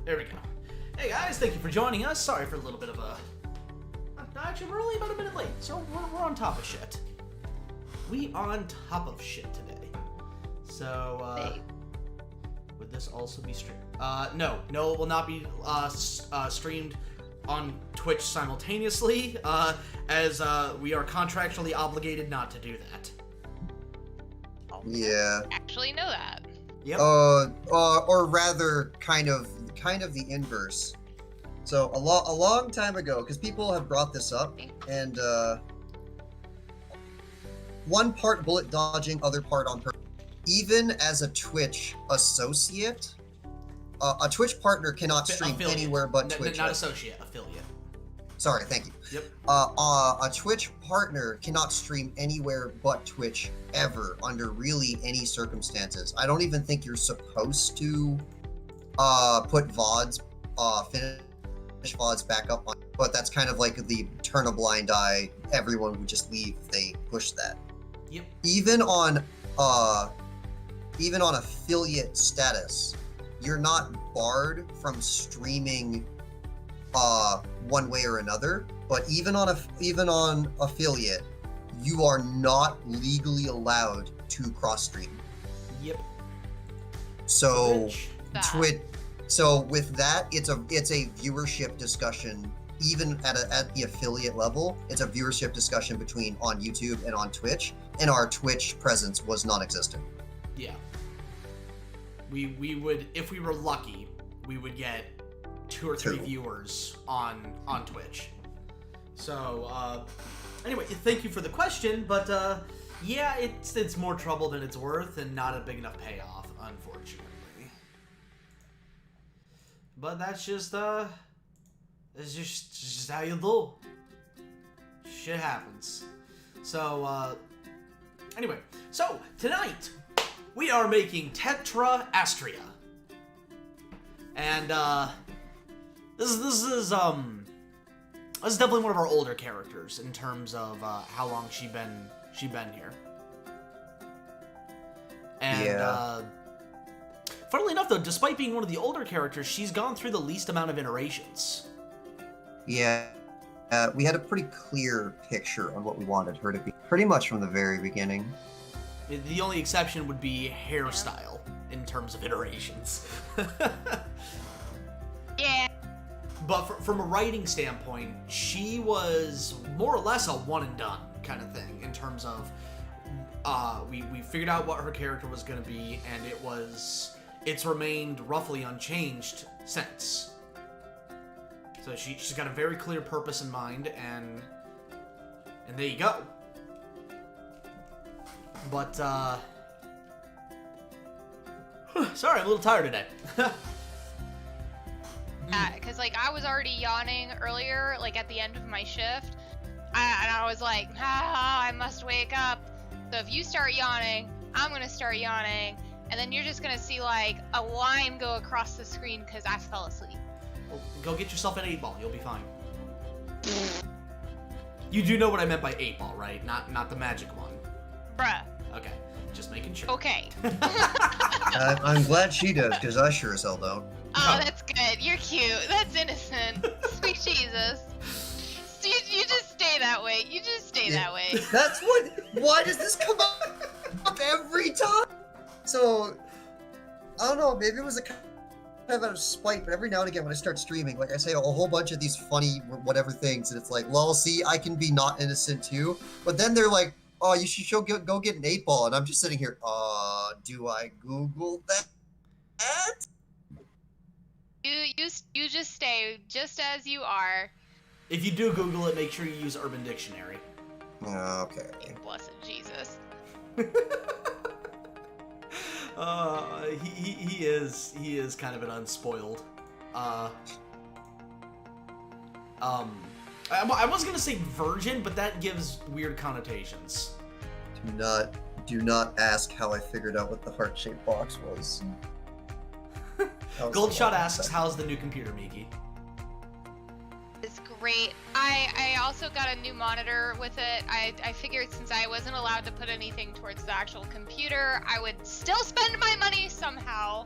There we go. Hey guys, thank you for joining us. Sorry for a little bit of a... Actually, we're only about a minute late, so we're on top of shit. We on top of shit today. So, would this also be streamed? No, it will not be streamed on Twitch simultaneously, as we are contractually obligated not to do that. Yeah. Actually know that. Yep. Or rather, kind of the inverse. So a long time ago, because people have brought this up, and one part bullet dodging, other part on purpose. Even as a Twitch associate, a Twitch partner cannot stream affiliate. Anywhere but Twitch. Not associate, affiliate. Sorry, thank you. Yep. A Twitch partner cannot stream anywhere but Twitch ever under really any circumstances. I don't even think you're supposed to put VODs, finish VODs back up on, but that's kind of like the turn a blind eye. Everyone would just leave if they push that. Yep. Even on affiliate status, you're not barred from streaming one way or another, but even on affiliate, you are not legally allowed to cross stream. Yep. So so with that, it's a viewership discussion. Even at the affiliate level, it's a viewership discussion between on YouTube and on Twitch, and our Twitch presence was non-existent. Yeah. We would, if we were lucky, we would get 2 or 3 viewers on Twitch. So anyway, thank you for the question, but yeah, it's more trouble than it's worth, and not a big enough payoff, unfortunately. But that's just it's just how you do. Shit happens. So anyway, so tonight we are making Tetra Astria, and this is definitely one of our older characters in terms of how long she been here. And Yeah. Funnily enough, though, despite being one of the older characters, she's gone through the least amount of iterations. Yeah, we had a pretty clear picture on what we wanted her to be, pretty much from the very beginning. The only exception would be hairstyle in terms of iterations. Yeah. But from a writing standpoint, she was more or less a one and done kind of thing in terms of we figured out what her character was going to be, and it's remained roughly unchanged since. So she's got a very clear purpose in mind, and there you go. But sorry, I'm a little tired today. Because like I was already yawning earlier, like at the end of my shift, and I was like, I must wake up. So if you start yawning, I'm gonna start yawning, and then you're just gonna see like a line go across the screen because I fell asleep. Well, go get yourself an 8-ball. You'll be fine. You do know what I meant by 8-ball, right? Not the magic one. Bruh. Okay, just making sure. Okay. I'm glad she does, because I sure as hell don't. Oh, that's good. You're cute. That's innocent. Sweet Jesus. You just stay that way. You just stay that way. That's what. Why does this come up every time? So, I don't know. Maybe it was a kind of out of spite, but every now and again when I start streaming, like I say a whole bunch of these funny whatever things, and it's like, lol, see, I can be not innocent too. But then they're like, oh, you should go get an 8-ball, and I'm just sitting here. Do I Google that? You just stay just as you are. If you do Google it, make sure you use Urban Dictionary. Okay. Blessed Jesus. He is kind of an unspoiled. I was gonna say virgin, but that gives weird connotations. Do not ask how I figured out what the heart-shaped box was. Goldshot asks, how's the new computer, Miki? It's great. I also got a new monitor with it. I figured since I wasn't allowed to put anything towards the actual computer, I would still spend my money somehow.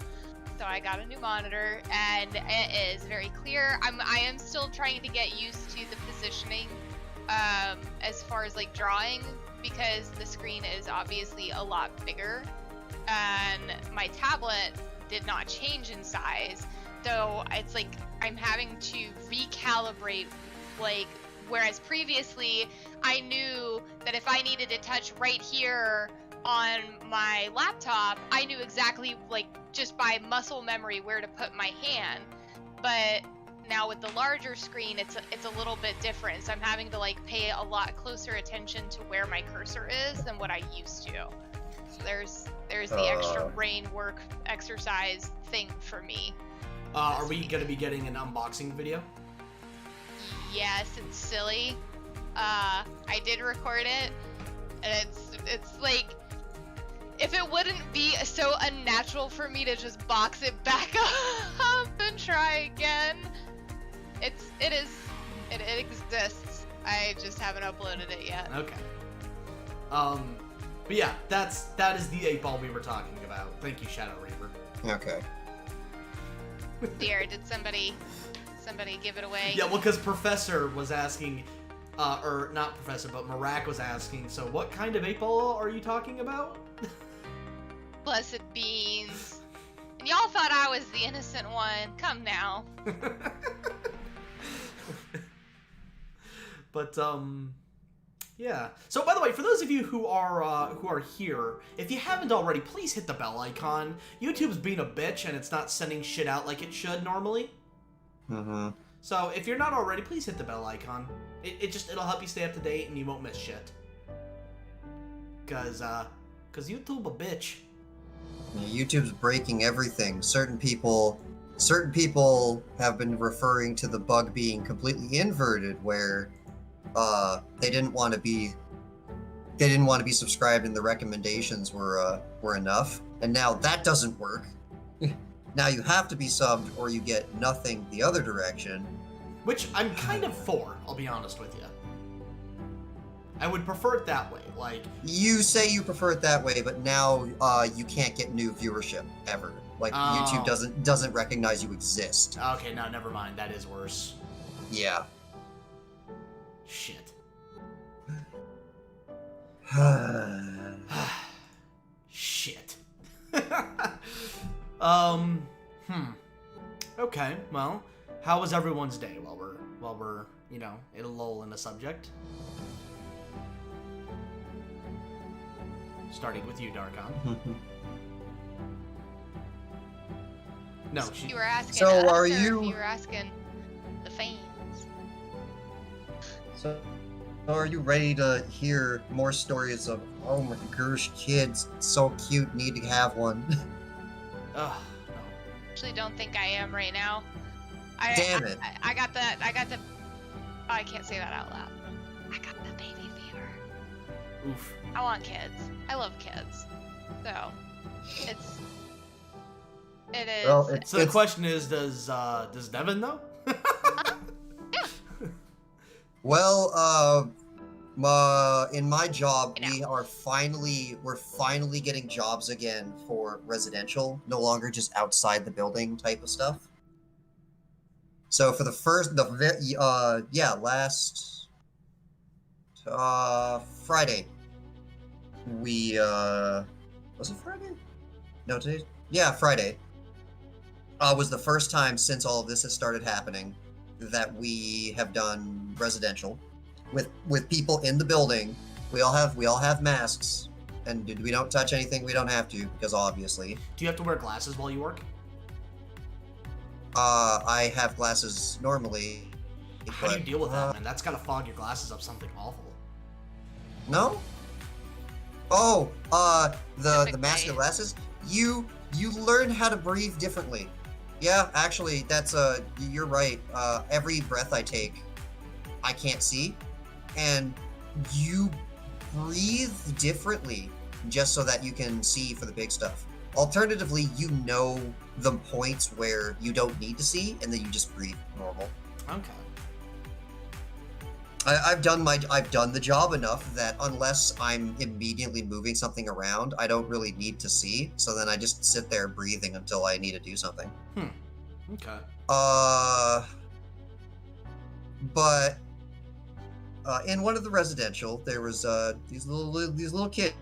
So I got a new monitor, and it is very clear. I am still trying to get used to the positioning, as far as like drawing, because the screen is obviously a lot bigger, and my tablet did not change in size. So it's like I'm having to recalibrate, like, whereas previously I knew that if I needed to touch right here on my laptop, I knew exactly, like, just by muscle memory where to put my hand. But now with the larger screen, it's a little bit different. So I'm having to like pay a lot closer attention to where my cursor is than what I used to. So there's the extra brain work exercise thing for me. Are we gonna be getting an unboxing video? Yes, it's silly. I did record it, and it's like, if it wouldn't be so unnatural for me to just box it back up and try again, it exists. I just haven't uploaded it yet. Okay. But yeah, that is the 8-ball we were talking about. Thank you, Shadow Reaper. Okay. Dear, did somebody give it away? Yeah, well, because Professor was asking, or not Professor, but Marak was asking, so what kind of 8-ball are you talking about? Blessed beans. And y'all thought I was the innocent one. Come now. But, yeah. So, by the way, for those of you who are here, if you haven't already, please hit the bell icon. YouTube's being a bitch, and it's not sending shit out like it should normally. Mm-hmm. So, if you're not already, please hit the bell icon. It'll help you stay up to date, and you won't miss shit. Cause YouTube a bitch. YouTube's breaking everything. Certain people have been referring to the bug being completely inverted, where they didn't want to be subscribed and the recommendations were enough, and now that doesn't work. Now you have to be subbed or you get nothing the other direction. Which I'm kind of for, I'll be honest with you. I would prefer it that way, like... You say you prefer it that way, but now you can't get new viewership, ever. Like, YouTube doesn't recognize you exist. Okay, no, never mind. That is worse. Yeah. Shit. Shit. Okay, well, how was everyone's day while we're, you know, in a lull in the subject? Starting with you, Darkon. No, You were asking So us, are or you- you were asking the fans. So, are you ready to hear more stories of, oh my gosh, kids, so cute, need to have one? Ugh, Actually, don't think I am right now. Damn it. I got the. Oh, I can't say that out loud. I got the baby fever. no. Oof. I want kids. I love kids. So, it is. Well, So the question is, does Devin know? Well, in my job, You know. we're finally getting jobs again for residential, no longer just outside the building type of stuff. So for last Friday, was it Friday? No, Friday. Was the first time since all of this has started happening that we have done residential with people in the building. We all have masks, and we don't touch anything we don't have to, because obviously. Do you have to wear glasses while you work? I have glasses normally. How do you deal with that, man? That's gotta fog your glasses up something awful. No? Oh, the Typically. mask and glasses? You learn how to breathe differently. Yeah, actually, that's you're right. Every breath I take, I can't see, and you breathe differently just so that you can see for the big stuff. Alternatively, you know the points where you don't need to see, and then you just breathe normal. Okay. I've done the job enough that unless I'm immediately moving something around, I don't really need to see. So then I just sit there breathing until I need to do something. Okay. But in one of the residential, there was these little kids,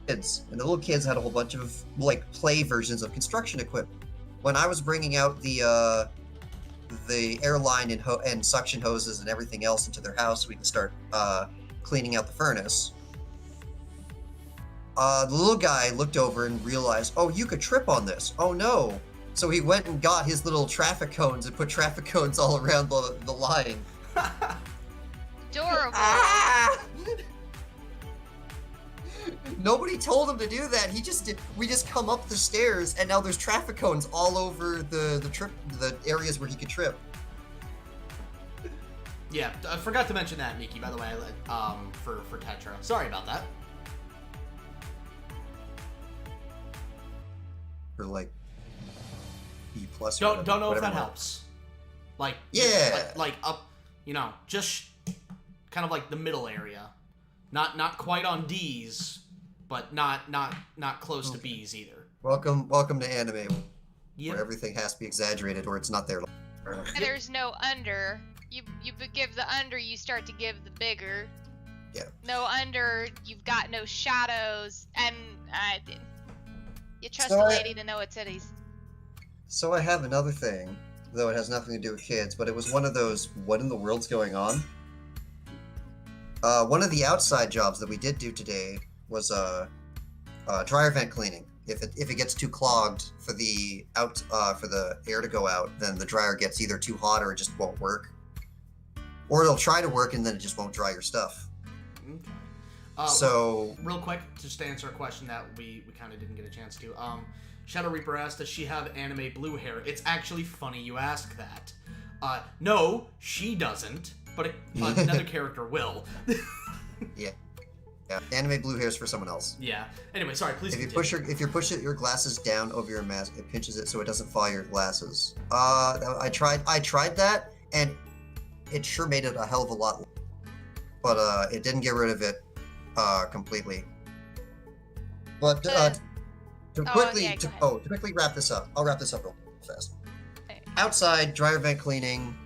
and the little kids had a whole bunch of like play versions of construction equipment. When I was bringing out the airline and suction hoses and everything else into their house so we can start cleaning out the furnace, the little guy looked over and realized, oh, you could trip on this. Oh no. So he went and got his little traffic cones and put traffic cones all around the line. Adorable. Nobody told him to do that. He just did. We just come up the stairs, and now there's traffic cones all over the areas where he could trip. Yeah, I forgot to mention that, Nikki. By the way, for Tetra. Sorry about that. For like B plus. Don't know if that mark. helps. Like yeah, like up, just kind of like the middle area, not quite on D's, but not close to B's either. Welcome to anime, where everything has to be exaggerated or it's not there. There's no under. You give the under, you start to give the bigger. Yeah. No under, you've got no shadows, and you trust So the lady to know it's titties. So I have another thing, though it has nothing to do with kids, but it was one of those, what in the world's going on? One of the outside jobs that we did do today was dryer vent cleaning. If it gets too clogged for the air to go out, then the dryer gets either too hot or it just won't work. Or it'll try to work and then it just won't dry your stuff. Okay. So real quick, just to answer a question that we kind of didn't get a chance to. Shadow Reaper asked, does she have anime blue hair? It's actually funny you ask that. No, she doesn't, but another character will. Yeah. Anime blue hair's for someone else. Yeah. Anyway, sorry. Please. If you push your glasses down over your mask, it pinches it so it doesn't fall your glasses. I tried that, and it sure made it a hell of a lot, but it didn't get rid of it completely. But to quickly wrap this up, I'll wrap this up real fast. Okay. Outside, dryer vent cleaning,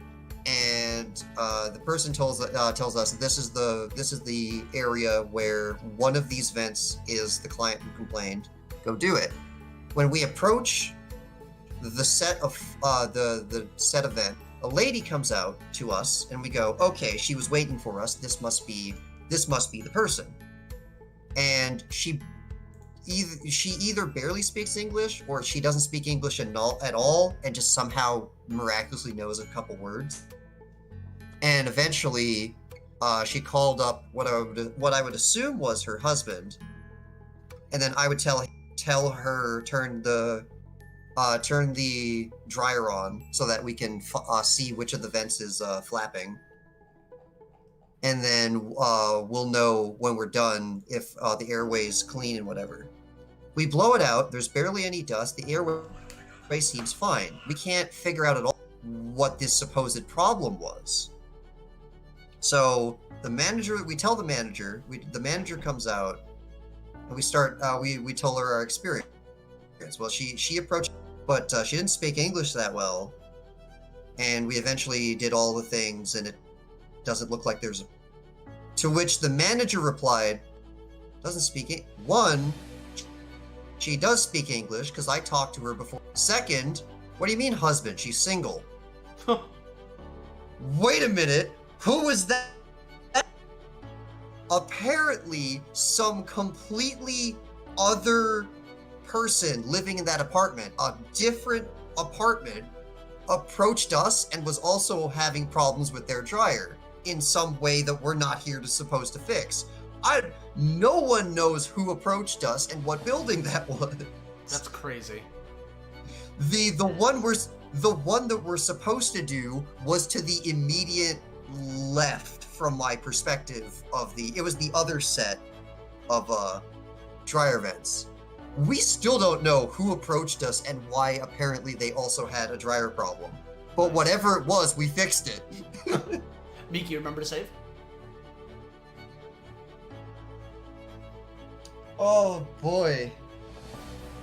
and the person tells us this is the area where one of these vents is the client who complained. Go do it. When we approach the set of vent, a lady comes out to us, and we go, okay, she was waiting for us. This must be the person. And she either barely speaks English or she doesn't speak English at all and just somehow miraculously knows a couple words. And eventually, she called up what I would assume was her husband, and then I would tell her turn the dryer on so that we can see which of the vents is flapping, and then we'll know when we're done if the airway's clean and whatever. We blow it out. There's barely any dust. The airway seems fine. We can't figure out at all what this supposed problem was. So we tell the manager. The manager comes out, and we start. We tell her our experience. Well, she approached, but she didn't speak English that well, and we eventually did all the things, and it doesn't look like there's. To which the manager replied, "Doesn't speak one. She does speak English because I talked to her before. Second, what do you mean husband? She's single." Wait a minute. Who was that? Apparently, some completely other person living in that apartment, a different apartment, approached us and was also having problems with their dryer in some way that we're not supposed to fix. No one knows who approached us and what building that was. That's crazy. The one that we're supposed to do was to the immediate left from my perspective it was the other set of dryer vents. We still don't know who approached us and why apparently they also had a dryer problem. But whatever it was, we fixed it. Miki, you remember to save? Oh boy.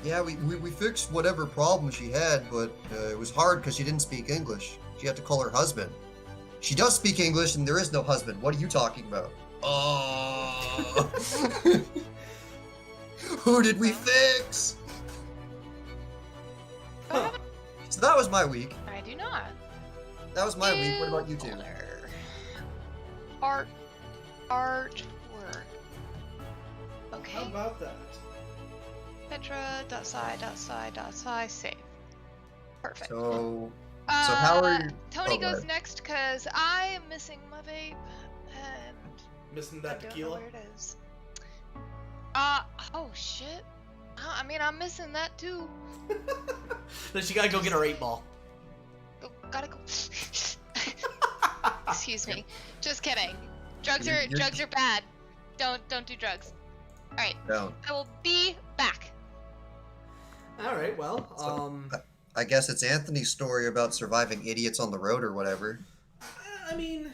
Yeah, we fixed whatever problem she had, but it was hard because she didn't speak English. She had to call her husband. She does speak English, and there is no husband. What are you talking about? Oh. Who did we fix? Huh. So that was my week. I do not. That was my week. What about you two? Artwork. How Okay. about that? Tetra.sci, save. Perfect. So how are you? Tony oh, go goes ahead. next because I am missing my vape and Missing I that don't know tequila? where it is. Oh shit. I mean, I'm missing that too. Then she gotta go get her 8-ball. Gotta go. Excuse me. Just kidding. Drugs You're- are bad. Don't do drugs. All right. No. I will be back. Alright, well, So- I guess it's Anthony's story about surviving idiots on the road or whatever. I mean,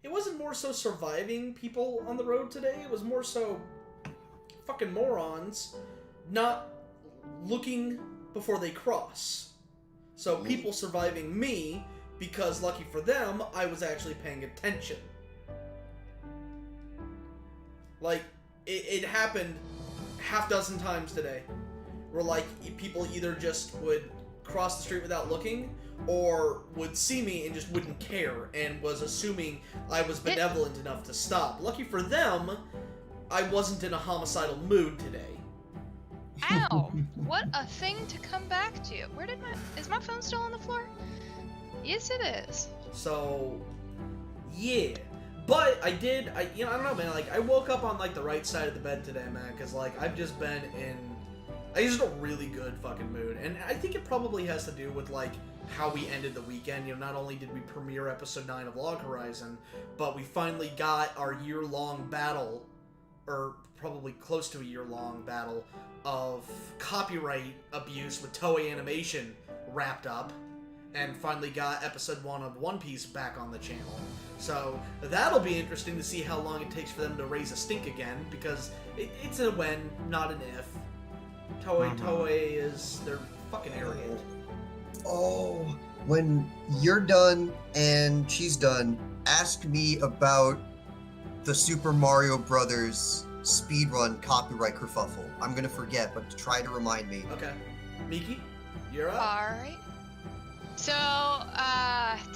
it wasn't more so surviving people on the road today, it was more so fucking morons not looking before they cross. So people surviving me because, lucky for them, I was actually paying attention. Like, it happened half dozen times today, where like people either just would cross the street without looking, or would see me and just wouldn't care and was assuming I was benevolent enough to stop. Lucky for them, I wasn't in a homicidal mood today. Ow! What a thing to come back to. Is my phone still on the floor? Yes, it is. So, yeah. But I don't know, man, like, I woke up on, like, the right side of the bed today, man, because, like, I've just been in a really good fucking mood. And I think it probably has to do with, like, how we ended the weekend. You know, not only did we premiere episode 9 of Log Horizon, but we finally got our year-long battle, or probably close to a year-long battle, of copyright abuse with Toei Animation wrapped up, and finally got episode 1 of One Piece back on the channel. So that'll be interesting to see how long it takes for them to raise a stink again, because it's a when, not an if. Toei they're fucking arrogant. Oh, when you're done and she's done, ask me about the Super Mario Brothers speedrun copyright kerfuffle. I'm gonna forget, but try to remind me. Okay. Miki, you're up. Alright. So,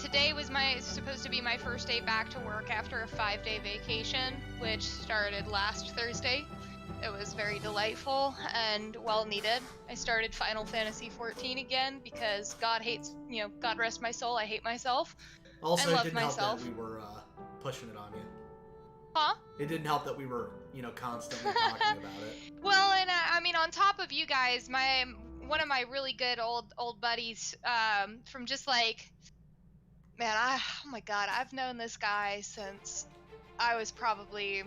today was supposed to be my first day back to work after a 5-day vacation, which started last Thursday. It was very delightful and well needed. I started Final Fantasy XIV again because God rest my soul, I hate myself. Also, I it love didn't help myself. that we were pushing it on you. Huh? It didn't help that we were, constantly talking about it. Well, and I mean, on top of you guys, one of my really good old buddies, from just like, man, oh my God, I've known this guy since I was probably,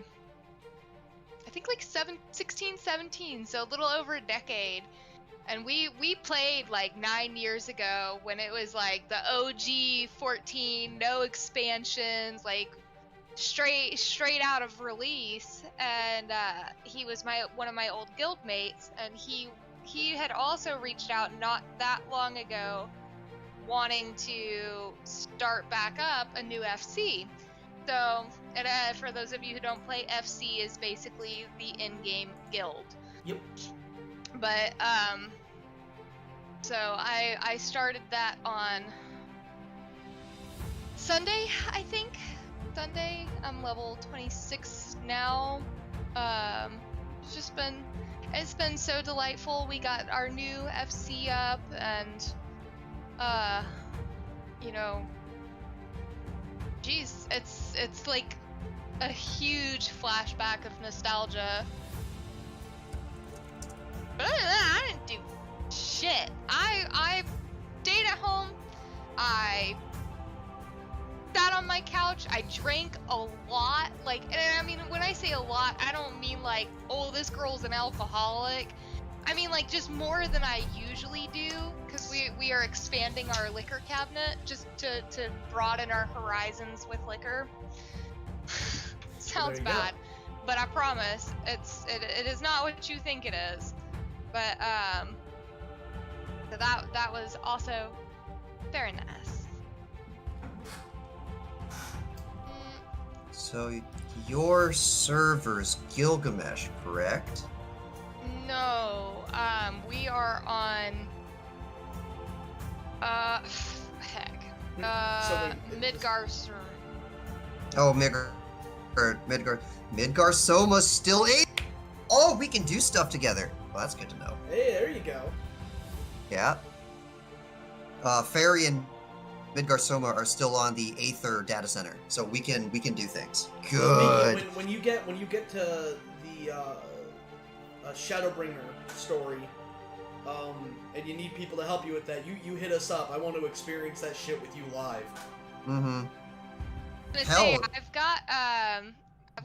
I think like 16, 17, so a little over a decade. And we played like 9 years ago when it was like the OG 14, no expansions, like straight out of release. And he was one of my old guild mates, and he had also reached out not that long ago wanting to start back up a new FC. So, and, for those of you who don't play, FC is basically the in-game guild. Yep. But, so I started that on Sunday, I think. Sunday. I'm level 26 now. It's been so delightful. We got our new FC up, and geez, it's like a huge flashback of nostalgia. But other than that, I didn't do shit. I stayed at home. I sat on my couch. I drank a lot. Like, and I mean, when I say a lot, I don't mean like, oh, this girl's an alcoholic. I mean, like, just more than I usually do, because we are expanding our liquor cabinet just to broaden our horizons with liquor. Sounds There you bad, but I promise it is not what you think it is. But so that was also very nice. So your server's Gilgamesh, correct? No, we are on heck. Midgar. Oh, Midgar Soma's still 8. Oh, we can do stuff together. Well, that's good to know. Hey, there you go. Yeah. Fairy and Midgar Soma are still on the Aether data center, so we can do things. Good. When you get to the Shadowbringer story, and you need people to help you with that, you hit us up. I want to experience that shit with you live. Mm-hmm. Say, I've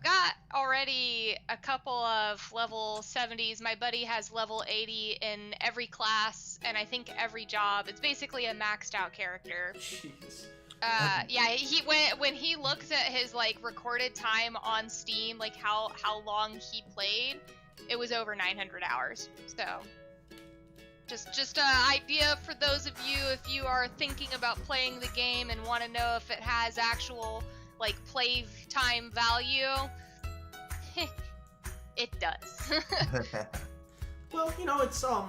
got already a couple of level 70s. My buddy has level 80 in every class, and I think every job. It's basically a maxed out character. Jeez. Yeah, when he looks at his like recorded time on Steam, like how long he played, it was over 900 hours. So just an idea for those of you if you are thinking about playing the game and want to know if it has actual like play time value. It does. Well, you know, it's I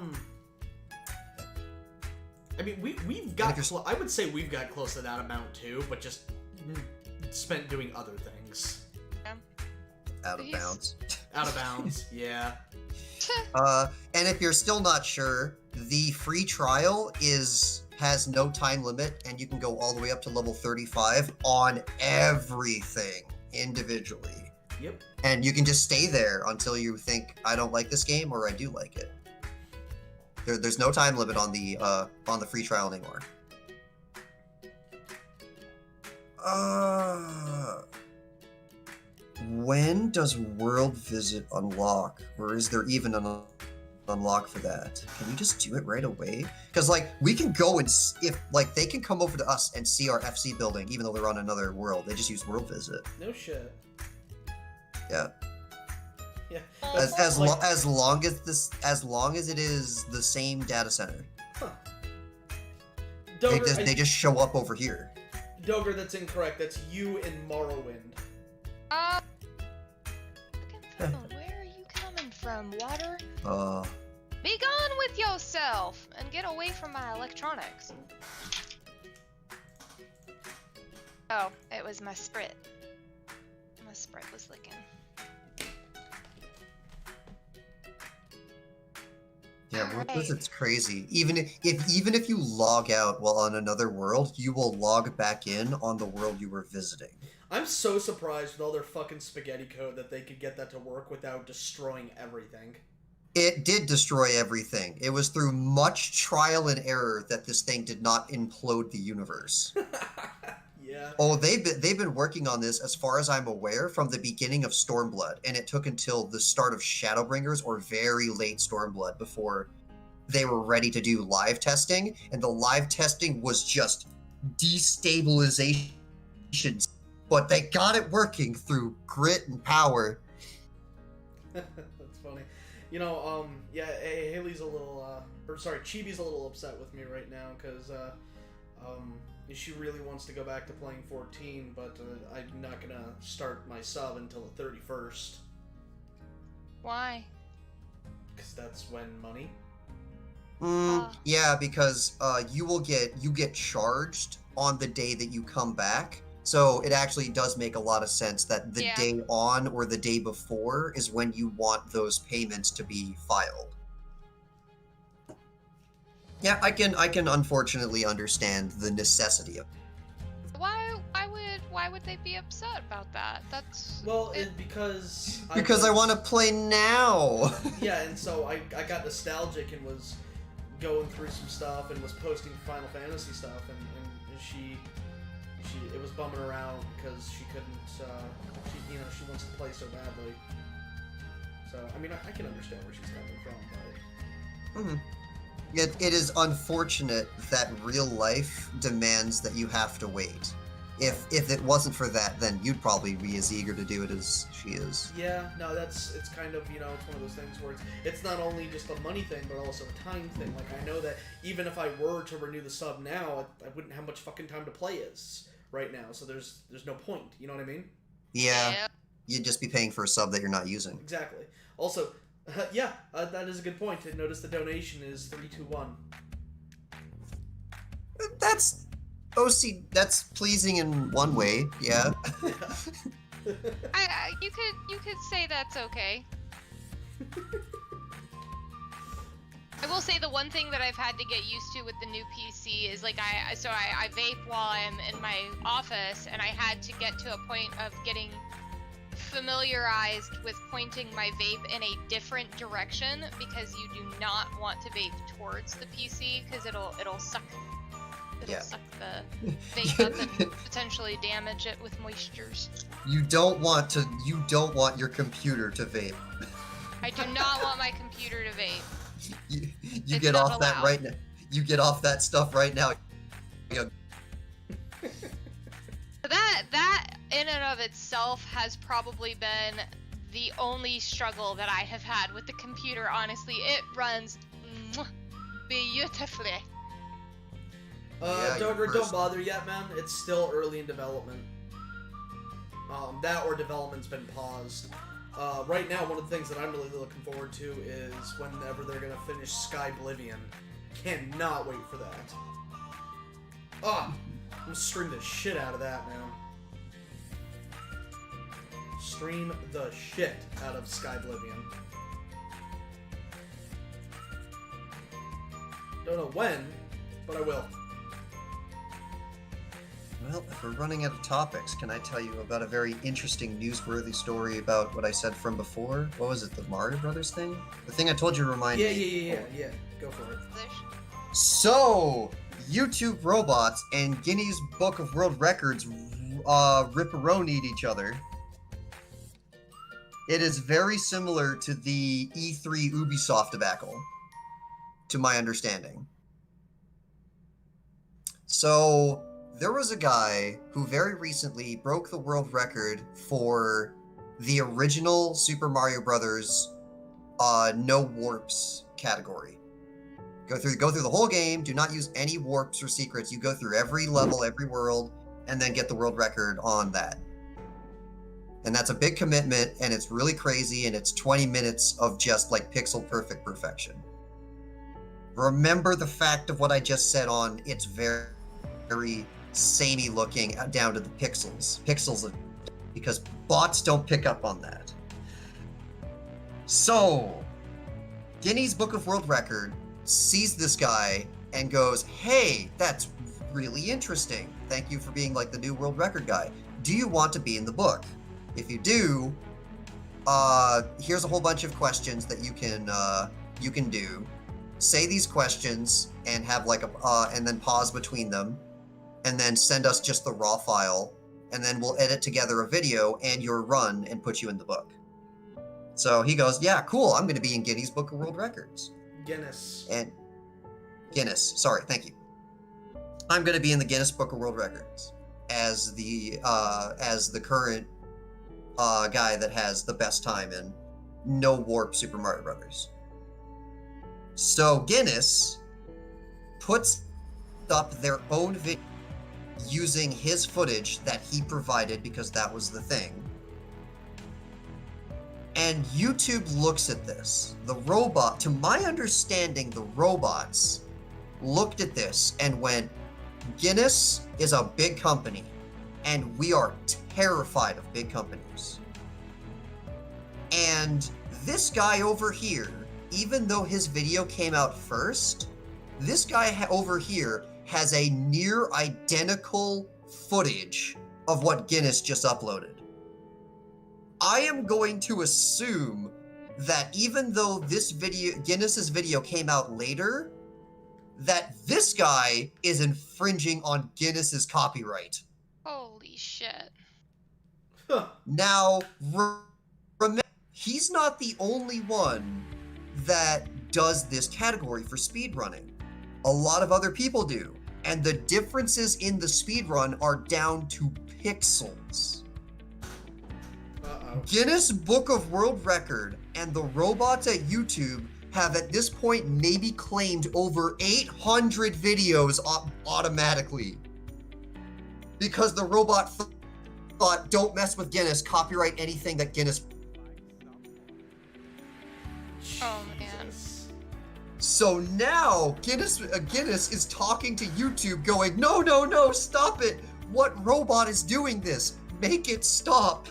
mean, we've got I would say we've got close to that amount too, but just spent doing other things. Yeah. Out of bounds. Out of bounds, yeah. And if you're still not sure, the free trial has no time limit, and you can go all the way up to level 35 on everything individually. Yep. And you can just stay there until you think, I don't like this game, or I do like it. There's no time limit on the free trial anymore. When does World Visit unlock? Or is there even an unlock for that? Can we just do it right away? Because, like, we can go and, if, like, they can come over to us and see our FC building, even though they're on another world. They just use World Visit. No shit. Yeah. Yeah. As long as it is the same data center. Huh. They just show up over here. Doger, that's incorrect. That's you in Morrowind. Where are you coming from, water? Be gone with yourself and get away from my electronics. Oh, it was my Sprit. My Sprit was licking. Yeah, World Visit's crazy. Even if you log out while on another world, you will log back in on the world you were visiting. I'm so surprised with all their fucking spaghetti code that they could get that to work without destroying everything. It did destroy everything. It was through much trial and error that this thing did not implode the universe. Yeah. Oh, they've been working on this, as far as I'm aware, from the beginning of Stormblood, and it took until the start of Shadowbringers or very late Stormblood before they were ready to do live testing, and the live testing was just destabilization, but they got it working through grit and power. That's funny. You know, yeah, Haley's a little, Chibi's a little upset with me right now, because, she really wants to go back to playing 14, but I'm not gonna start my sub until the 31st. Why? Because that's when money. Yeah, because you get charged on the day that you come back. So it actually does make a lot of sense that the day on or the day before is when you want those payments to be filed. Yeah, I can unfortunately understand the necessity of it. Why would they be upset about that? That's because I want to play now. Yeah, and so I got nostalgic and was going through some stuff and was posting Final Fantasy stuff, and she it was bumming her out because she couldn't she wants to play so badly. So I mean I can understand where she's coming from, but. It is unfortunate that real life demands that you have to wait. if it wasn't for that, then you'd probably be as eager to do it as she is. Yeah, no, it's kind of, it's one of those things where it's not only just a money thing, but also a time thing. Like, I know that even if I were to renew the sub now, I wouldn't have much fucking time to play as right now, so there's no point, you know what I mean? Yeah, you'd just be paying for a sub that you're not using. Exactly. Also, that is a good point. Notice the donation is 321. That's that's pleasing in one way, yeah. You could say that's okay. I will say the one thing that I've had to get used to with the new PC is like I vape while I'm in my office, and I had to get to a point of getting familiarized with pointing my vape in a different direction, because you do not want to vape towards the PC because it'll suck. It'll suck the vape up and potentially damage it with moistures. You don't want your computer to vape. I do not want my computer to vape. You get off that right now. You get off that stuff right now. That in and of itself has probably been the only struggle that I have had with the computer. Honestly, it runs beautifully. Dogger, don't bother yet, man. It's still early in development. That or development's been paused. Right now, one of the things that I'm really looking forward to is whenever they're gonna finish Skyblivion. Cannot wait for that. I'm gonna stream the shit out of that, man. Stream the shit out of Skyblivion. Don't know when, but I will. Well, if we're running out of topics, can I tell you about a very interesting, newsworthy story about what I said from before? What was it, the Mario Brothers thing? The thing I told you to remind me. Yeah. Go for it. So, YouTube robots and Guinness Book of World Records ripperonied each other. It is very similar to the E3 Ubisoft debacle, to my understanding. So, there was a guy who very recently broke the world record for the original Super Mario Brothers no warps category. Go through the whole game, do not use any warps or secrets. You go through every level, every world, and then get the world record on that. And that's a big commitment, and it's really crazy, and it's 20 minutes of just like pixel perfect perfection. Remember the fact of what I just said on it's very, very samey looking down to the pixels, because bots don't pick up on that. So, Guinness Book of World Record sees this guy and goes, "Hey, that's really interesting. Thank you for being like the new world record guy. Do you want to be in the book? If you do, here's a whole bunch of questions that you can do. Say these questions and have like and then pause between them, and then send us just the raw file, and then we'll edit together a video and your run and put you in the book." So he goes, "Yeah, cool. I'm going to be in Guinness Book of World Records." Guinness, sorry, thank you. I'm going to be in the Guinness Book of World Records as the current guy that has the best time in no warp Super Mario Brothers. So Guinness puts up their own video using his footage that he provided, because that was the thing. And YouTube looks at this. The robot, to my understanding, the robots looked at this and went, "Guinness is a big company, and we are terrified of big companies. And this guy over here, even though his video came out first, this guy over here has a near identical footage of what Guinness just uploaded. I am going to assume that even though Guinness's video came out later, that this guy is infringing on Guinness's copyright." Holy shit. Now, remember, he's not the only one that does this category for speedrunning. A lot of other people do. And the differences in the speedrun are down to pixels. Uh-oh. Guinness Book of World Record and the robots at YouTube have at this point maybe claimed over 800 videos automatically. Because the robot thought, don't mess with Guinness, copyright anything that Guinness... Oh, man. So now, Guinness is talking to YouTube going, no, stop it! What robot is doing this? Make it stop!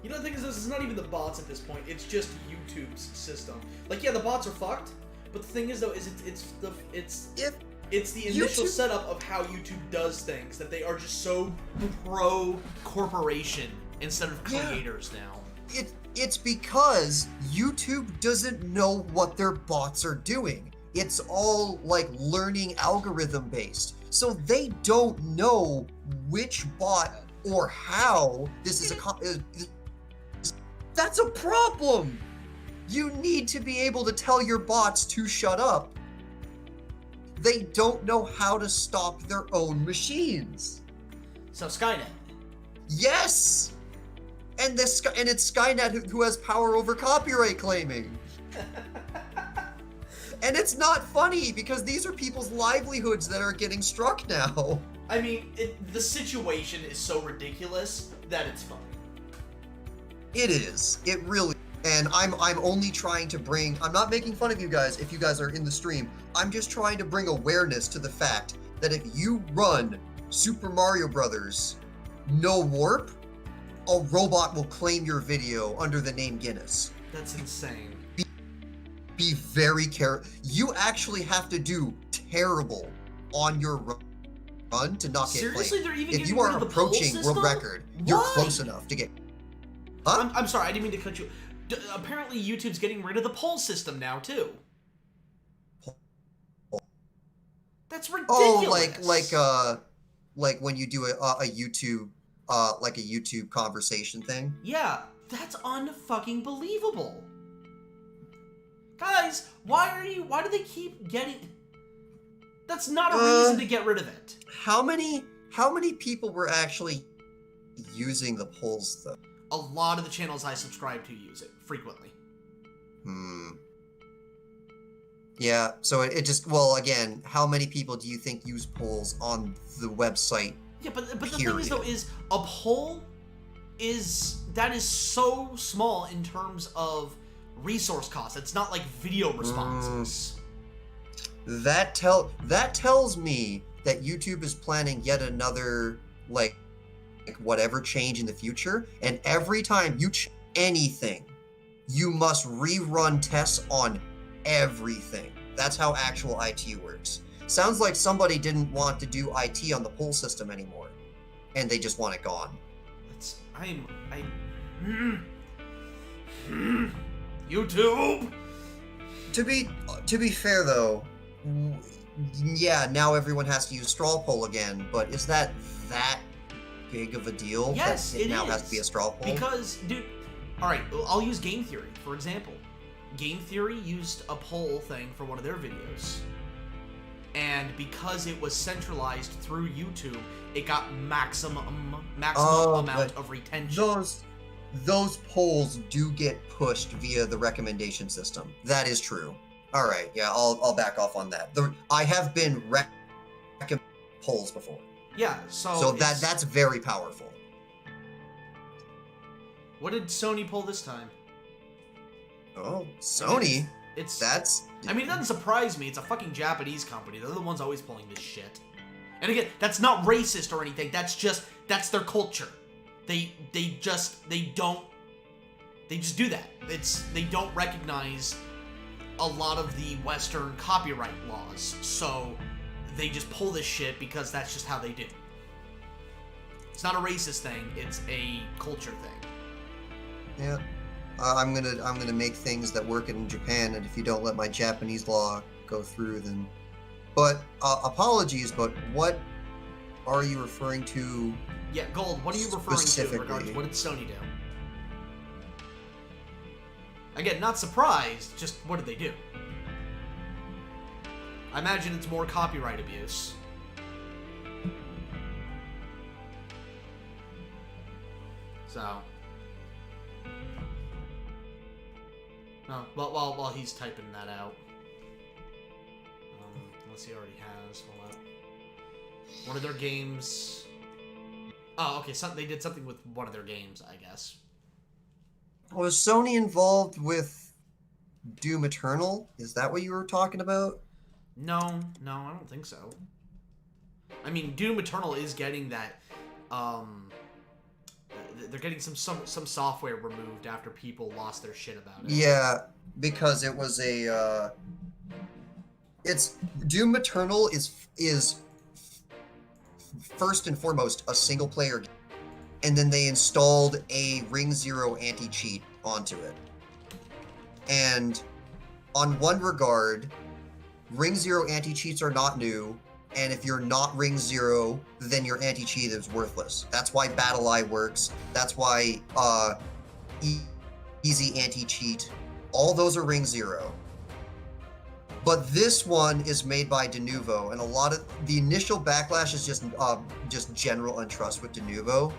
You know, the thing is, this is not even the bots at this point. It's just YouTube's system. Like, yeah, the bots are fucked, but the thing is, though, is it's the initial YouTube... setup of how YouTube does things, that they are just so pro-corporation instead of creators now. It's because YouTube doesn't know what their bots are doing. It's all, like, learning algorithm based. So they don't know which bot or how this is that's a problem! You need to be able to tell your bots to shut up. They don't know how to stop their own machines. So Skynet. Yes! And it's Skynet who has power over copyright claiming. And it's not funny because these are people's livelihoods that are getting struck now. I mean, the situation is so ridiculous that it's funny. It is. It really. And I'm only trying to bring. I'm not making fun of you guys if you guys are in the stream. I'm just trying to bring awareness to the fact that if you run Super Mario Brothers, no warp, a robot will claim your video under the name Guinness. That's insane. Be very careful. You actually have to do terrible on your run to not get Seriously, claimed. they're even If getting you rid are of the poll approaching system? world record, you're Why? close enough to get. Huh? I'm sorry, I didn't mean to cut you. Apparently, YouTube's getting rid of the poll system now too. That's ridiculous. Oh, like when you do a YouTube, like a YouTube conversation thing. Yeah, that's unfucking believable. Guys, why do they keep getting... That's not a reason to get rid of it. How many people were actually using the polls though? A lot of the channels I subscribe to use it frequently. Yeah, so it just, well, again, how many people do you think use polls on the website? Yeah, but the thing is, though, is a poll that is so small in terms of resource costs. It's not like video responses. That tells me that YouTube is planning yet another, like whatever change in the future, and every time you change anything, you must rerun tests on everything. That's how actual IT works. Sounds like somebody didn't want to do IT on the poll system anymore, and they just want it gone. YouTube. To be fair though, yeah, now everyone has to use straw poll again, but is that big of a deal? Yes, that it now has to be a straw poll? Because, dude, alright, I'll use Game Theory, for example. Game Theory used a poll thing for one of their videos. And because it was centralized through YouTube, it got maximum amount of retention. Those polls do get pushed via the recommendation system. That is true. Alright, yeah, I'll back off on that. I have been recommended polls before. Yeah, so that's very powerful. What did Sony pull this time? Oh, Sony? I mean, it doesn't surprise me. It's a fucking Japanese company. They're the ones always pulling this shit. And again, that's not racist or anything. That's their culture. They just do that. They don't recognize a lot of the Western copyright laws. So they just pull this shit because that's just how they do. It's not a racist thing. It's a culture thing. Yeah. I'm gonna make things that work in Japan, and if you don't let my Japanese law go through, then. But apologies, but what are you referring to? Yeah, Gold. What are you referring to in regards to what did Sony do? Again, not surprised. Just what did they do? I imagine it's more copyright abuse. So. No, while he's typing that out. Unless he already has. Hold up. One of their games. Oh, okay. They did something with one of their games, I guess. Was Sony involved with Doom Eternal? Is that what you were talking about? No, I don't think so. I mean, Doom Eternal is getting that. They're getting some software removed after people lost their shit about it. Yeah, because it was a. It's Doom Eternal is first and foremost a single player game, and then they installed a Ring Zero anti-cheat onto it. And on one regard, Ring Zero anti-cheats are not new, and if you're not Ring Zero, then your anti-cheat is worthless. That's why BattleEye works. That's why Easy Anti-Cheat. All those are Ring Zero. But this one is made by Denuvo, and a lot of the initial backlash is just general untrust with Denuvo.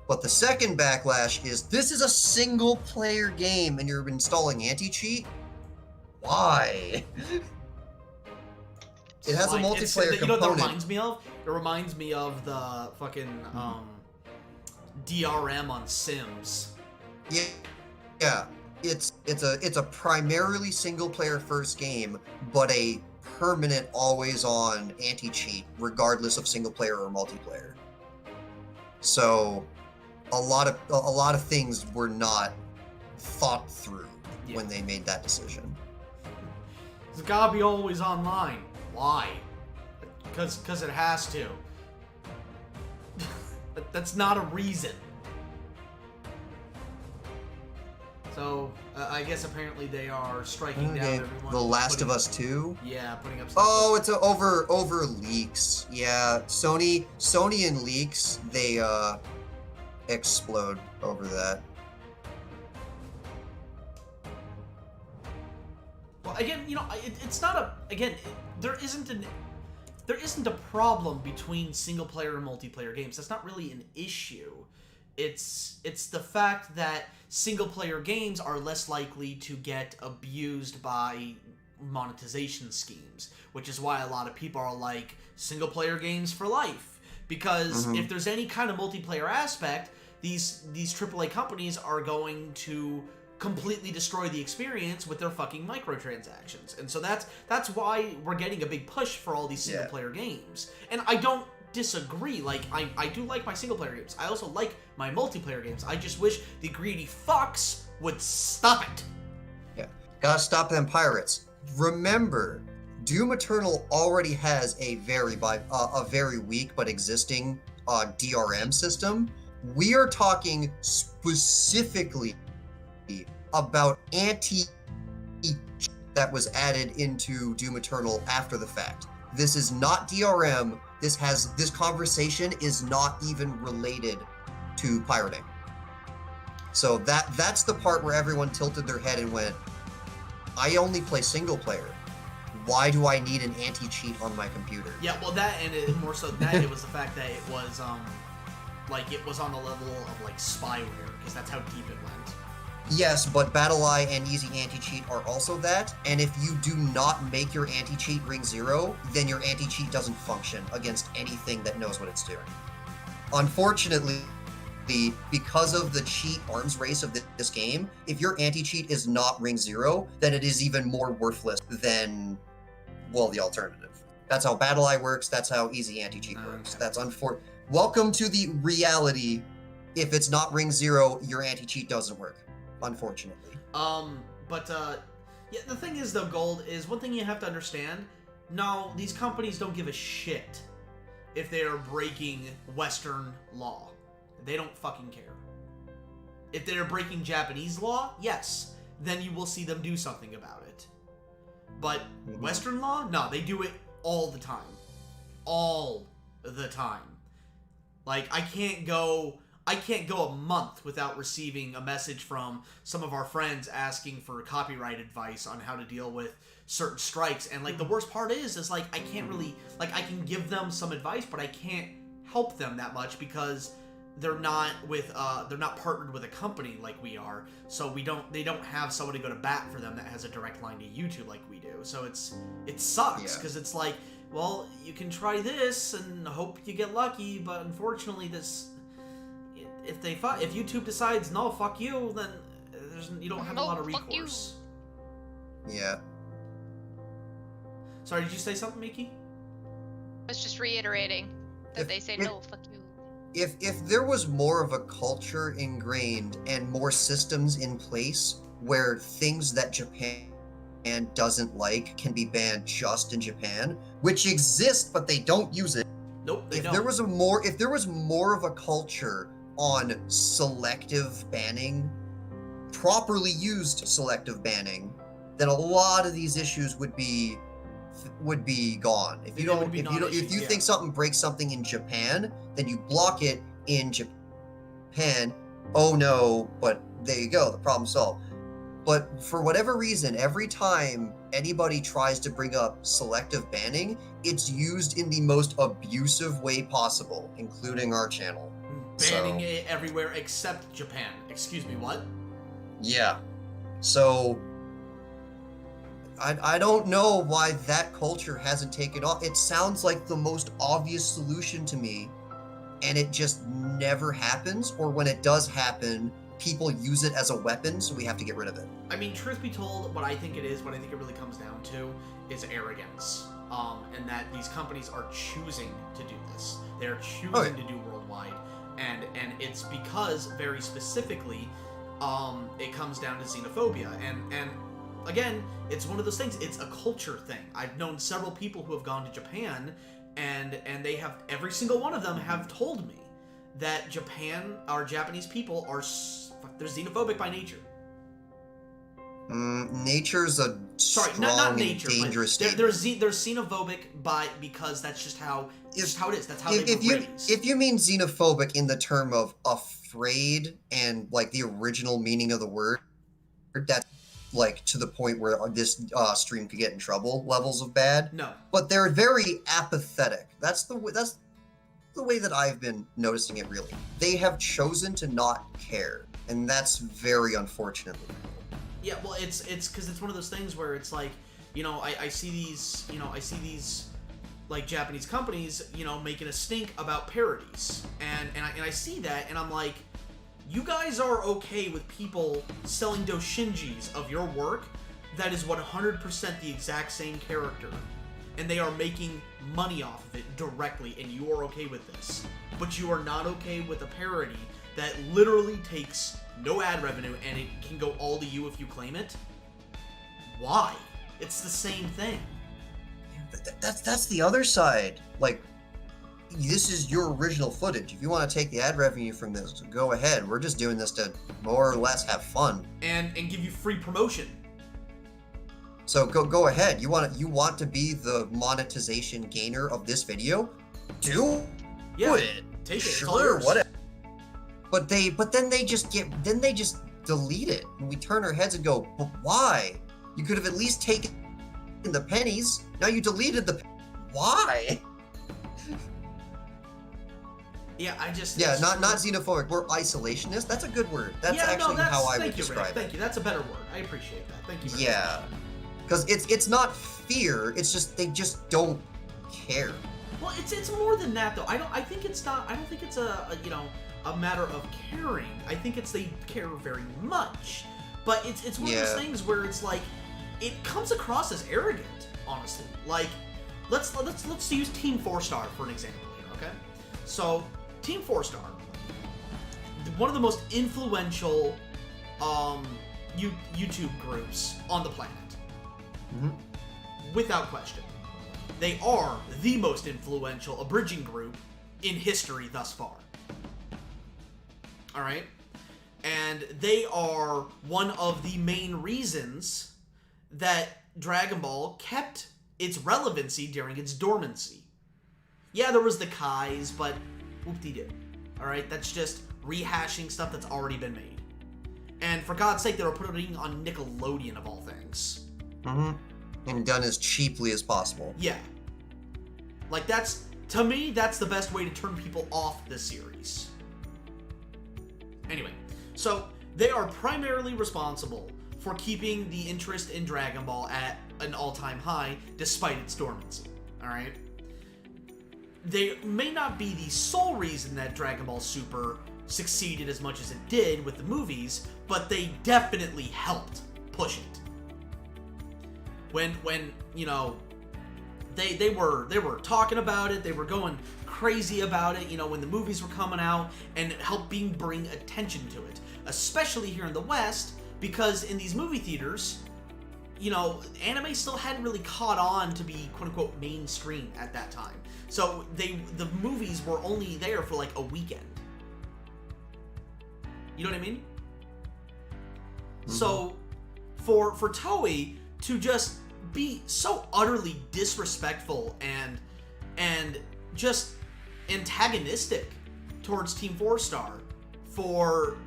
But the second backlash is this is a single player game and you're installing anti-cheat? Why? It has a multiplayer component. You know what that reminds me of? It reminds me of the fucking DRM on Sims. Yeah. It's a primarily single player first game, but a permanent always on anti-cheat regardless of single player or multiplayer. So a lot of things were not thought through when they made that decision. It's gotta be always online. Why? Because it has to. That's not a reason. So, I guess apparently they are striking down everyone. The Last of Us 2? Yeah, putting up stuff. Oh, it's over leaks. Yeah, Sony and leaks, they explode over that. Well, again, you know, it's not a... Again, there isn't a problem between single-player and multiplayer games. That's not really an issue. It's the fact that single-player games are less likely to get abused by monetization schemes, which is why a lot of people are like, single-player games for life. Because if there's any kind of multiplayer aspect, these AAA companies are going to completely destroy the experience with their fucking microtransactions. And so that's why we're getting a big push for all these single-player games. And I don't disagree. Like, I do like my single-player games. I also like my multiplayer games. I just wish the greedy fucks would stop it. Yeah. Gotta stop them pirates. Remember, Doom Eternal already has a very weak but existing DRM system. We are talking specifically about that was added into Doom Eternal after the fact. This is not DRM. This conversation is not even related to pirating. So that's the part where everyone tilted their head and went, I only play single player. Why do I need an anti-cheat on my computer? Yeah, well, that, and it, more so that, it was the fact that it was, it was on the level of, like, spyware, because that's how deep it went. Yes, but BattleEye and Easy Anti-Cheat are also that, and if you do not make your anti-cheat Ring Zero, then your anti-cheat doesn't function against anything that knows what it's doing. Unfortunately, because of the cheat arms race of this game, if your anti-cheat is not Ring Zero, then it is even more worthless than, well, the alternative. That's how BattleEye works, that's how Easy Anti-Cheat works. That's Welcome to the reality. If it's not Ring Zero, your anti-cheat doesn't work. Unfortunately. Yeah, the thing is, though, Gold, is one thing you have to understand. No, these companies don't give a shit if they are breaking Western law. They don't fucking care. If they're breaking Japanese law, yes, then you will see them do something about it. But Western law? No, they do it all the time. All the time. Like, I can't go I can't go a month without receiving a message from some of our friends asking for copyright advice on how to deal with certain strikes. And like the worst part is like I can't really, like I can give them some advice, but I can't help them that much because they're not partnered with a company like we are. So they don't have someone to go to bat for them that has a direct line to YouTube like we do. So it sucks because it's like, well, you can try this and hope you get lucky, but unfortunately if YouTube decides no, fuck you, then you don't have a lot of recourse. Yeah. Sorry, did you say something, Miki? I was just reiterating that they say no, fuck you. If there was more of a culture ingrained and more systems in place where things that Japan doesn't like can be banned just in Japan, which exists but they don't use it. Nope, they don't. If there was more of a culture on selective banning, properly used selective banning, then a lot of these issues would be gone. If you think something breaks something in Japan, then you block it in Japan. Oh no, but there you go, the problem solved. But for whatever reason, every time anybody tries to bring up selective banning, it's used in the most abusive way possible, including our channel. Banning it everywhere except Japan. Excuse me, what? Yeah. So I don't know why that culture hasn't taken off. It sounds like the most obvious solution to me, and it just never happens, or when it does happen, people use it as a weapon, so we have to get rid of it. I mean, truth be told, what I think it really comes down to is arrogance. And that these companies are choosing to do this. They're choosing to do worldwide. And it's because, very specifically, it comes down to xenophobia. And again, it's one of those things. It's a culture thing. I've known several people who have gone to Japan, and they have, every single one of them have told me that Japanese people they're xenophobic by nature. Nature's a not nature, and dangerous but they're xenophobic because that's just how it is. That's how they were raised. If you mean xenophobic in the term of afraid and like the original meaning of the word, that's like to the point where this stream could get in trouble levels of bad. No. But they're very apathetic. That's the way that I've been noticing it, really. They have chosen to not care, and that's very unfortunate. Yeah, well, it's because it's one of those things where it's like, I see these like Japanese companies, making a stink about parodies, and I see that, and I'm like, you guys are okay with people selling doshinjis of your work that is 100% the exact same character, and they are making money off of it directly, and you are okay with this, but you are not okay with a parody that literally takes no ad revenue and it can go all to you if you claim it. Why? It's the same thing. That's the other side. Like, this is your original footage. If you want to take the ad revenue from this, go ahead. We're just doing this to more or less have fun and give you free promotion. So go ahead. You want to be the monetization gainer of this video? Do it. Take it. Sure, whatever. But then they just delete it, and we turn our heads and go, but why? You could have at least taken the pennies. Now you deleted the. Why? Yeah, not xenophobic. We're isolationist. That's a good word. That's how I would describe it. Thank you. That's a better word. I appreciate that. Thank you. Yeah, because it's not fear. It's just they just don't care. Well, it's more than that though. I don't think it's a matter of caring. I think it's they care very much. But it's one of those things where it's like it comes across as arrogant, honestly. Like let's use Team 4-Star for an example here, okay? So Team 4-Star, one of the most influential YouTube groups on the planet. Without question. They are the most influential abridging group in history thus far. Alright? And they are one of the main reasons that Dragon Ball kept its relevancy during its dormancy. Yeah, there was the Kais, but whoop-de-doo. Alright? That's just rehashing stuff that's already been made. And for God's sake, they were putting on Nickelodeon of all things. Mm-hmm. And done as cheaply as possible. Yeah. Like, to me, that's the best way to turn people off this series. Anyway, so they are primarily responsible for keeping the interest in Dragon Ball at an all-time high, despite its dormancy. Alright? They may not be the sole reason that Dragon Ball Super succeeded as much as it did with the movies, but they definitely helped push it. When you know, they were talking about it, they were going crazy about it, you know, when the movies were coming out, and it helped bring attention to it, especially here in the West, because in these movie theaters, you know, anime still hadn't really caught on to be quote-unquote mainstream at that time. So the movies were only there for like a weekend. You know what I mean? Mm-hmm. So for Toei to just be so utterly disrespectful and just antagonistic towards Team 4-Star for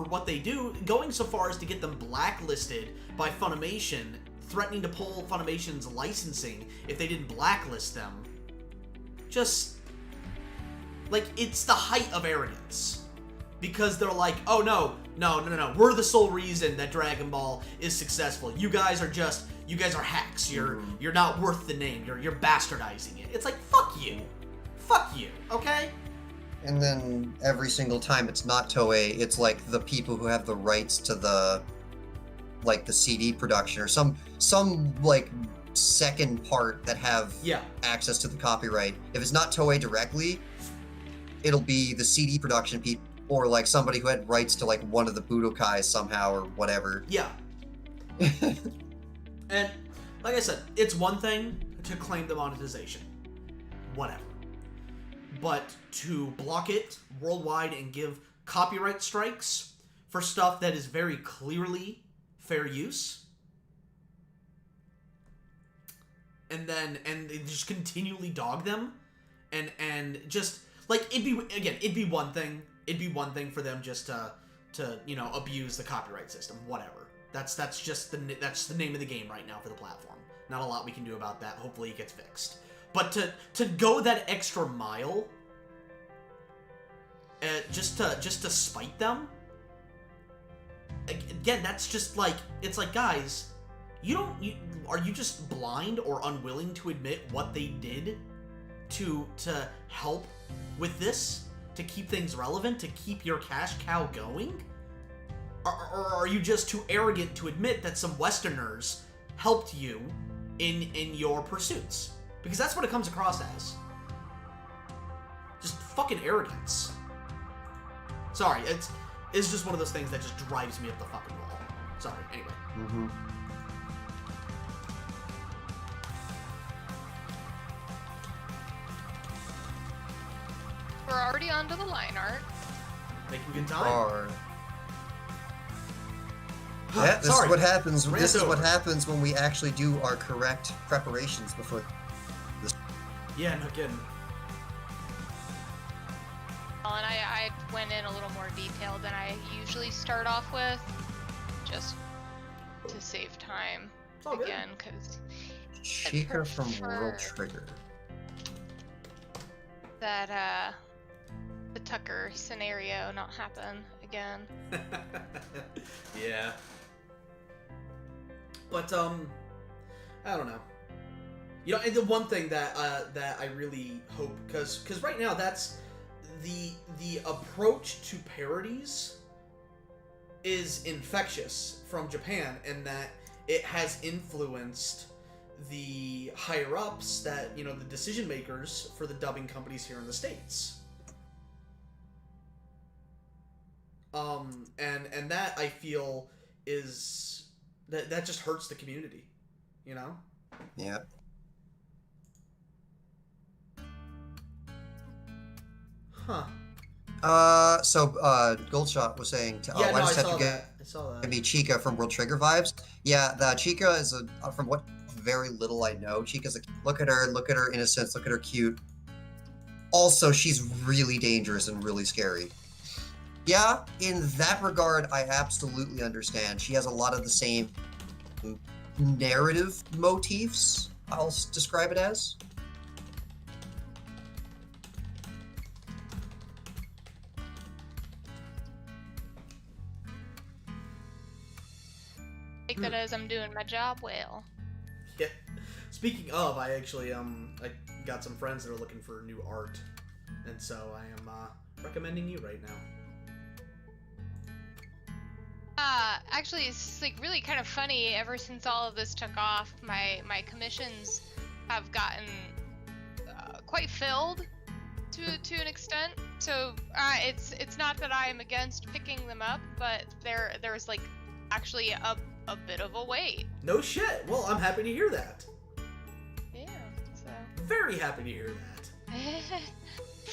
what they do, going so far as to get them blacklisted by Funimation, threatening to pull Funimation's licensing if they didn't blacklist them. Just, like, it's the height of arrogance. Because they're like, oh no, we're the sole reason that Dragon Ball is successful. You guys are hacks. You're not worth the name. You're bastardizing it. It's like, fuck you, okay? And then every single time it's not Toei, it's like the people who have the rights to the CD production or some like second part that have access to the copyright. If it's not Toei directly, it'll be the CD production people or like somebody who had rights to like one of the Budokais somehow or whatever. Yeah. And like I said, it's one thing to claim the monetization. Whatever. But to block it worldwide and give copyright strikes for stuff that is very clearly fair use, and just continually dog them, and just like it'd be one thing for them just to you know, abuse the copyright system, whatever. That's the name of the game right now for the platform. Not a lot we can do about that. Hopefully it gets fixed. But to go that extra mile, just to spite them, again, that's just like, it's like, guys, are you just blind or unwilling to admit what they did to help with this, to keep things relevant, to keep your cash cow going? Or are you just too arrogant to admit that some Westerners helped you in your pursuits? Because that's what it comes across as. Just fucking arrogance. Sorry, it's just one of those things that just drives me up the fucking wall. Sorry, anyway. Mm-hmm. We're already onto the line art. Making good time. Yeah, this is what happens. This is what happens when we actually do our correct preparations before this. Yeah, no kidding. Well, and I went in a little more detail than I usually start off with, just to save time again, because Chica from World Trigger. That the Tucker scenario not happen again. Yeah. But I don't know. You know, and the one thing that I really hope, because right now that's the approach to parodies is infectious from Japan, and that it has influenced the higher ups, that, you know, the decision makers for the dubbing companies here in the States. And that, I feel, is that just hurts the community, you know? Yeah. Huh. So Goldshot was saying, I just have saw to that. I saw that. give me Chica from World Trigger vibes. Yeah, the Chica is from what very little I know, Chica's look at her innocence, look at her cute. Also, she's really dangerous and really scary. Yeah, in that regard, I absolutely understand. She has a lot of the same narrative motifs, I'll describe it as. Take that as I'm doing my job well. Yeah. Speaking of, I actually I got some friends that are looking for new art, and so I am recommending you right now. Actually, it's like really kind of funny. Ever since all of this took off, my commissions have gotten quite filled to an extent. So it's not that I am against picking them up, but there's like actually a bit of a wait. No shit. Well, I'm happy to hear that. Yeah. So. Very happy to hear that.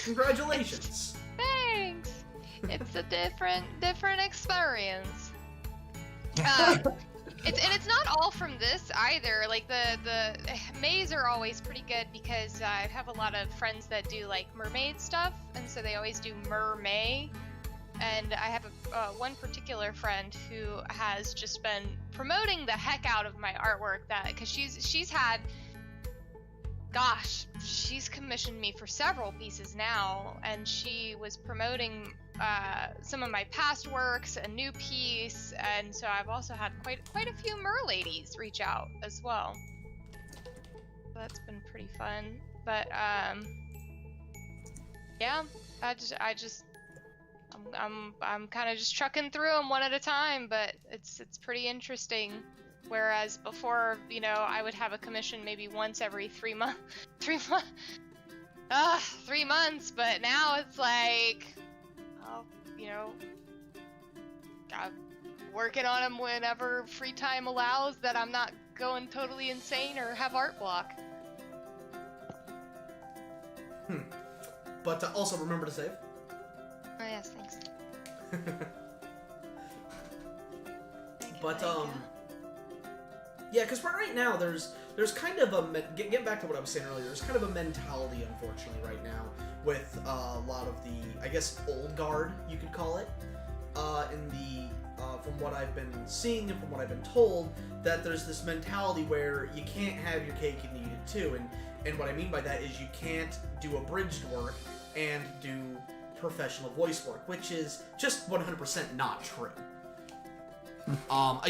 Congratulations. Thanks. It's a different experience. It's not all from this either. Like the Mays are always pretty good because I have a lot of friends that do like mermaid stuff, and so they always do mermay. And I have one particular friend who has just been promoting the heck out of my artwork, that because she's had, gosh, she's commissioned me for several pieces now, and she was promoting some of my past works, a new piece, and so I've also had quite a few merladies reach out as well. So that's been pretty fun. But yeah, I'm kind of just trucking through them one at a time, but it's pretty interesting. Whereas before, you know, I would have a commission maybe once every 3 months. 3 months, but now it's like, oh, you know, I'm working on them whenever free time allows, that I'm not going totally insane or have art block. But also remember to save. Oh yes, thanks. But yeah, because right now there's kind of a getting back to what I was saying earlier. There's kind of a mentality, unfortunately, right now with a lot of the, I guess, old guard, you could call it, in the from what I've been seeing and from what I've been told, that there's this mentality where you can't have your cake and eat it too. And what I mean by that is you can't do abridged work and do professional voice work, which is just 100% not true.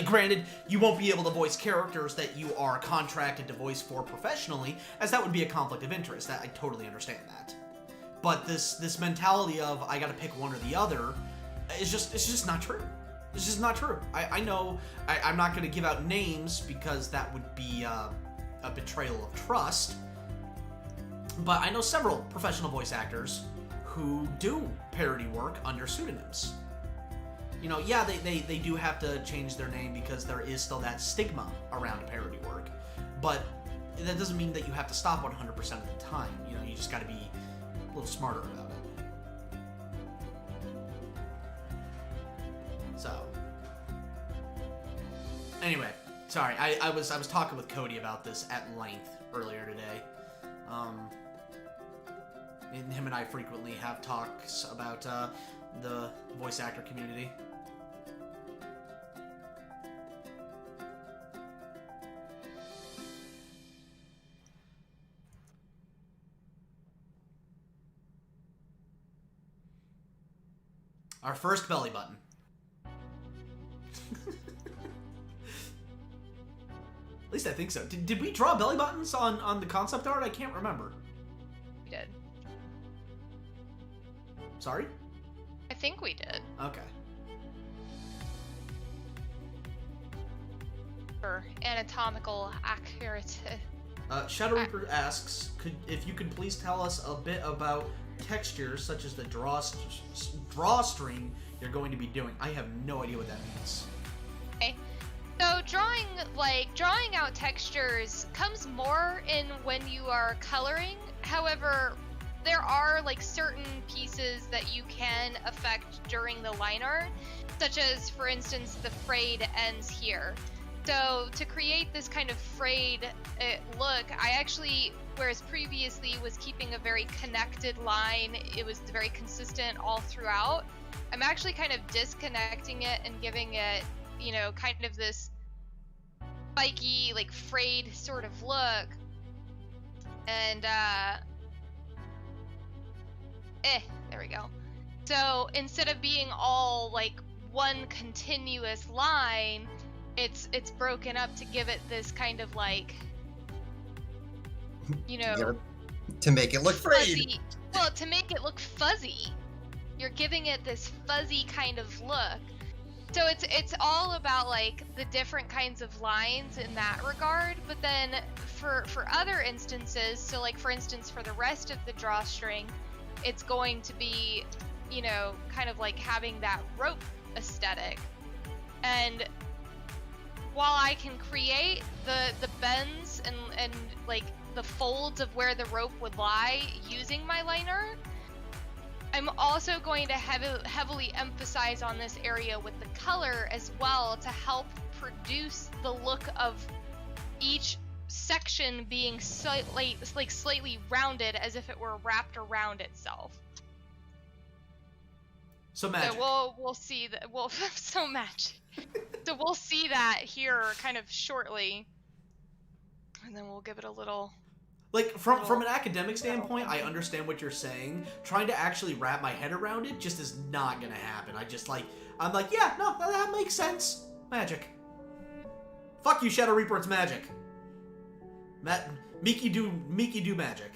Granted, you won't be able to voice characters that you are contracted to voice for professionally, as that would be a conflict of interest. I totally understand that. But this mentality of I gotta pick one or the other is just not true. It's just not true. I know I'm not gonna give out names because that would be a betrayal of trust. But I know several professional voice actors who do parody work under pseudonyms. You know, yeah, they do have to change their name because there is still that stigma around parody work. But that doesn't mean that you have to stop 100% of the time. You know, you just gotta be a little smarter about it. So, anyway, sorry, I was talking with Cody about this at length earlier today. And him and I frequently have talks about the voice actor community. Our first belly button. At least I think so. Did we draw belly buttons on the concept art? I can't remember. We did. Sorry? I think we did. Okay. For anatomical accurate. Shadow Reaper asks, if you could please tell us a bit about textures such as the drawstring you're going to be doing. I have no idea what that means. Okay. So drawing out textures comes more in when you are coloring. However, there are like certain pieces that you can affect during the line art, such as, for instance, the frayed ends here. So to create this kind of frayed look, I actually whereas previously was keeping a very connected line. It was very consistent all throughout. I'm actually kind of disconnecting it and giving it, you know, kind of this spiky, like frayed sort of look. And there we go. So instead of being all like one continuous line, it's broken up to give it this kind of like, you know, to make it look frayed. fuzzy. Well, to make it look fuzzy, you're giving it this fuzzy kind of look. So it's all about like the different kinds of lines in that regard. But then for other instances, so like for instance for the rest of the drawstring, it's going to be, you know, kind of like having that rope aesthetic. And while I can create the bends and like the folds of where the rope would lie using my liner, I'm also going to heavily emphasize on this area with the color as well to help produce the look of each section being slightly rounded as if it were wrapped around itself. So magic. So we'll see that. So magic. So we'll see that here kind of shortly, and then we'll give it a little. Like from an academic standpoint, I understand what you're saying. Trying to actually wrap my head around it just is not gonna happen. I'm like, yeah, no, that makes sense. Magic. Fuck you, Shadow Reaper. It's magic. Miki do magic.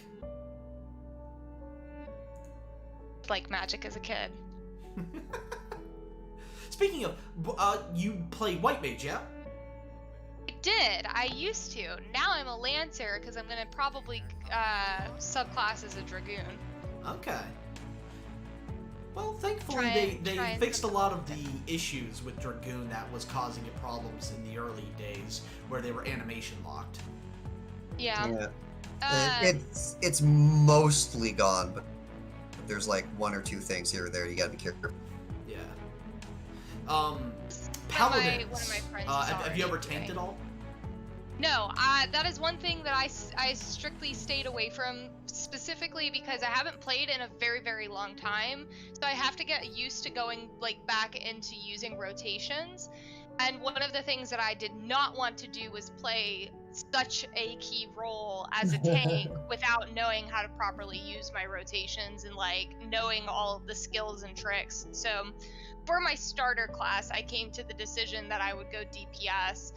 Like magic as a kid. Speaking of, you play White Mage, yeah? I did. I used to. Now I'm a Lancer because I'm gonna probably subclass as a Dragoon. Okay. Well, thankfully they fixed a lot of the issues with Dragoon that was causing it problems in the early days where they were animation locked. Yeah. It's mostly gone, but there's like one or two things here or there you gotta be careful. Yeah. One Paladins. of my friends have you ever tanked at all? No, that is one thing that I strictly stayed away from, specifically because I haven't played in a very, very long time. So I have to get used to going like back into using rotations. And one of the things that I did not want to do was play such a key role as a tank without knowing how to properly use my rotations and like knowing all of the skills and tricks. So for my starter class, I came to the decision that I would go DPS,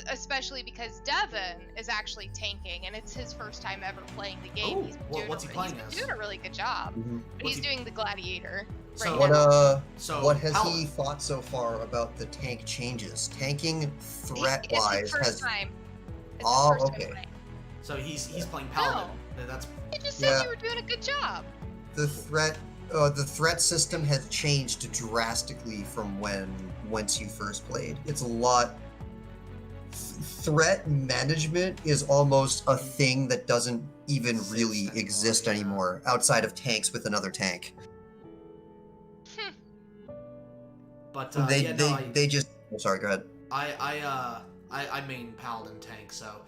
especially because Devin is actually tanking, and it's his first time ever playing the game. Oh, what's he playing as? He's doing a really good job, but he's doing the Gladiator. So, right now. What has he thought so far about the tank changes? Tanking threat-wise It's his first has. time. It's Oh, his first okay. time playing. So he's playing Paladin. That's. You just said you were doing a good job. The threat system has changed drastically from once you first played. It's a lot. Threat management is almost a thing that doesn't even really exist anymore outside of tanks with another tank. But they just. Oh, sorry, go ahead. I main Paladin tank, so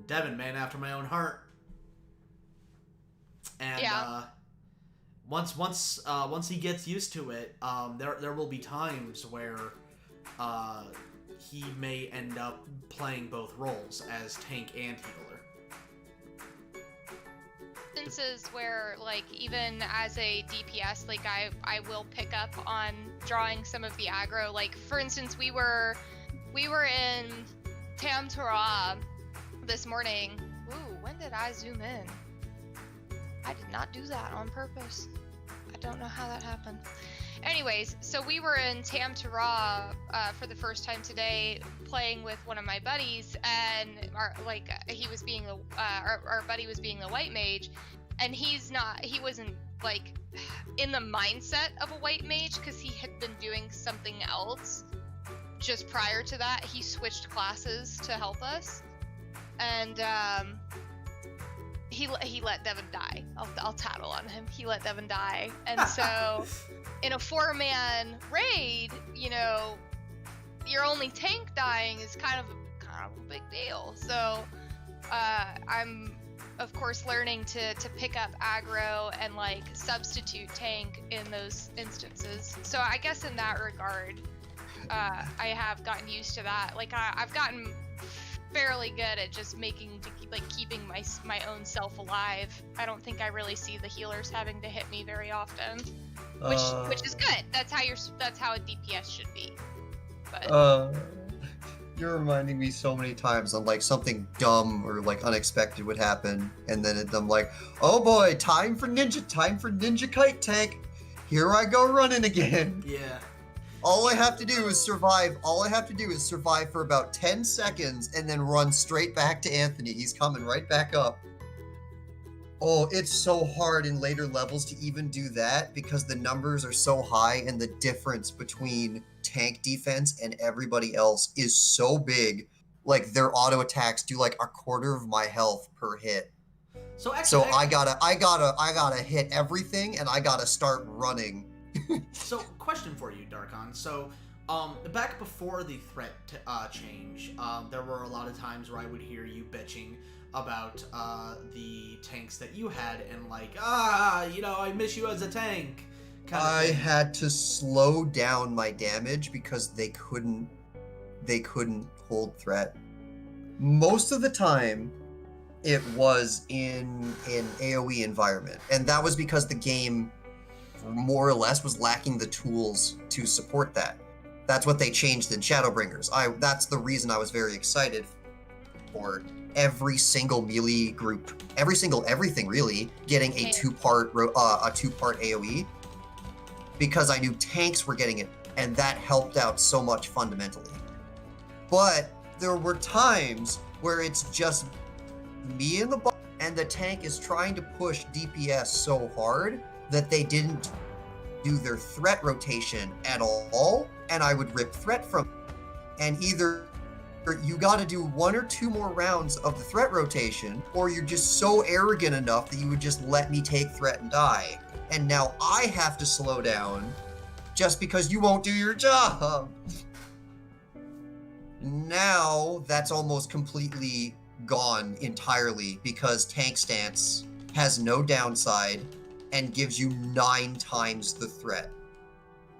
Devin, man after my own heart. And once he gets used to it, there will be times where he may end up playing both roles as tank and healer. Instances where, like, even as a DPS, like, I will pick up on drawing some of the aggro. Like, for instance, we were in Tam Tara this morning. Ooh, when did I zoom in? I did not do that on purpose. I don't know how that happened. Anyways, so we were in Tam Tara for the first time today, playing with one of my buddies, and our buddy was being the white mage, and he wasn't like in the mindset of a white mage because he had been doing something else just prior to that. He switched classes to help us, and he let Devin die. I'll tattle on him. He let Devin die, and so in a 4-man raid, you know, your only tank dying is kind of a big deal. So I'm of course, learning to pick up aggro and like substitute tank in those instances. So I guess in that regard, I have gotten used to that. Like I've gotten fairly good at just keeping my own self alive. I don't think I really see the healers having to hit me very often, which is good. That's how a DPS should be. But you're reminding me so many times on like something dumb or like unexpected would happen, and then I'm like, oh boy, time for ninja kite tank. Here I go running again. Yeah. All I have to do is survive. All I have to do is survive for about 10 seconds and then run straight back to Anthony. He's coming right back up. Oh, it's so hard in later levels to even do that because the numbers are so high and the difference between tank defense and everybody else is so big. Like their auto attacks do like a quarter of my health per hit. So actually, I gotta hit everything and I gotta start running. So, question for you, Darkon. So, back before the threat change, there were a lot of times where I would hear you bitching about the tanks that you had, and like, I miss you as a tank. I had to slow down my damage because they couldn't hold threat. Most of the time, it was in an AoE environment, and that was because the game more or less was lacking the tools to support that. That's what they changed in Shadowbringers. That's the reason I was very excited for every single melee group, everything really, getting a two-part AoE, because I knew tanks were getting it, and that helped out so much fundamentally. But there were times where it's just me in the box, and the tank is trying to push DPS so hard that they didn't do their threat rotation at all, and I would rip threat from them. And either you gotta do 1 or 2 more rounds of the threat rotation, or you're just so arrogant enough that you would just let me take threat and die. And now I have to slow down just because you won't do your job. Now that's almost completely gone entirely because tank stance has no downside and gives you 9 times the threat.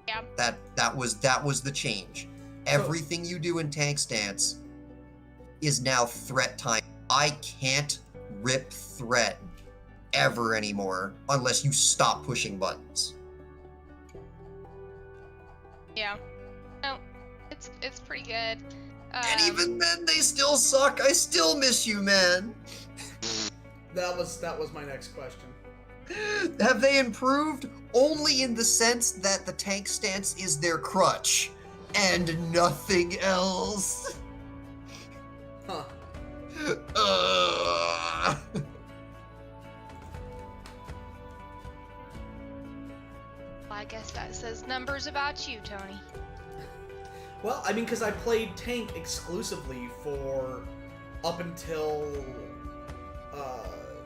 Yeah. That was the change. Everything you do in tank stance is now threat time. I can't rip threat ever anymore unless you stop pushing buttons. Yeah. No, it's pretty good. And even then, they still suck. I still miss you, man. That was my next question. Have they improved? Only in the sense that the tank stance is their crutch, and nothing else. Huh. I guess that says numbers about you, Tony. Well, I mean, because I played tank exclusively for up until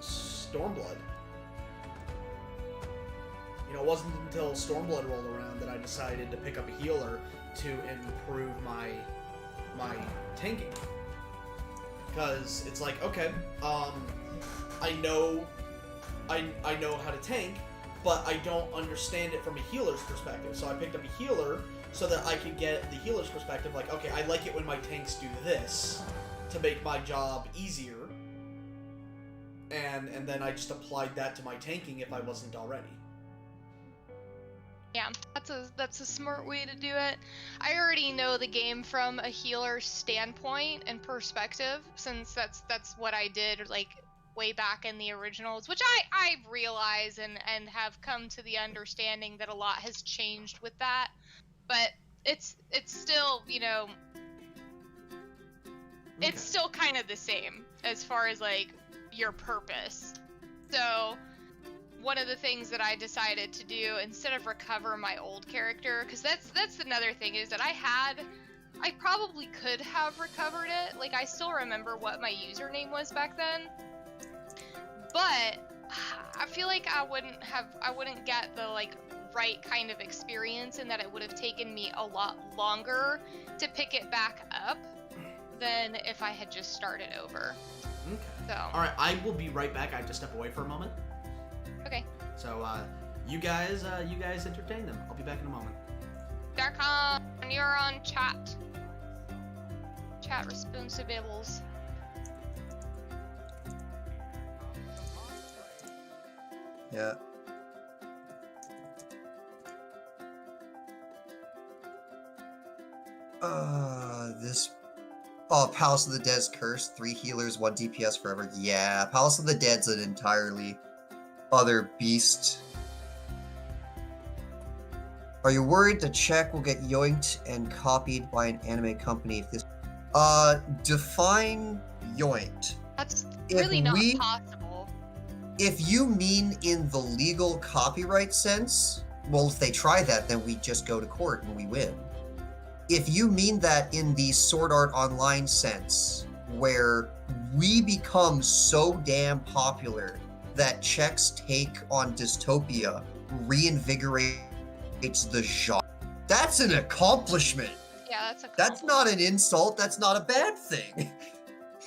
Stormblood. It wasn't until Stormblood rolled around that I decided to pick up a healer to improve my tanking. Because it's like, okay, I know how to tank, but I don't understand it from a healer's perspective. So I picked up a healer so that I could get the healer's perspective, like, okay, I like it when my tanks do this to make my job easier. And then I just applied that to my tanking if I wasn't already. Yeah, that's a smart way to do it. I already know the game from a healer standpoint and perspective, since that's what I did like way back in the originals, which I realize and have come to the understanding that a lot has changed with that. But it's still, it's still kind of the same as far as like your purpose. So one of the things that I decided to do instead of recover my old character, because that's another thing, is that I probably could have recovered it. Like, I still remember what my username was back then, but I feel like I wouldn't get the like right kind of experience, and that it would have taken me a lot longer to pick it back up than if I had just started over. Okay. So. All right, I will be right back. I have to step away for a moment. Okay. So you guys entertain them. I'll be back in a moment. Darkon, you're on chat. Chat responsibles. Yeah. This. Oh, Palace of the Dead's curse. 3 healers, 1 DPS forever. Yeah, Palace of the Dead's an entirely other beast. Are you worried the check will get yoinked and copied by an anime company if this... define yoinked. That's If really not we- possible. If you mean in the legal copyright sense, well, if they try that, then we just go to court and we win. If you mean that in the Sword Art Online sense, where we become so damn popular that Czech's take on dystopia reinvigorates the genre, that's an accomplishment. Yeah, that's a. That's not an insult, that's not a bad thing.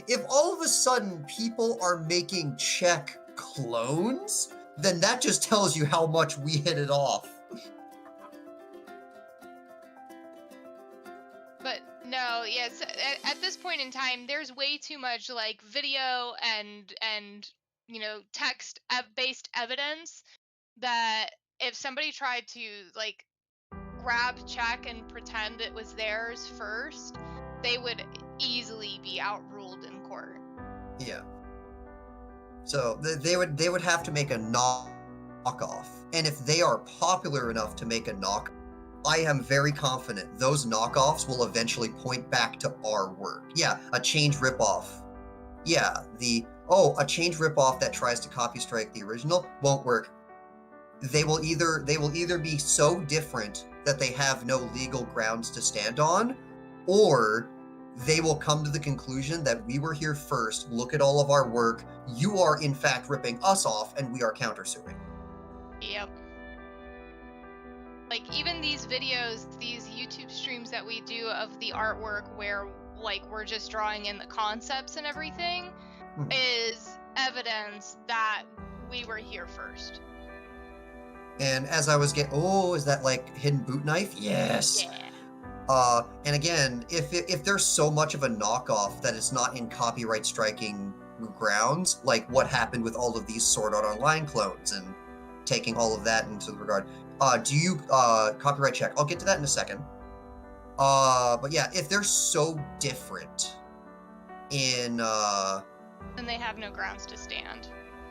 If all of a sudden people are making Czech clones, then that just tells you how much we hit it off. But no, yes. At this point in time, there's way too much like video and text based evidence that if somebody tried to like grab, check, and pretend it was theirs first, they would easily be outruled in court. Yeah. So they would have to make a knockoff, and if they are popular enough to make a knockoff, I am very confident those knockoffs will eventually point back to our work. Yeah, a change ripoff. Yeah, a change ripoff that tries to copy strike the original won't work. They will either be so different that they have no legal grounds to stand on, or they will come to the conclusion that we were here first, look at all of our work, you are in fact ripping us off, and we are countersuing. Yep. Like even these videos, these YouTube streams that we do of the artwork where like we're just drawing in the concepts and everything is evidence that we were here first. And as I was is that like hidden boot knife? Yes. Yeah. And again, if there's so much of a knockoff that it's not in copyright striking grounds, like what happened with all of these Sword Art Online clones and taking all of that into the regard. Do you copyright check? I'll get to that in a second. But yeah, if they're so different in Then they have no grounds to stand.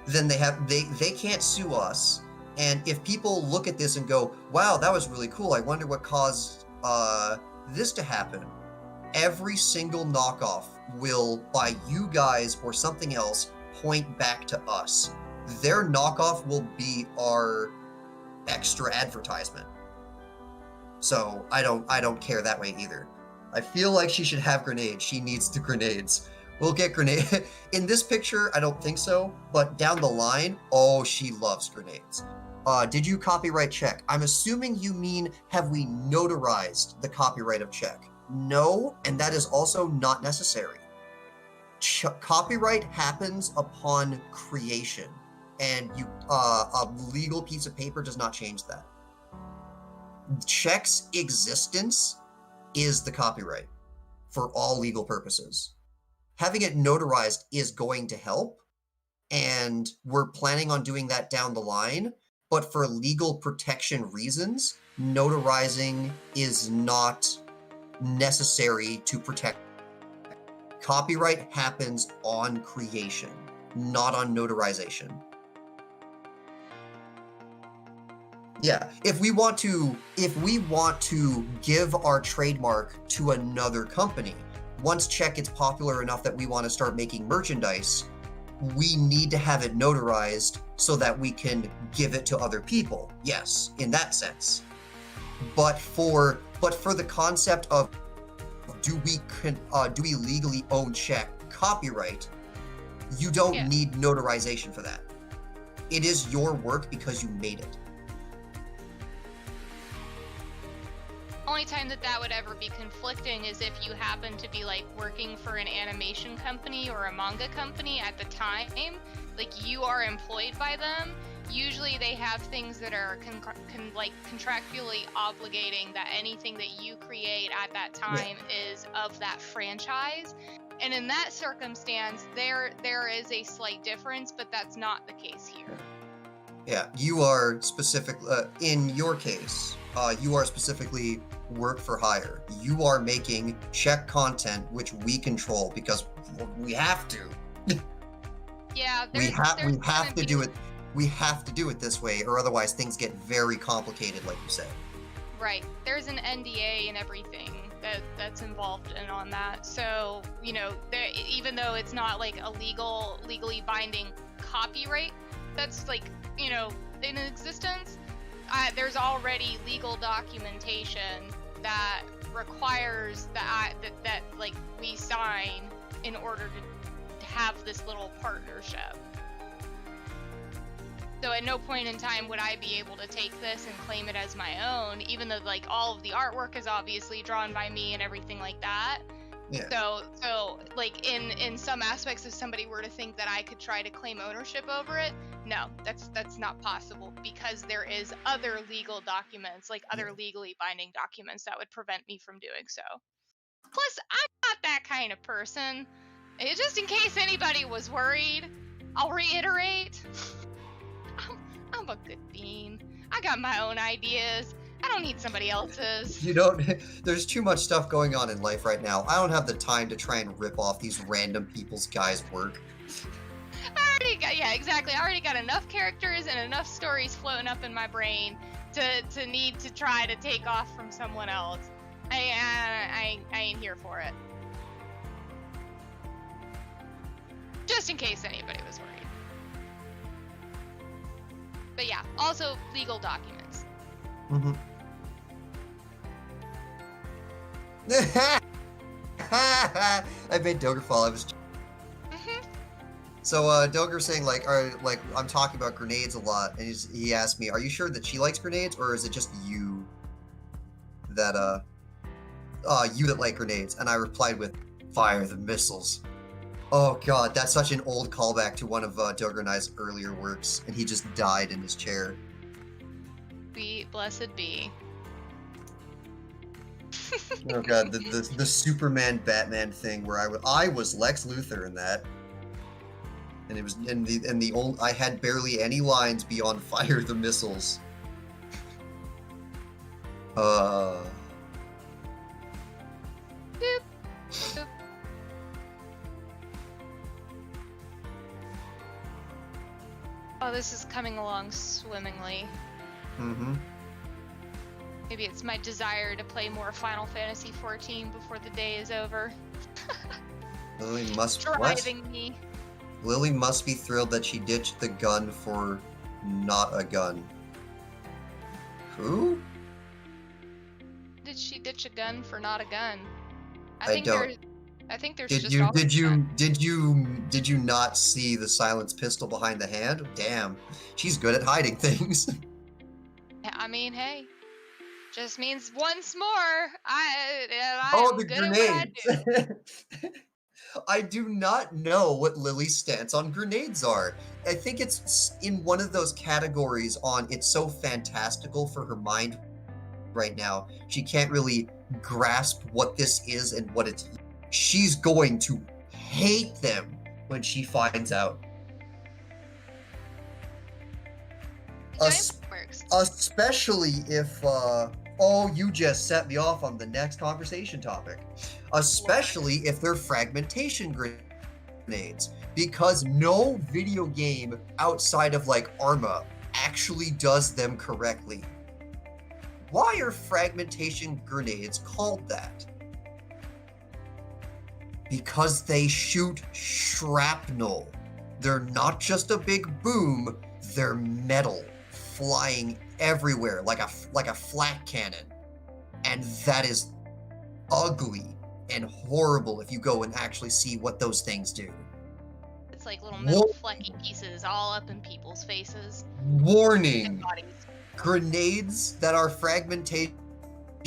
then they can't sue us. And if people look at this and go, wow, that was really cool, I wonder what caused this to happen. Every single knockoff will, by you guys or something else, point back to us. Their knockoff will be our extra advertisement. So I don't care that way either. I feel like she should have grenades. She needs the grenades. We'll get grenade. In this picture, I don't think so, but down the line, oh, she loves grenades. Did you copyright check? I'm assuming you mean, have we notarized the copyright of check? No, and that is also not necessary. Copyright happens upon creation, and a legal piece of paper does not change that. Check's existence is the copyright for all legal purposes. Having it notarized is going to help, and we're planning on doing that down the line, but for legal protection reasons, notarizing is not necessary to protect. Copyright happens on creation, not on notarization. Yeah, if we want to give our trademark to another company, once Czech gets popular enough that we want to start making merchandise, we need to have it notarized so that we can give it to other people. Yes, in that sense. But for the concept of do we legally own Czech copyright, you don't need notarization for that. It is your work because you made it. Only time that would ever be conflicting is if you happen to be like working for an animation company or a manga company at the time, like you are employed by them. Usually they have things that are like contractually obligating that anything that you create at that time is of that franchise. And in that circumstance, there is a slight difference, but that's not the case here. Yeah, you are in your case, you are specifically work for hire. You are making check content, which we control because we have to. Yeah, we have to do it. We have to do it this way, or otherwise things get very complicated, like you said. Right. There's an NDA and everything that's involved in on that. So, you know, even though it's not like a legally binding copyright that's like, you know, in existence, there's already legal documentation that requires that like we sign in order to have this little partnership. So at no point in time would I be able to take this and claim it as my own, even though like all of the artwork is obviously drawn by me and everything like that. Yeah. So like in some aspects, if somebody were to think that I could try to claim ownership over it, no, that's not possible because there is other legal documents, like other legally binding documents that would prevent me from doing so. Plus, I'm not that kind of person. Just in case anybody was worried, I'll reiterate. I'm a good bean. I got my own ideas. I don't need somebody else's. You don't. There's too much stuff going on in life right now. I don't have the time to try and rip off these random people's guys' work. Yeah, exactly. I already got enough characters and enough stories floating up in my brain to need to try to take off from someone else. I ain't here for it. Just in case anybody was worried. But yeah, also legal documents. Mm-hmm. I made Doger fall. I was. So Doger's saying like I'm talking about grenades a lot, and he asked me, "Are you sure that she likes grenades, or is it just you that like grenades?" And I replied with, "Fire the missiles." Oh god, that's such an old callback to one of Doger and I's earlier works, and he just died in his chair. Blessed be. Oh god, the Superman Batman thing where I was Lex Luthor in that. And it was the old I had barely any lines beyond fire the missiles. Boop. Boop. Oh, this is coming along swimmingly. Mm-hmm. Maybe it's my desire to play more Final Fantasy XIV before the day is over. Lily must driving me. Lily must be thrilled that she ditched the gun for not a gun. Who? Did she ditch a gun for not a gun? I think there's Did you not see the silenced pistol behind the hand? Damn, she's good at hiding things. I mean, hey, just means once more I Oh, am the good at what I do. grenades! I do not know what Lily's stance on grenades are. I think it's in one of those categories on it's so fantastical for her mind right now. She can't really grasp what this is and what it's. She's going to hate them when she finds out. Especially if, you just set me off on the next conversation topic. Especially if they're fragmentation grenades. Because no video game outside of, like, Arma actually does them correctly. Why are fragmentation grenades called that? Because they shoot shrapnel. They're not just a big boom, they're metal, flying everywhere like a flat cannon. And that is ugly and horrible if you go and actually see what those things do. It's like little metal flecky pieces all up in people's faces. Warning! And bodies. Grenades that are fragmentation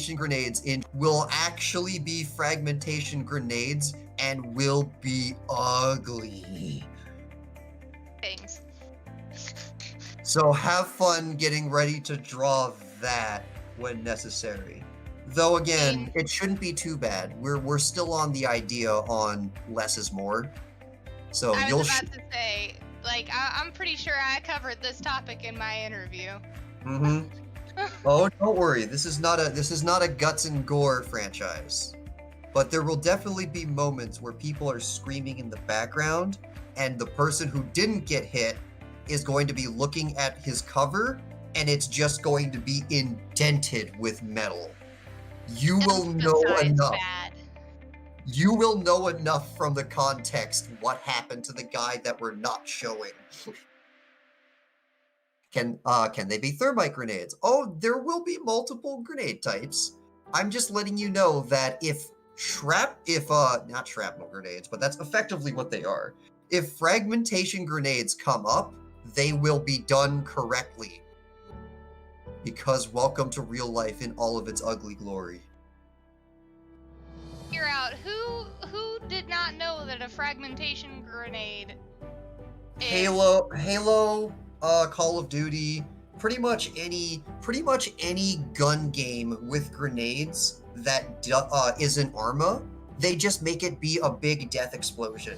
grenades in will actually be fragmentation grenades and will be ugly. Things. So have fun getting ready to draw that when necessary. Though again, it shouldn't be too bad. We're still on the idea on less is more. So I you'll was about to say, like, I'm pretty sure I covered this topic in my interview. Mm-hmm. Oh, don't worry. This is not a guts and gore franchise. But there will definitely be moments where people are screaming in the background, and the person who didn't get hit is going to be looking at his cover, and it's just going to be indented with metal. You will know enough. Bad. You will know enough from the context what happened to the guy that we're not showing. Can they be thermite grenades? Oh, there will be multiple grenade types. I'm just letting you know that not shrapnel grenades, but that's effectively what they are. If fragmentation grenades come up, they will be done correctly. Because welcome to real life in all of its ugly glory. Figure out who did not know that a fragmentation grenade is... Halo, Call of Duty, pretty much any gun game with grenades that isn't Arma, they just make it be a big death explosion,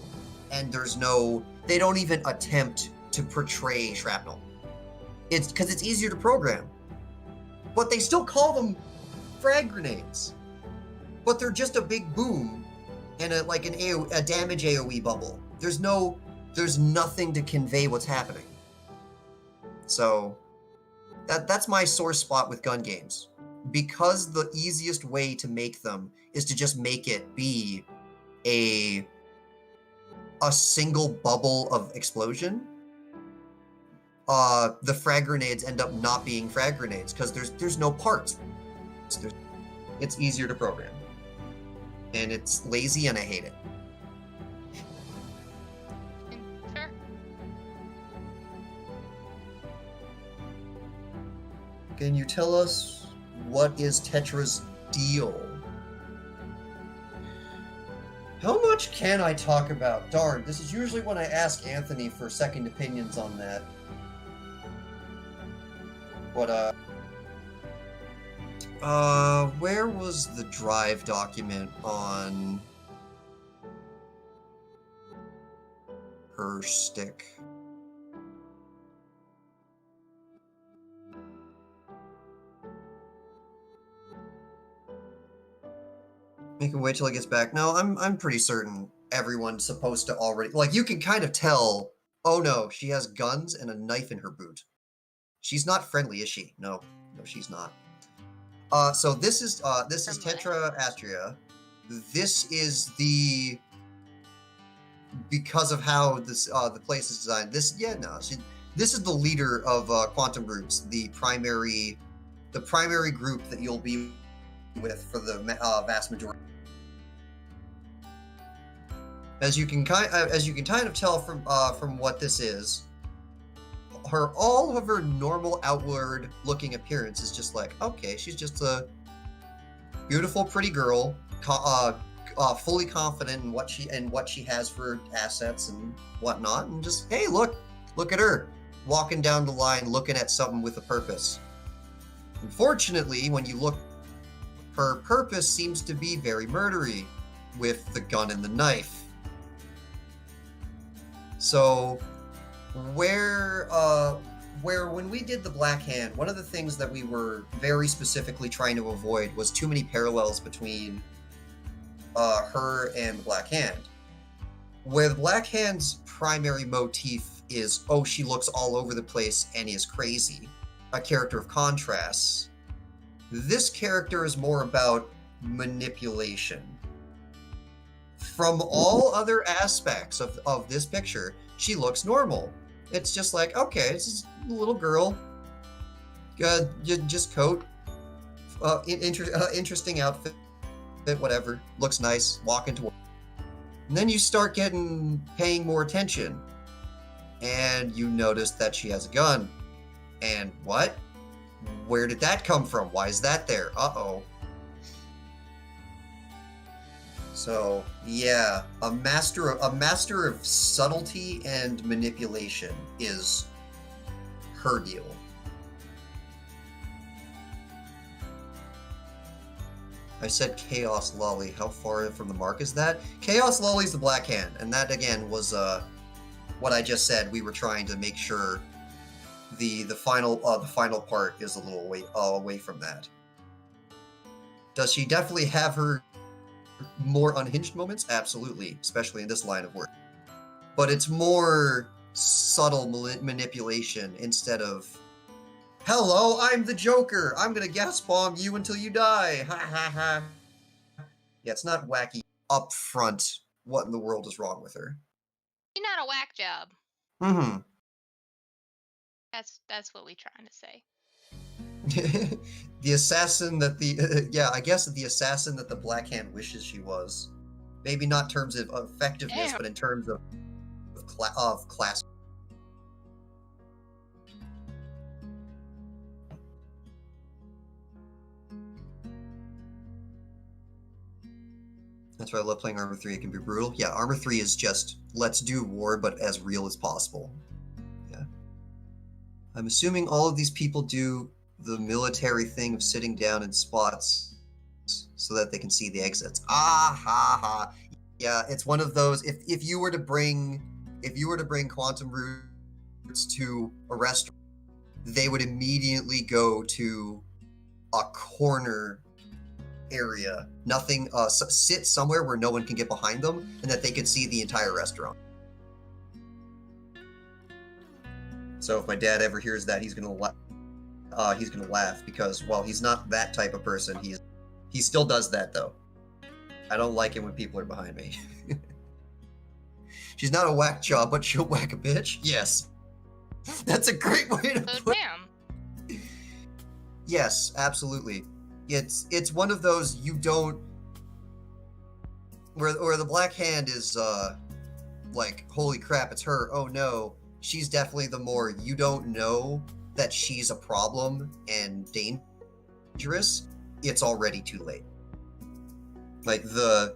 and they don't even attempt to portray shrapnel. It's because it's easier to program, but they still call them frag grenades, but they're just a big boom and a damage AoE bubble. There's nothing to convey what's happening. So that's my sore spot with gun games. Because the easiest way to make them is to just make it be a single bubble of explosion. The frag grenades end up not being frag grenades because there's no parts. It's easier to program. And it's lazy and I hate it. Sure. Can you tell us what is Tetra's deal? How much can I talk about? Darn, this is usually when I ask Anthony for second opinions on that. But, where was the drive document on her stick? You can wait till it gets back. No, I'm pretty certain everyone's supposed to already, like, you can kind of tell, oh no, she has guns and a knife in her boot. She's not friendly, is she? No, she's not. So this is Tetra Astria. This is because of how this the place is designed. This is the leader of quantum groups, the primary group that you'll be with for the vast majority. As you can kind of tell from what this is, all of her normal outward looking appearance is just like, okay, she's just a beautiful, pretty girl, fully confident in what she has for assets and whatnot, and just, hey, look at her walking down the line, looking at something with a purpose. Unfortunately, when you look, her purpose seems to be very murdery, with the gun and the knife. So, where when we did the Black Hand, one of the things that we were very specifically trying to avoid was too many parallels between her and the Black Hand. Where the Black Hand's primary motif is, oh, she looks all over the place and is crazy, a character of contrasts. This character is more about manipulation. From all other aspects of this picture, she looks normal. It's just like, okay, it's just a little girl, just coat, interesting outfit, whatever, looks nice, walking to work. And then you start paying more attention, and you notice that she has a gun. And what? Where did that come from? Why is that there? Uh-oh. So yeah, a master of subtlety and manipulation is her deal. I said Chaos Lolly. How far from the mark is that? Chaos Lolly's the Black Hand, and that again was what I just said. We were trying to make sure the final part is a little away from that. Does she definitely have her more unhinged moments? Absolutely, especially in this line of work. But it's more subtle manipulation instead of, hello, I'm the Joker. I'm gonna gas bomb you until you die. Ha ha ha. Yeah, it's not wacky up front. What in the world is wrong with her? She's not a whack job. Mm-hmm. That's what we trying to say. The assassin that the yeah, I guess the assassin that the Black Hand wishes she was. Maybe not in terms of effectiveness, Damn. but in terms of class. That's why I love playing Armor 3. It can be brutal. Yeah, Armor 3 is just, let's do war, but as real as possible. Yeah. I'm assuming all of these people do the military thing of sitting down in spots so that they can see the exits. Ah ha ha. Yeah, it's one of those, if you were to bring quantum roots to a restaurant, they would immediately go to a corner area, nothing, sit somewhere where no one can get behind them, and that they could see the entire restaurant. So if my dad ever hears that, he's gonna laugh, because while he's not that type of person, he still does that though. I don't like it when people are behind me. She's not a whack job, but she'll whack a bitch. Yes, that's a great way to put. Damn. Yes, absolutely. It's one of those you don't, where the Black Hand is like, holy crap, it's her. Oh no, she's definitely the more you don't know that she's a problem and dangerous. It's already too late. Like the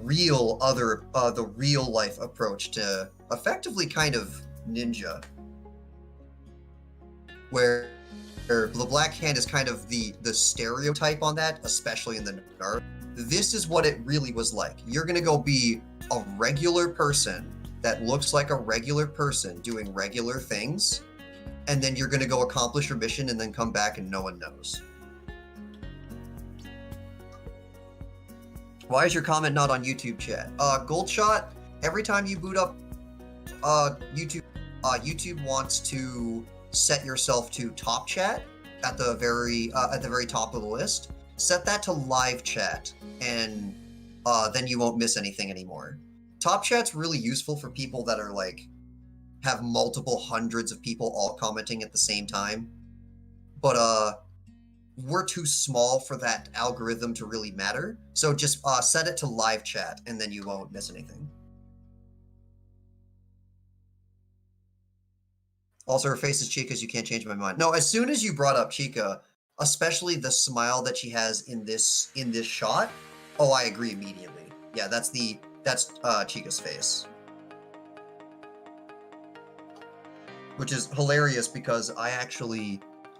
real life approach to effectively kind of ninja, where the Black Hand is kind of the stereotype on that, especially in the Naruto. This is what it really was like. You're gonna go be a regular person that looks like a regular person doing regular things, and then you're gonna go accomplish your mission and then come back and no one knows. Why is your comment not on YouTube chat? Goldshot, every time you boot up YouTube, YouTube wants to set yourself to top chat at the very top of the list. Set that to live chat, and then you won't miss anything anymore. Top chat's really useful for people that are like, have multiple hundreds of people all commenting at the same time. But we're too small for that algorithm to really matter. So just set it to live chat, and then you won't miss anything. Also, her face is Chica's. You can't change my mind. No, as soon as you brought up Chica, especially the smile that she has in this shot, oh, I agree immediately. Yeah, that's Chica's face, which is hilarious because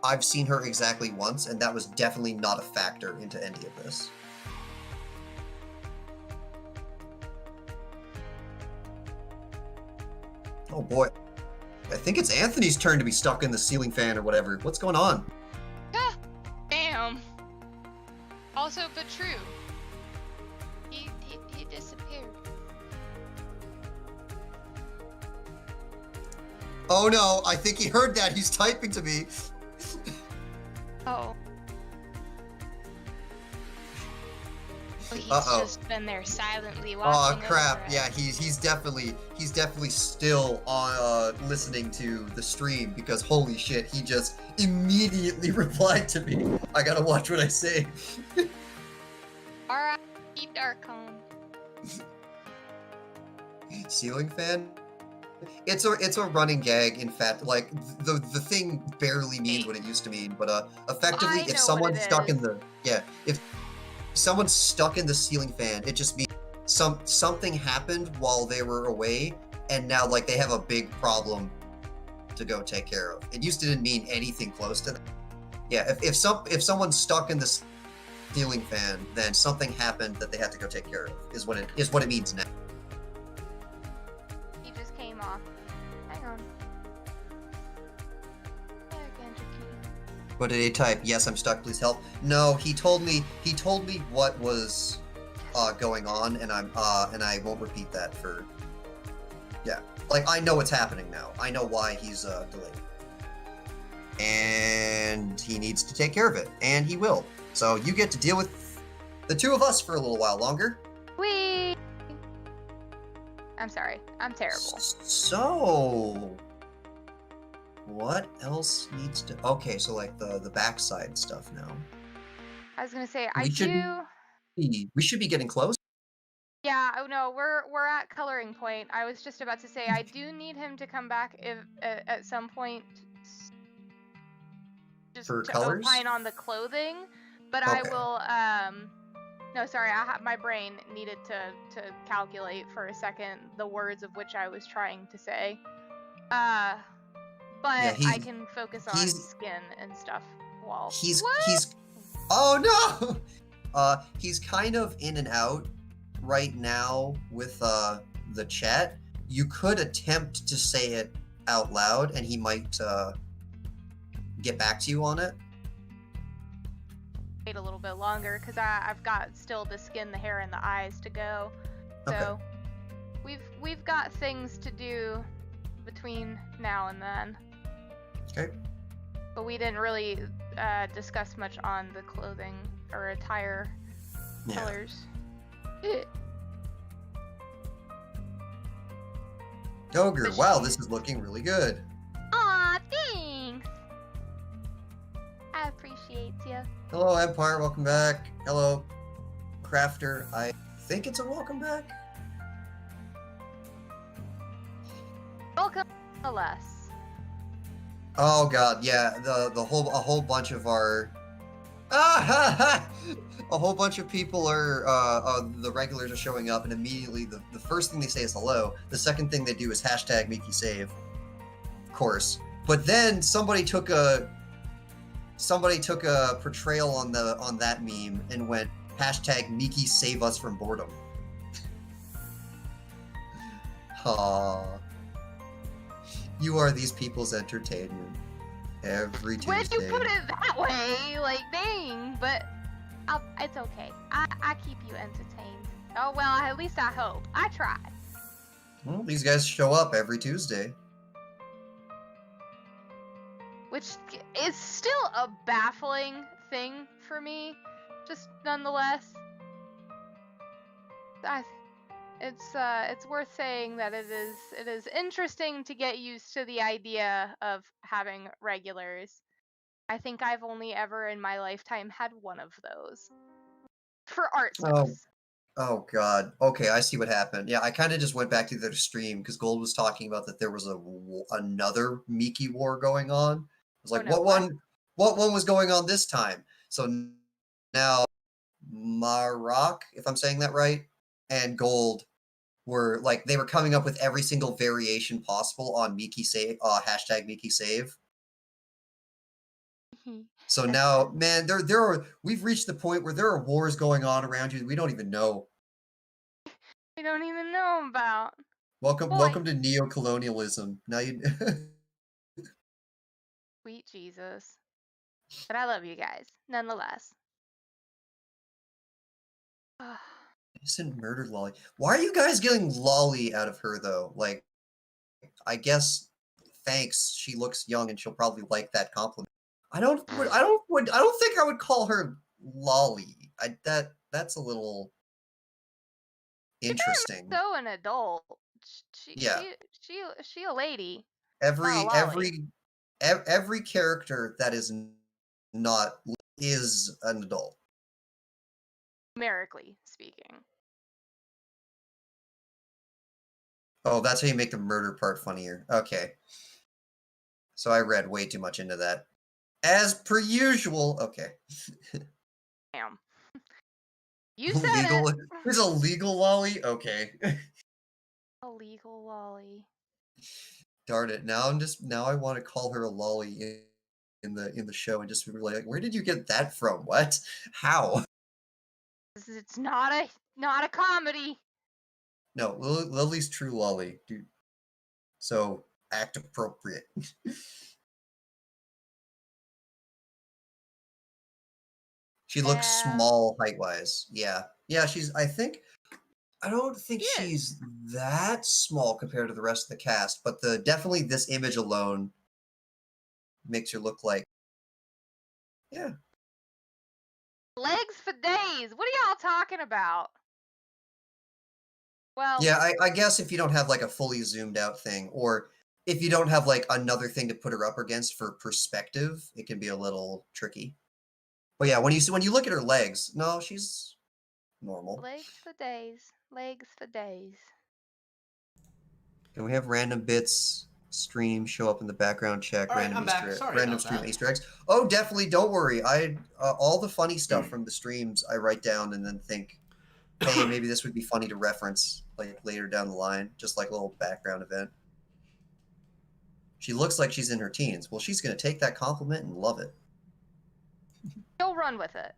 I've seen her exactly once, and that was definitely not a factor into any of this. Oh boy. I think it's Anthony's turn to be stuck in the ceiling fan or whatever. What's going on? Ah, damn. Also, but true. He disappeared. Oh no, I think he heard that. He's typing to me. Oh. He's just been there silently watching. Oh crap! Yeah, he's definitely still on listening to the stream, because holy shit, he just immediately replied to me. I gotta watch what I say. R.I.P. Darkon. Ceiling fan? It's a running gag. In fact, like the thing barely means what it used to mean, but effectively, if someone's stuck in the someone's stuck in the ceiling fan, it just means something happened while they were away, and now like they have a big problem to go take care of. It used to didn't mean anything close to that. Yeah, if someone's stuck in the ceiling fan, then something happened that they had to go take care of. Is what it means now. He just came off. Hang on. What did he type? Yes, I'm stuck. Please help. No, he told me what was going on, and I won't repeat that for. Yeah, like I know what's happening now. I know why he's delayed, and he needs to take care of it, and he will. So you get to deal with the two of us for a little while longer. Whee! I'm sorry. I'm terrible. So, what else needs to? Okay, so like the backside stuff now. I was gonna say We should be getting close. Yeah, oh no, we're at coloring point. I was just about to say I do need him to come back if at some point just For to colors? opine on the clothing, but Okay. I will no, sorry, my brain needed to calculate for a second the words of which I was trying to say. But Yeah, I can focus on skin and stuff while he's What? oh no! He's kind of in and out right now with the chat. You could attempt to say it out loud, and he might get back to you on it. Wait a little bit longer because I've got still the skin, the hair, and the eyes to go. So we've got things to do between now and then. Okay. But we didn't really discuss much on the clothing or attire colors. Ogre, wow, this is looking really good. Aw, thanks. I appreciate you. Hello, Empire, welcome back. Hello, Crafter. I think it's a welcome back. Welcome, alas. Oh god, yeah, a whole bunch of our a whole bunch of people are the regulars are showing up, and immediately the first thing they say is hello. The second thing they do is hashtag Miki Save, of course. But then somebody took a portrayal on that meme and went hashtag Miki Save Us from Boredom. Aww. You are these people's entertainment. Every Tuesday. When you put it that way, like, dang, but it's okay. I keep you entertained. Oh, well, at least I hope. I try. Well, these guys show up every Tuesday. Which is still a baffling thing for me, just nonetheless. It's worth saying that it is interesting to get used to the idea of having regulars. I think I've only ever in my lifetime had one of those. For art stuffs. Oh god. Okay, I see what happened. Yeah, I kind of just went back to their stream because Gold was talking about that there was another Miki war going on. I was like, what one was going on this time? So now Marak, if I'm saying that right, and Gold were like they were coming up with every single variation possible on Miki Save, hashtag Miki Save. So now, man, we've reached the point where there are wars going on around you that we don't even know. We don't even know about. Welcome to neo-colonialism. Now you. Sweet Jesus. But I love you guys, nonetheless. Isn't murdered Lolly? Why are you guys getting Lolly out of her though? Like, I guess thanks. She looks young and she'll probably like that compliment. I don't think I would call her Lolly. That's a little interesting. So an adult. She a lady. Every character that is not is an adult. Numerically speaking. Oh, that's how you make the murder part funnier. Okay. So I read way too much into that. As per usual. Okay. Damn. You said Legal. it. There's a legal lolly. Okay. A legal lolly. Darn it! Now I want to call her a lolly in the show and just be like, where did you get that from? What? How? It's not a comedy. No, Lily's true lolly, dude. So act appropriate. She looks Yeah. small height wise. Yeah. Yeah, I don't think She is. she's that small compared to the rest of the cast, but definitely this image alone makes her look like, yeah. Legs for days. What are y'all talking about? Well, Yeah, I guess if you don't have like a fully zoomed out thing, or if you don't have like another thing to put her up against for perspective, it can be a little tricky. But yeah, when you look at her legs, no, she's normal. legs for days. Legs for days. And we have random bits stream show up in the background check, All right, I'm back. Sorry random about stream that. Easter eggs. Oh, definitely, don't worry. I all the funny stuff from the streams I write down and then think, hey, maybe this would be funny to reference like later down the line, just like a little background event. She looks like she's in her teens. Well, she's gonna take that compliment and love it. You'll run with it.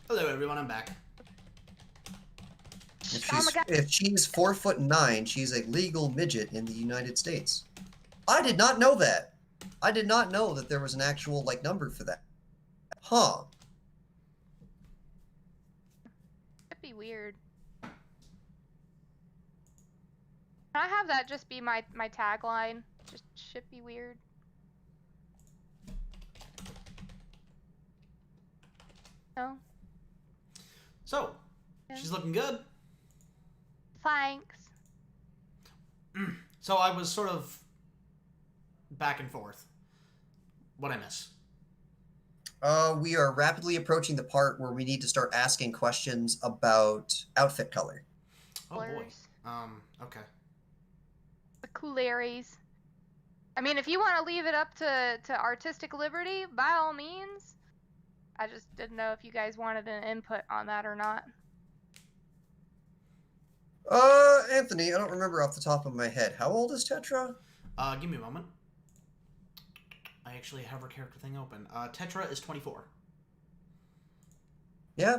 Hello, everyone. I'm back. Oh my God. If she's 4'9", she's a legal midget in the United States. I did not know that. I did not know that there was an actual like number for that. Huh. That'd be weird. Can I have that just be my tagline? Just should be weird. No. So, Yeah. she's looking good. Thanks. So I was sort of back and forth. What'd I miss? We are rapidly approaching the part where we need to start asking questions about outfit color. Oh boy. Colors. Okay. The coolaries. I mean, if you want to leave it up to artistic liberty, by all means. I just didn't know if you guys wanted an input on that or not. Anthony, I don't remember off the top of my head. How old is Tetra? Give me a moment. I actually have her character thing open. Tetra is 24. Yeah.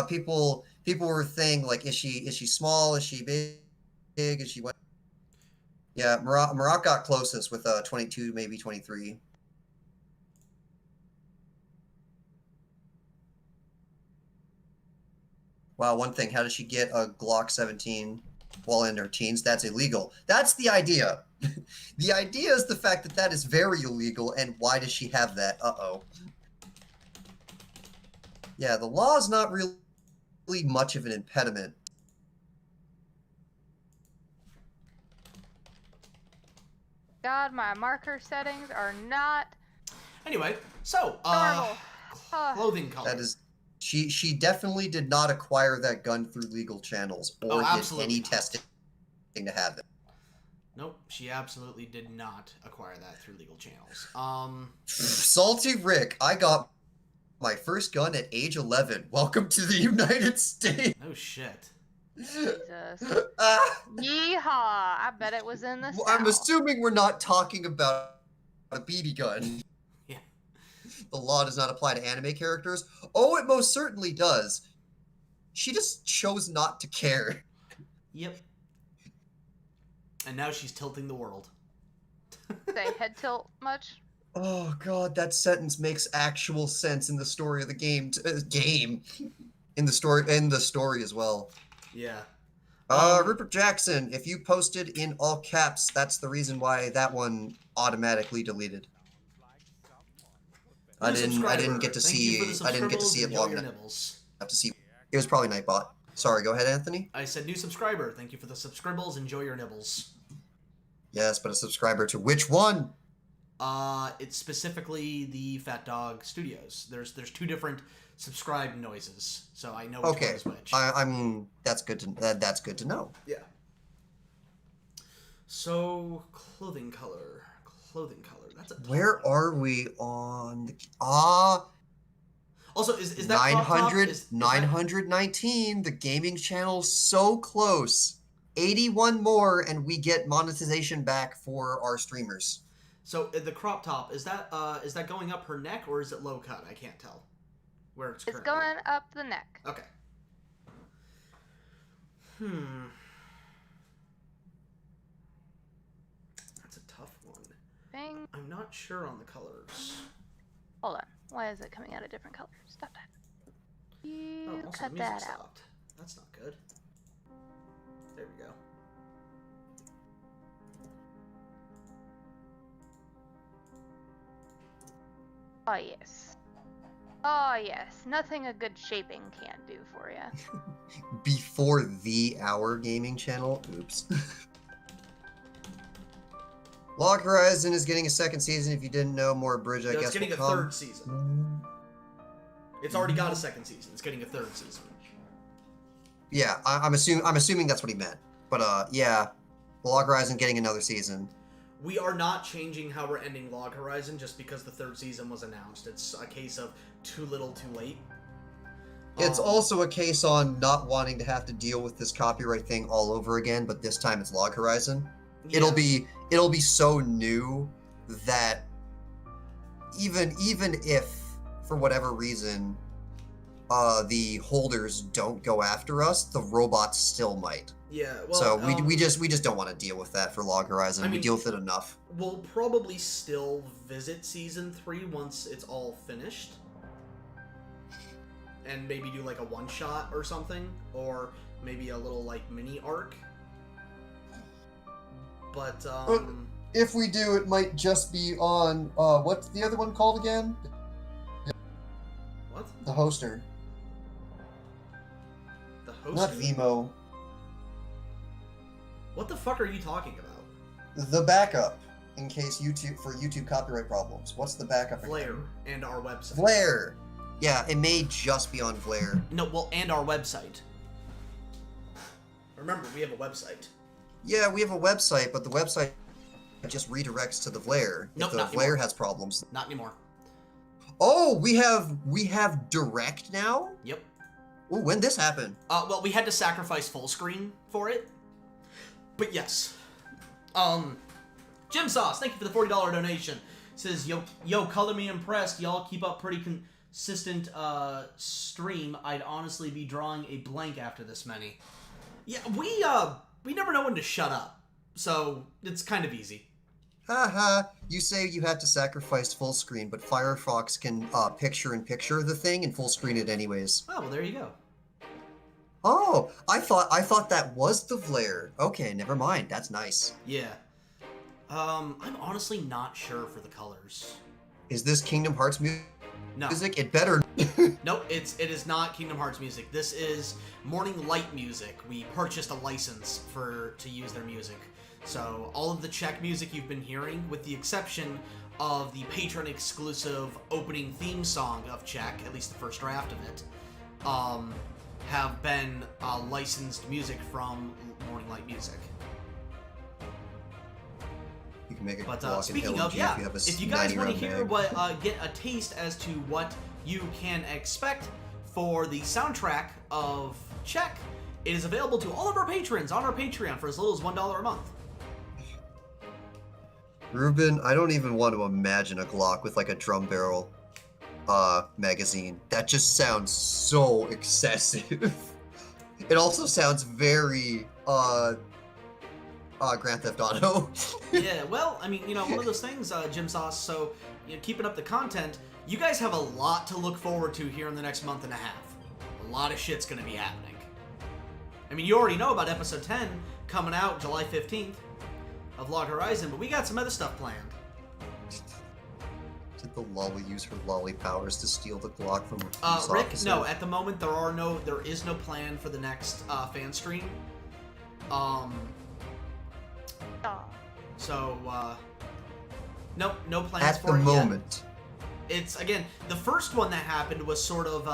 People were saying like, is she small? Is she big? Is she what? Yeah, Marat got closest with 22, maybe 23. Wow, one thing, how does she get a Glock 17 while in her teens? That's illegal. That's the idea. The idea is the fact that that is very illegal, and why does she have that? Uh-oh. Yeah, the law is not really much of an impediment. God, my marker settings are not Anyway, so, normal. clothing color. That is... She definitely did not acquire that gun through legal channels or did any testing to have it. Nope, she absolutely did not acquire that through legal channels. Salty Rick, I got my first gun at age 11. Welcome to the United States. No shit. Jesus. Yeehaw! I bet it was in the South. I'm assuming we're not talking about a BB gun. Yeah. The law does not apply to anime characters. Oh, it most certainly does. She just chose not to care. Yep. And now she's tilting the world. Say head tilt much? Oh god, that sentence makes actual sense in the story of the game. In the story as well. Yeah. Rupert Jackson, if you posted in all caps, that's the reason why that one automatically deleted. I didn't get to see it long enough to see. It was probably Nightbot. Sorry, go ahead, Anthony. I said new subscriber. Thank you for the subscribbles. Enjoy your nibbles. Yes, but a subscriber to which one? It's specifically the PhatDogStudios. There's two different subscribe noises, so I know which one is which. That's good to know. Yeah. So, clothing color. Clothing color. That's a tough Where one. are we on the... Also, is that crop top? 900, Is that- 919, the gaming channel's so close. 81 more, and we get monetization back for our streamers. So the crop top, is that going up her neck or is it low cut? I can't tell where it's It's currently. going up the neck. Okay. That's a tough one. Bing. I'm not sure on the colors. Hold on. Why is it coming out a different color? Stop that. You Oh, also cut the music that out. stopped. That's not good. There we go. Oh, yes. Oh, yes. Nothing a good shaping can't do for you. Before the Hour gaming channel. Oops. Log Horizon is getting a second season. If you didn't know, more bridge, I No, guess, it's getting will a come. third season. It's already got a second season. It's getting a third season. Yeah, I'm assuming that's what he meant. But yeah, Log Horizon getting another season. We are not changing how we're ending Log Horizon just because the third season was announced. It's a case of too little, too late. It's also a case on not wanting to have to deal with this copyright thing all over again, but this time it's Log Horizon. Yeah. It'll be so new that even if for whatever reason the holders don't go after us, the robots still might. Yeah, well, So we just don't want to deal with that for Log Horizon. I We mean, deal with it enough. We'll probably still visit Season 3 once it's all finished. And maybe do like a one-shot or something. Or maybe a little like mini arc. But, If we do, it might just be on, what's the other one called again? What? The Hoster. The host? Not Vimo. What the fuck are you talking about? The backup, in case YouTube copyright problems. What's the backup again? Flare and our website. Flare! Yeah, it may just be on Flare. No, well, and our website. Remember, we have a website. Yeah, we have a website, but the website just redirects to the Flare. Nope, if the not Flare anymore. has problems. Not anymore. Oh, we have Direct now? Yep. Ooh, when did this happen? Well, we had to sacrifice full screen for it. But yes. Jim Sauce, thank you for the $40 donation. Says, yo, color me impressed. Y'all keep up pretty consistent stream. I'd honestly be drawing a blank after this many. Yeah, we never know when to shut up. So, it's kind of easy. Haha, you say you had to sacrifice full screen, but Firefox can picture-in-picture the thing and full screen it anyways. Oh, well, there you go. Oh, I thought that was the Flare. Okay, never mind. That's nice. Yeah. I'm honestly not sure for the colors. Is this Kingdom Hearts No. music? It better. Nope, it is not Kingdom Hearts music. This is Morning Light music. We purchased a license to use their music. So all of the Czech music you've been hearing, with the exception of the patron exclusive opening theme song of Czech, at least the first draft of it, have been licensed music from Morning Light Music. You can make a But block in speaking LG of, yeah, if you have a if you guys 90 want to round hear mag. what, get a taste as to what you can expect for the soundtrack of Czech, it is available to all of our patrons on our Patreon for as little as $1 a month. Ruben, I don't even want to imagine a Glock with like a drum barrel magazine. That just sounds so excessive. It also sounds very Grand Theft Auto. Yeah, well, I mean, one of those things, Jim Sauce, so, keeping up the content, you guys have a lot to look forward to here in the next month and a half. A lot of shit's gonna be happening. I mean, you already know about episode 10 coming out July 15th of Log Horizon, but we got some other stuff planned. Did the lolly use her lolly powers to steal the Glock from Rick, officer? no, at the moment there is no plan for the next fan stream. So, nope, no plans At for the it moment. yet. It's, again, the first one that happened was sort of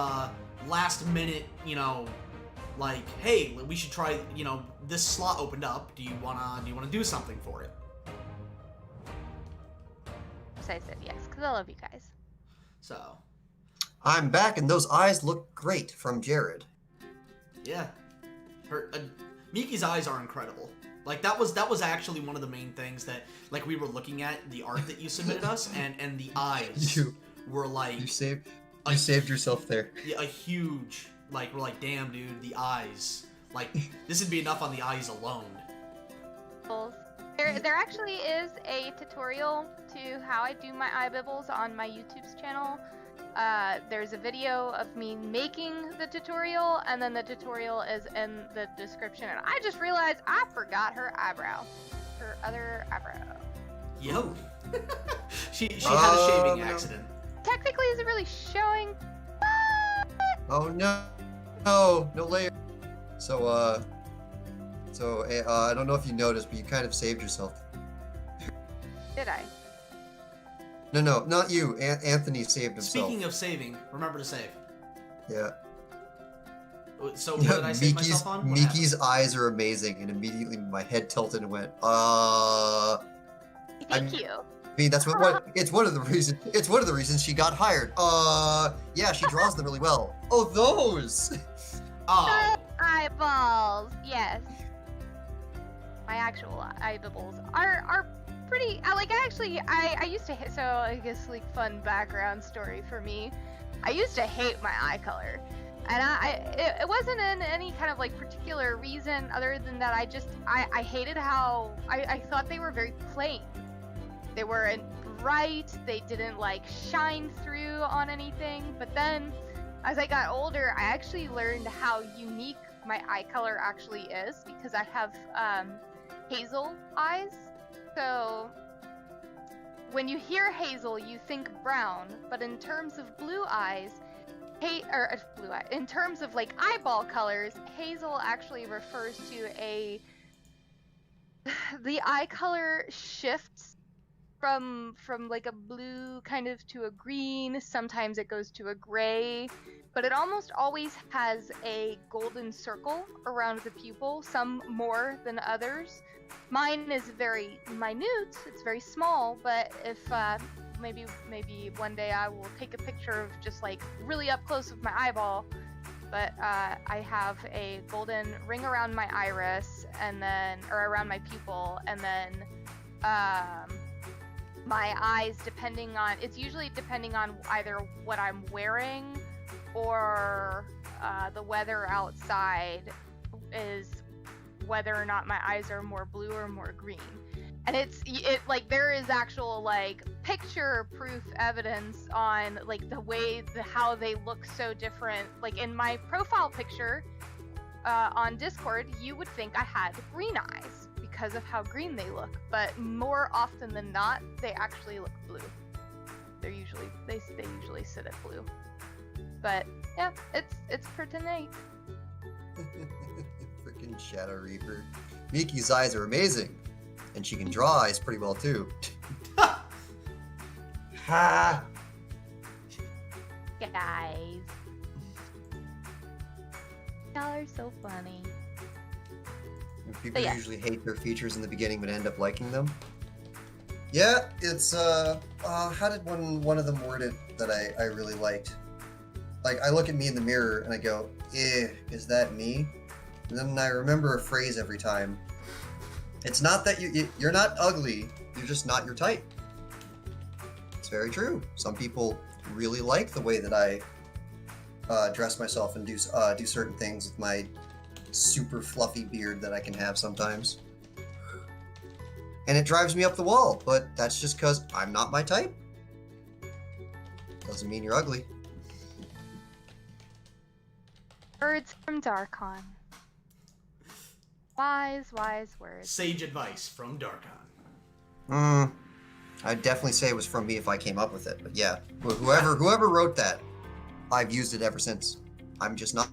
last minute, like, hey, we should try, this slot opened up. Do you wanna do something for it? So I said yes, because I love you guys. So, I'm back, and those eyes look great from Jared. yeah, Miki's eyes are incredible. Like that was actually one of the main things that like we were looking at the art that you submitted us, and the eyes were like you saved yourself there. Yeah, a huge like we're like, damn dude, the eyes. Like this would be enough on the eyes alone. There actually is a tutorial to how I do my eye bibbles on my YouTube's channel. There's a video of me making the tutorial, and then the tutorial is in the description. And I just realized I forgot her eyebrow. Her other eyebrow. Yo. she had a shaving no. accident. Technically, is it really showing? Oh no. No layer. So, I don't know if you noticed, but you kind of saved yourself. Did I? No, not you. Anthony saved himself. Speaking of saving, remember to save. Yeah. So what did I save myself on? What Miki's eyes are amazing, and immediately my head tilted and went, Thank you. I mean, that's it's one of the reasons she got hired. Yeah, she draws them really well. Oh, those! Oh. Eyeballs, yes. My actual eye bibbles are pretty. I used to hate. So I guess like fun background story for me. I used to hate my eye color, and it wasn't in any kind of like particular reason other than that I hated how I thought they were very plain. They weren't bright. They didn't like shine through on anything. But then, as I got older, I actually learned how unique my eye color actually is because I have hazel eyes. So when you hear hazel, you think brown, but in terms of blue eyes, in terms of like eyeball colors, hazel actually refers to the eye color shifts from like a blue kind of to a green. Sometimes it goes to a gray, but it almost always has a golden circle around the pupil, some more than others. Mine is very minute, it's very small, but if maybe one day I will take a picture of just like really up close with my eyeball. But I have a golden ring around my iris, or around my pupil, and then my eyes, it's usually depending on either what I'm wearing or the weather outside is whether or not my eyes are more blue or more green. And it like there is actual like picture proof evidence on like how they look so different. Like in my profile picture on Discord, you would think I had green eyes because of how green they look, but more often than not, they actually look blue. They usually sit at blue. But yeah, it's pretty neat. Freaking Shadow Reaper. Miki's eyes are amazing, and she can draw eyes pretty well too. Ha! Guys, y'all are so funny. People usually hate their features in the beginning, but end up liking them. Yeah, it's how did one of them word it that I really liked? Like, I look at me in the mirror and I go, is that me? And then I remember a phrase every time. It's not that you're not ugly, you're just not your type. It's very true. Some people really like the way that I dress myself and do certain things with my super fluffy beard that I can have sometimes. And it drives me up the wall, but that's just because I'm not my type. Doesn't mean you're ugly. Words from Darkon. Wise words. Sage advice from Darkon. I'd definitely say it was from me if I came up with it, but yeah. Whoever wrote that, I've used it ever since. I'm just not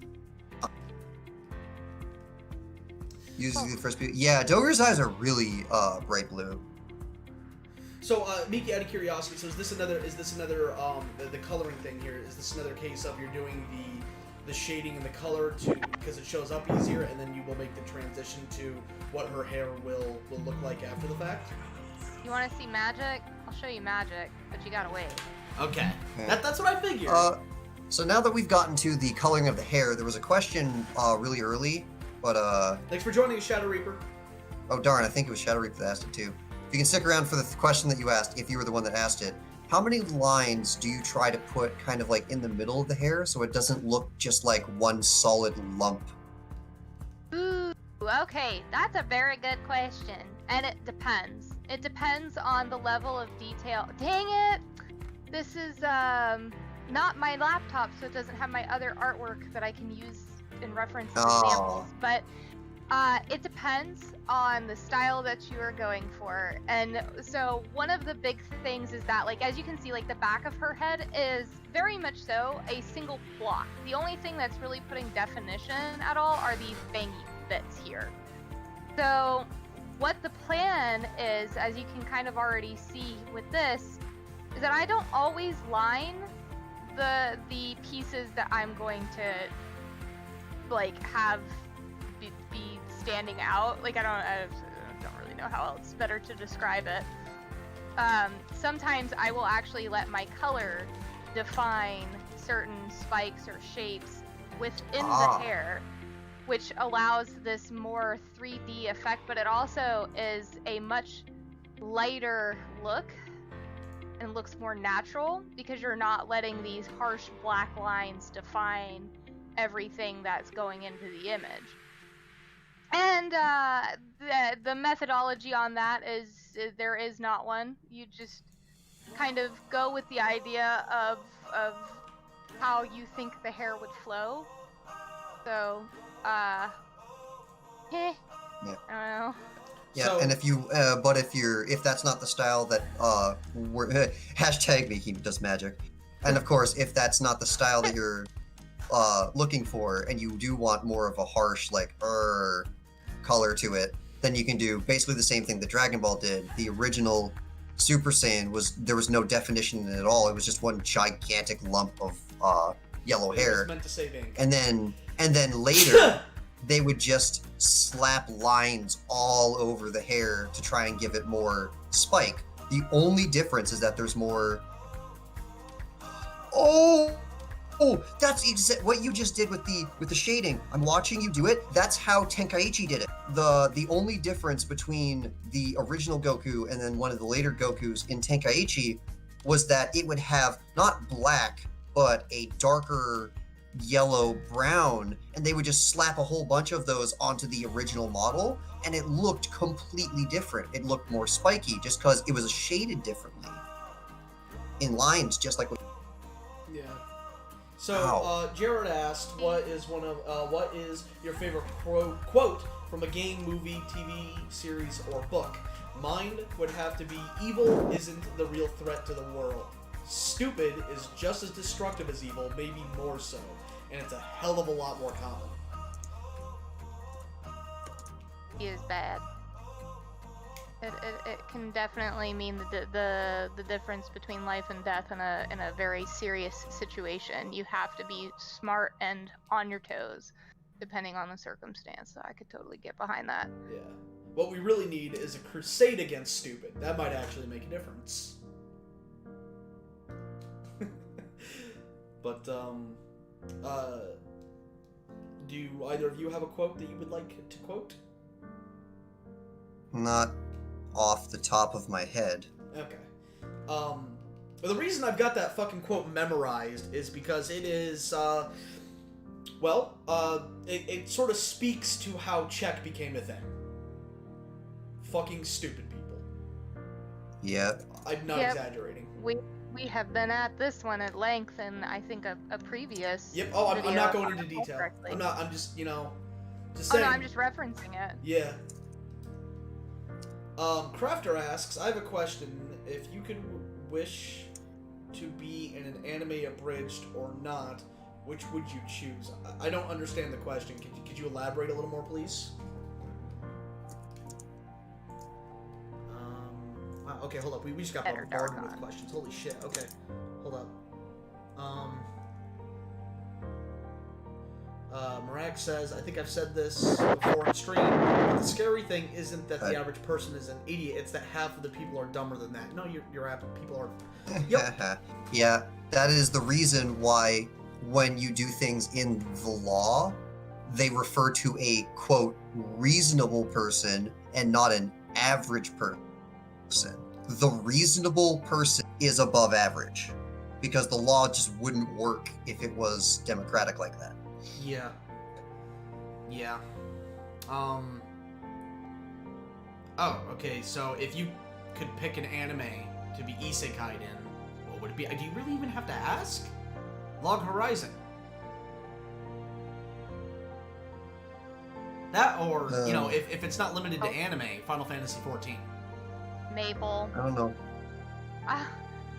using the first people. Yeah, Doger's eyes are really bright blue. So, Miki, out of curiosity, so is this another the coloring thing here? Is this another case of you're doing the shading and the color to because it shows up easier, and then you will make the transition to what her hair will look like after the fact. You want to see magic? I'll show you magic, but you gotta wait. Okay. That's what I figured. So now that we've gotten to the coloring of the hair, there was a question really early, but Thanks for joining us, Shadow Reaper. oh darn, I think it was Shadow Reaper that asked it too. If you can stick around for the question that you asked, if you were the one that asked it, how many lines do you try to put kind of like in the middle of the hair so it doesn't look just like one solid lump? Ooh, okay, that's a very good question. And it depends. It depends on the level of detail. Dang it! This is not my laptop, so it doesn't have my other artwork that I can use in reference to examples. But it depends on the style that you are going for. And so one of the big things is that, like, as you can see, like, the back of her head is very much so a single block. The only thing that's really putting definition at all are these bangy bits here. So what the plan is, as you can kind of already see with this, is that I don't always line the pieces that I'm going to, like, have be standing out. Like, I don't really know how else better to describe it. Sometimes I will actually let my color define certain spikes or shapes within the hair, which allows this more 3D effect, but it also is a much lighter look and looks more natural because you're not letting these harsh black lines define everything that's going into the image. And the methodology on that is there is not one. You just kind of go with the idea of how you think the hair would flow. So, I don't know. Yeah, So, and if that's not the style that we're hashtag me, he does magic, and of course if that's not the style that you're looking for, and you do want more of a harsh like color to it, then you can do basically the same thing that Dragon Ball did. The original Super Saiyan there was no definition in it at all. It was just one gigantic lump of yellow hair. It was meant to save ink. And then later they would just slap lines all over the hair to try and give it more spike. The only difference is that there's more. Oh, that's what you just did with the shading. I'm watching you do it. That's how Tenkaichi did it. The only difference between the original Goku and then one of the later Gokus in Tenkaichi was that it would have not black, but a darker yellow brown, and they would just slap a whole bunch of those onto the original model, and it looked completely different. It looked more spiky just because it was shaded differently in lines, just like. Yeah. So, Jared asked, what is your favorite quote from a game, movie, TV series, or book? Mine would have to be, evil isn't the real threat to the world. Stupid is just as destructive as evil, maybe more so. And it's a hell of a lot more common. He is bad. It can definitely mean the difference between life and death in a very serious situation. You have to be smart and on your toes, depending on the circumstance. So I could totally get behind that. Yeah. What we really need is a crusade against stupid. That might actually make a difference. But, do either of you have a quote that you would like to quote? Not off the top of my head. Okay. But the reason I've got that fucking quote memorized is because it is, it sort of speaks to how Czech became a thing. Fucking stupid people. Yep. I'm not exaggerating. We have been at this one at length in, I think, a previous. Yep. Oh, I'm not going into detail. Correctly. I'm just saying. Oh no, I'm just referencing it. Yeah. Crafter asks, I have a question. If you could wish to be in an anime abridged or not, which would you choose? I don't understand the question. Could you elaborate a little more, please? Wow, okay, hold up. We just got bombarded with questions. Holy shit. Okay, hold up. Marak says, I think I've said this before on stream, but the scary thing isn't that the average person is an idiot, it's that half of the people are dumber than that. No, people are... Yep. Yeah, that is the reason why when you do things in the law, they refer to a, quote, reasonable person and not an average person. The reasonable person is above average because the law just wouldn't work if it was democratic like that. Yeah. Yeah. Oh, okay, so if you could pick an anime to be isekai'd in, what would it be? Do you really even have to ask? Log Horizon. That, or, you know, if it's not limited to anime, Final Fantasy XIV. Maple. I don't know.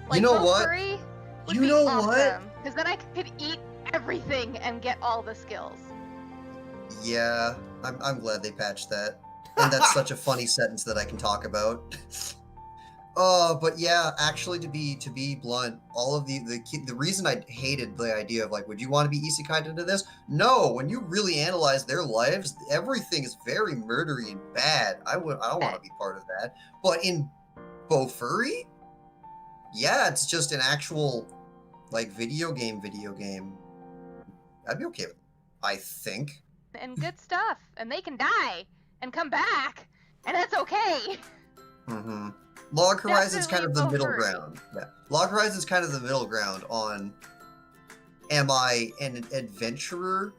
Like, you know what? You know what? Because then I could eat everything and get all the skills. Yeah, I'm glad they patched that. And that's such a funny sentence that I can talk about. But yeah, actually, to be blunt, all of the reason I hated the idea of like, would you want to be isekai'd into this? No, when you really analyze their lives, everything is very murdery and bad. I don't want to be part of that. But in Bofuri, yeah, it's just an actual like video game. I'd be okay with it, I think. And good stuff, and they can die and come back, and that's okay. Mm-hmm. Log Horizon's kind of the middle Bofuri. ground. Yeah. Log Horizon's kind of the middle ground on, am I an adventurer,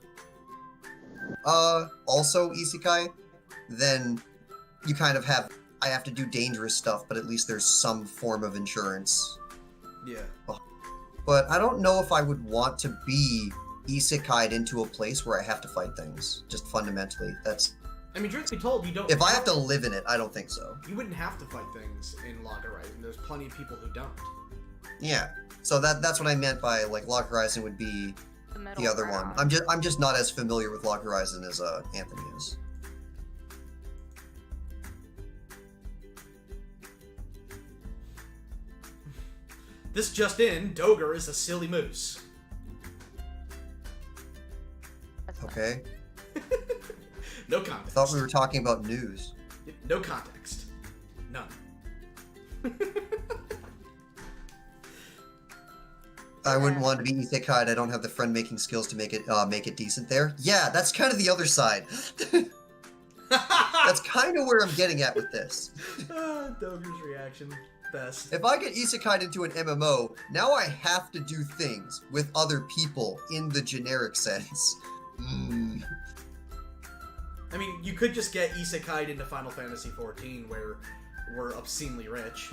also isekai? Then you kind of have, I have to do dangerous stuff, but at least there's some form of insurance. Yeah. But I don't know if I would want to be isekai'd into a place where I have to fight things, just fundamentally. I mean, truth be told, you don't... If I have to live in it, I don't think so. You wouldn't have to fight things in Log Horizon. There's plenty of people who don't. Yeah. So that's what I meant by, like, Log Horizon would be the other one. I'm just not as familiar with Log Horizon as Anthony is. This just in, Dogger is a silly moose. Okay. No I context. thought we were talking about news. No context. None. I wouldn't want to be isekai'd. I don't have the friend-making skills to make it decent there. Yeah, that's kind of the other side. That's kind of where I'm getting at with this. Dogger's reaction. Best. If I get isekai'd into an MMO, now I have to do things with other people in the generic sense. I mean, you could just get isekai'd into Final Fantasy XIV, where we're obscenely rich.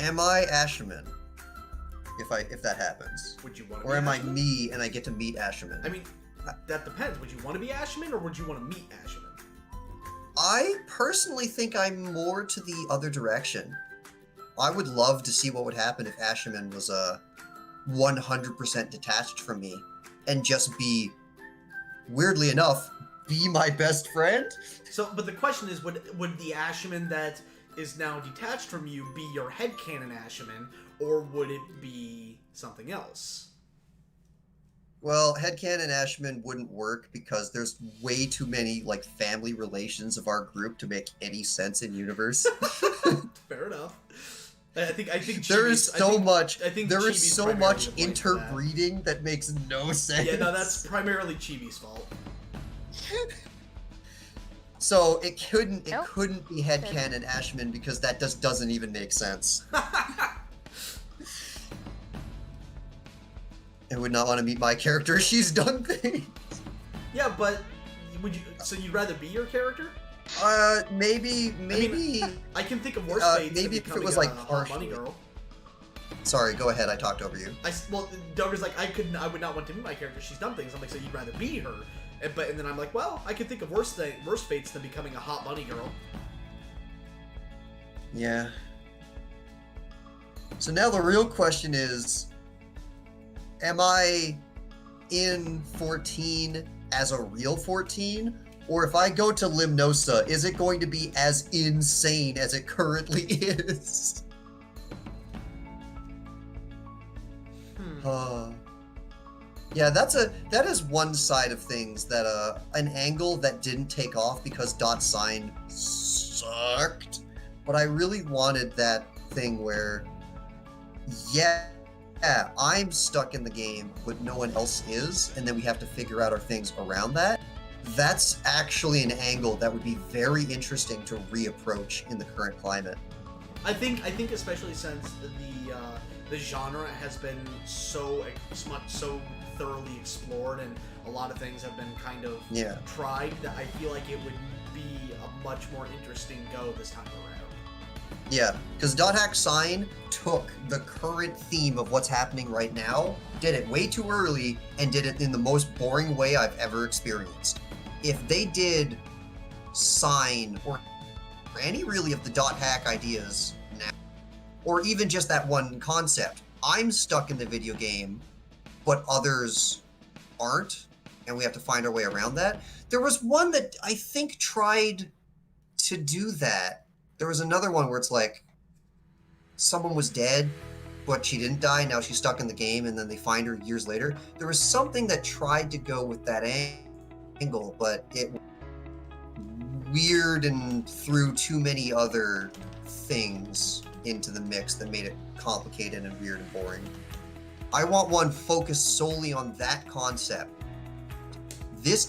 Am I Asherman? If that happens. Would you want to Or be am I Ashman? me and I get to meet Asherman? I mean, that depends. Would you want to be Ashman, or would you want to meet Ashman? I personally think I'm more to the other direction. I would love to see what would happen if Asherman was 100% detached from me and just be, weirdly enough, be my best friend? So, but the question is, would the Ashman that is now detached from you be your headcanon Ashman, or would it be something else? Well, headcanon Ashman wouldn't work because there's way too many, like, family relations of our group to make any sense in universe. Fair enough. I think there is so much. I think there Chibi's is so primarily much to blame for that. interbreeding that makes no sense. Yeah, no, that's primarily Chibi's fault. So it couldn't Nope. be headcanon Ashman because that just doesn't even make sense. I would not want to meet my character. She's done things. Yeah, but would you? So you'd rather be your character? Maybe. I can think of worse fates. than maybe if it becoming was, like, a hot partially. bunny girl. Sorry, go ahead. I talked over you. Well, Dogger's like, I would not want to meet my character. She's done things. I'm like, so you'd rather be her? And then I'm like, well, I can think of worse fates than becoming a hot bunny girl. Yeah. So now the real question is, am I in 14 as a real 14? Or if I go to Limnosa, is it going to be as insane as it currently is? Yeah, that is one side of things that an angle that didn't take off because dot sign sucked. But I really wanted that thing where, yeah, I'm stuck in the game, but no one else is, and then we have to figure out our things around that. That's actually an angle that would be very interesting to reapproach in the current climate. I think especially since the genre has been so thoroughly explored and a lot of things have been kind of tried, that I feel like it would be a much more interesting go this time around. Yeah, because dot hack sign took the current theme of what's happening right now, did it way too early, and did it in the most boring way I've ever experienced. If they did sign or any really of the dot hack ideas now, or even just that one concept, I'm stuck in the video game, but others aren't, and we have to find our way around that. There was one that I think tried to do that. There was another one where it's like someone was dead, but she didn't die. Now she's stuck in the game, and then they find her years later. There was something that tried to go with that angle, but it was weird and threw too many other things into the mix that made it complicated and weird and boring. I want one focused solely on that concept. This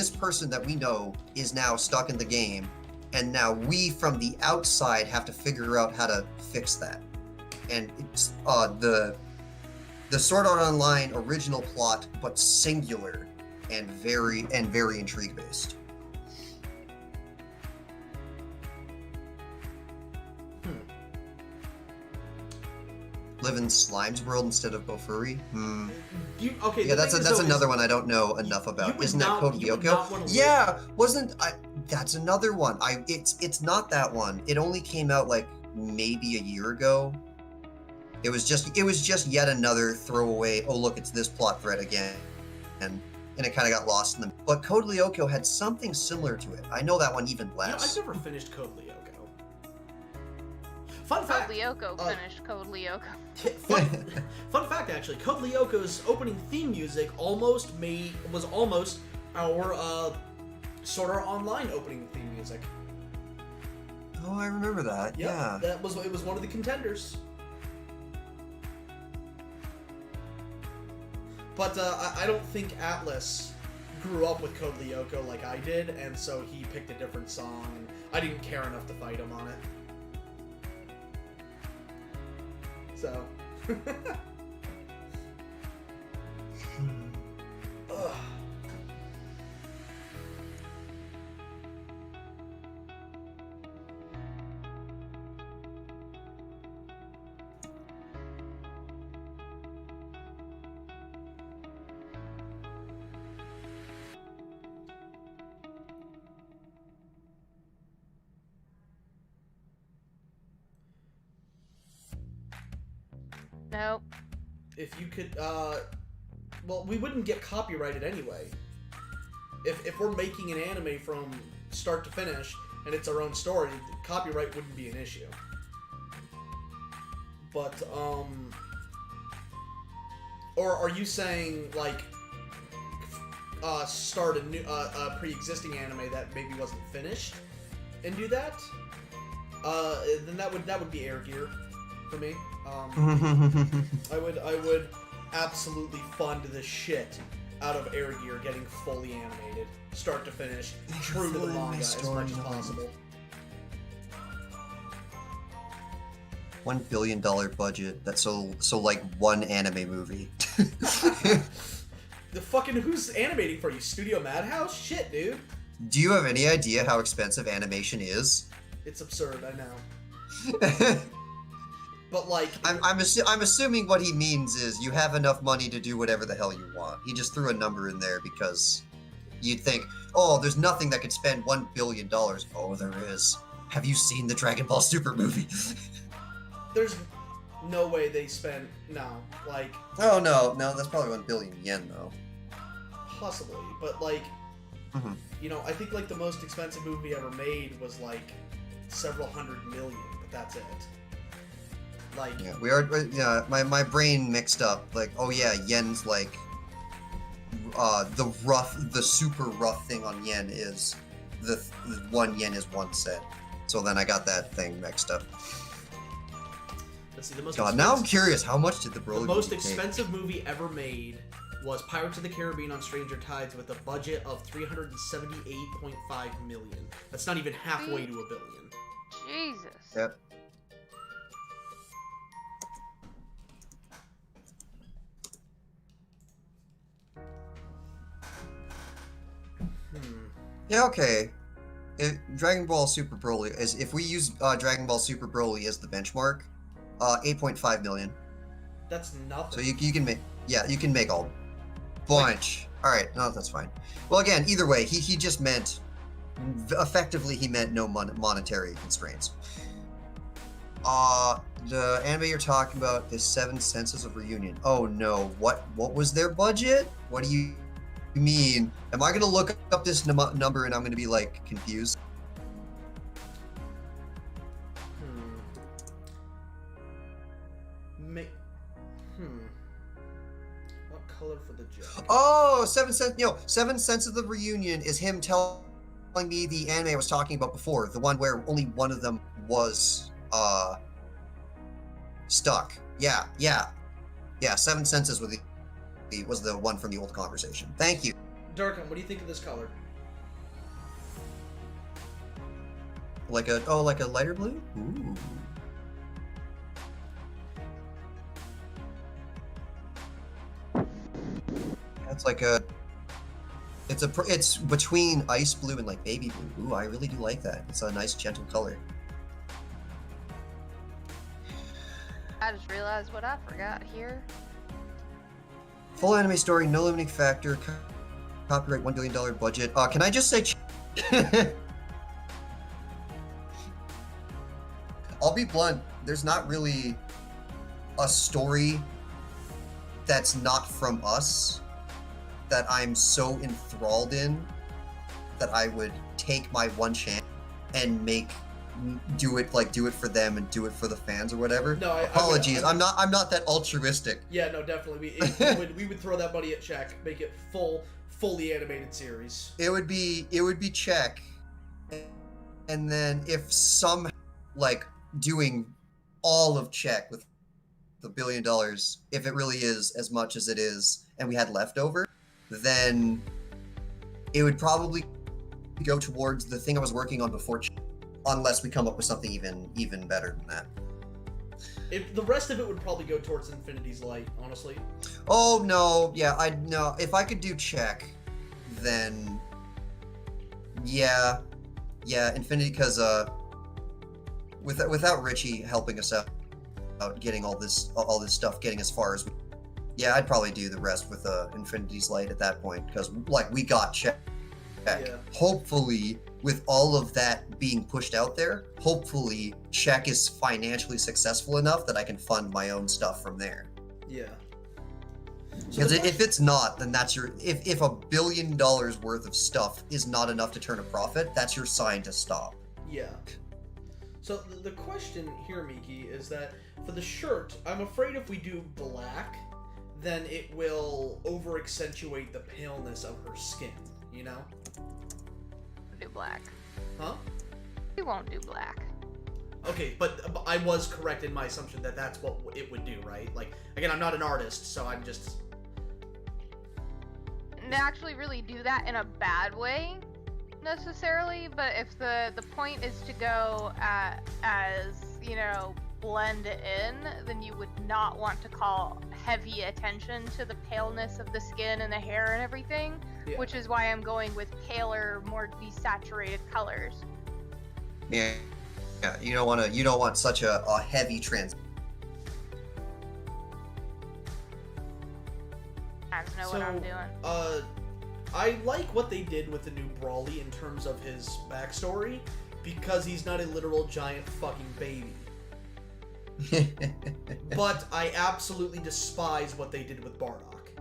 person that we know is now stuck in the game, and now we from the outside have to figure out how to fix that. And it's the Sword Art Online original plot, but singular and very intrigue based. Live in Slime's world instead of Bofuri? Okay. Yeah, that's another one I don't know enough about. Isn't that Code Lyoko? Yeah, that's another one. It's not that one. It only came out like maybe a year ago. It was just yet another throwaway. Oh look, it's this plot thread again, and it kind of got lost in them. But Code Lyoko had something similar to it. I know that one even less. I've never finished Code Lyoko. Fun fact. Code Lyoko finished Code Lyoko. Fun fact, actually, Code Lyoko's opening theme music was almost our Sword Art Online opening theme music. Oh, I remember that. Yep, yeah, it was one of the contenders. But I don't think Atlas grew up with Code Lyoko like I did, and so he picked a different song, and I didn't care enough to fight him on it. So. Ugh. Nope. If you could, well, we wouldn't get copyrighted anyway. If we're making an anime from start to finish and it's our own story, copyright wouldn't be an issue. But, or are you saying, like, start a new, pre-existing anime that maybe wasn't finished and do that? Then that would be Air Gear for me. I would absolutely fund the shit out of Air Gear getting fully animated, start to finish, true to the manga as much as possible. $1 billion budget. That's so like one anime movie. The fucking who's animating for you? Studio Madhouse? Shit, dude. Do you have any idea how expensive animation is? It's absurd, I know. But like, I'm assuming what he means is you have enough money to do whatever the hell you want. He just threw a number in there because you'd think, oh, there's nothing that could spend $1 billion. Oh, there is. Have you seen the Dragon Ball Super movie? There's no way they spent like. Oh no, that's probably 1 billion yen though. Possibly, but like, you know, I think like the most expensive movie ever made was like several hundred million, but that's it. Like, yeah, we are. Yeah, my brain mixed up. Like, oh yeah, yen's like the super rough thing on yen is the 1 yen is 1 cent. So then I got that thing mixed up. Let's see, the most God, now I'm curious, how much did the Broly The most movie take? expensive movie ever made was Pirates of the Caribbean on Stranger Tides with a budget of $378.5 million. That's not even halfway to $1 billion. Jesus. Yep. Yeah, okay. Dragon Ball Super Broly is, if we use Dragon Ball Super Broly as the benchmark, 8.5 million. That's nothing. So you can make, yeah, you can make a bunch. All right, no, that's fine. Well, again, either way, he just meant, effectively, he meant no monetary constraints. The anime you're talking about is Seven Senses of Reunion. Oh no, what was their budget? What do you mean? Am I gonna look up this number and I'm gonna be like confused? What color for the jacket? Oh, Seven Senses of the Reunion is him telling me the anime I was talking about before, the one where only one of them was stuck. Yeah. Seven Senses was the one from the old conversation. Thank you. Darkham, what do you think of this color? Like a lighter blue? Ooh. That's like a. It's between ice blue and like baby blue. Ooh, I really do like that. It's a nice gentle color. I just realized what I forgot here. Full anime story, no limiting factor, copyright $1 billion budget. Can I just say? I'll be blunt. There's not really a story that's not from us that I'm so enthralled in that I would take my one chance and do it for them and do it for the fans or whatever. No, apologies. I'm not that altruistic. Yeah, no, definitely. We would throw that money at check, make it fully animated series. It would be check, and then if some doing all of check with the $1 billion, if it really is as much as it is, and we had leftover, then it would probably go towards the thing I was working on before, unless we come up with something even better than that. The rest of it would probably go towards Infinity's Light, honestly. Oh no, yeah, no. If I could do check, then yeah, Infinity, because without Richie helping us out getting all this stuff getting as far as we. Yeah, I'd probably do the rest with Infinity's Light at that point, because we got check. Yeah. Hopefully, with all of that being pushed out there, hopefully check is financially successful enough that I can fund my own stuff from there. Yeah. Because if it's not, then that's if $1 billion worth of stuff is not enough to turn a profit, that's your sign to stop. Yeah. So the question here, Miki, is that for the shirt, I'm afraid if we do black, then it will over-accentuate the paleness of her skin, you know? Do black. Huh? We won't do black. Okay, but I was correct in my assumption that that's what it would do, right? Like, again, I'm not an artist, so I'm just... They actually really do that in a bad way, necessarily, but if the point is to go as, blend in, then you would not want to call heavy attention to the paleness of the skin and the hair and everything, which is why I'm going with paler, more desaturated colors. Yeah, you don't want such a heavy trans. I don't know what I'm doing. I like what they did with the new Brawly in terms of his backstory, because he's not a literal giant fucking baby. But I absolutely despise what they did with Bardock.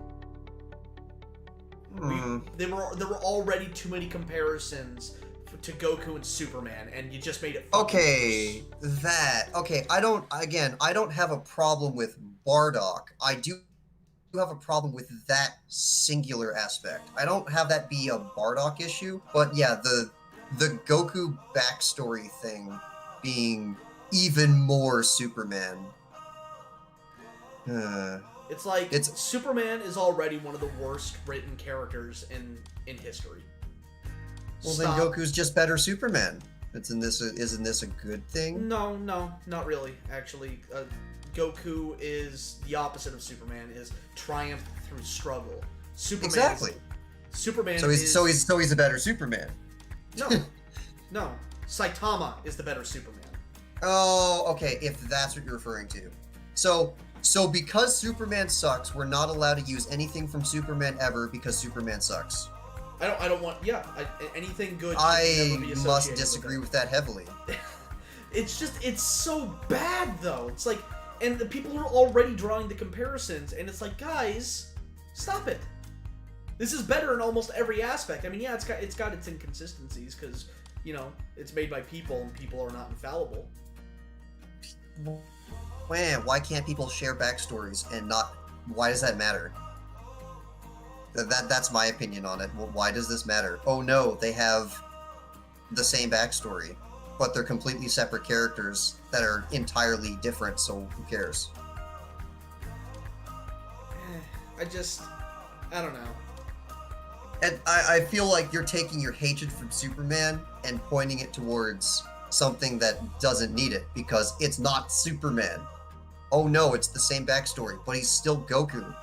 There were already too many comparisons to Goku and Superman, and you just made it okay. I don't have a problem with Bardock. I do have a problem with that singular aspect. I don't have that be a Bardock issue, but yeah, the Goku backstory thing being even more Superman. It's like Superman is already one of the worst written characters in history. Well, then Goku's just better Superman. Isn't this a good thing? No, not really. Actually, Goku is the opposite of Superman. Is triumph through struggle. Superman. Exactly. Superman. So he's a better Superman. No. Saitama is the better Superman. Oh, okay. If that's what you're referring to, so because Superman sucks, we're not allowed to use anything from Superman ever because Superman sucks. I don't want. Yeah, anything good. I must disagree with that heavily. It's so bad though. It's like, and the people are already drawing the comparisons, and it's like, guys, stop it. This is better in almost every aspect. I mean, yeah, it's got its inconsistencies because, you know, it's made by people and people are not infallible. Man, why can't people share backstories and not? Why does that matter? That's my opinion on it. Why does this matter? Oh no, they have the same backstory, but they're completely separate characters that are entirely different, so who cares? I don't know. And I feel like you're taking your hatred from Superman and pointing it towards something that doesn't need it, because it's not Superman. Oh no, it's the same backstory, but he's still Goku.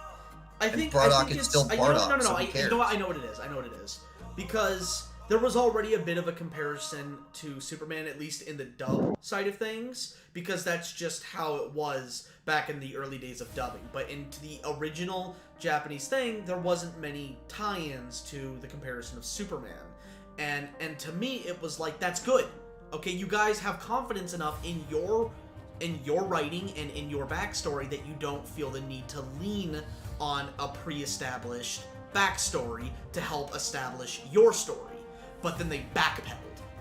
I think Bardock it's still Bardock. No. So You know what? I know what it is. Because there was already a bit of a comparison to Superman, at least in the dub side of things, because that's just how it was back in the early days of dubbing. But into the original Japanese thing, there wasn't many tie-ins to the comparison of Superman. And to me, it was like, that's good. Okay, you guys have confidence enough in your writing and in your backstory that you don't feel the need to lean on a pre-established backstory to help establish your story. But then they backpedaled.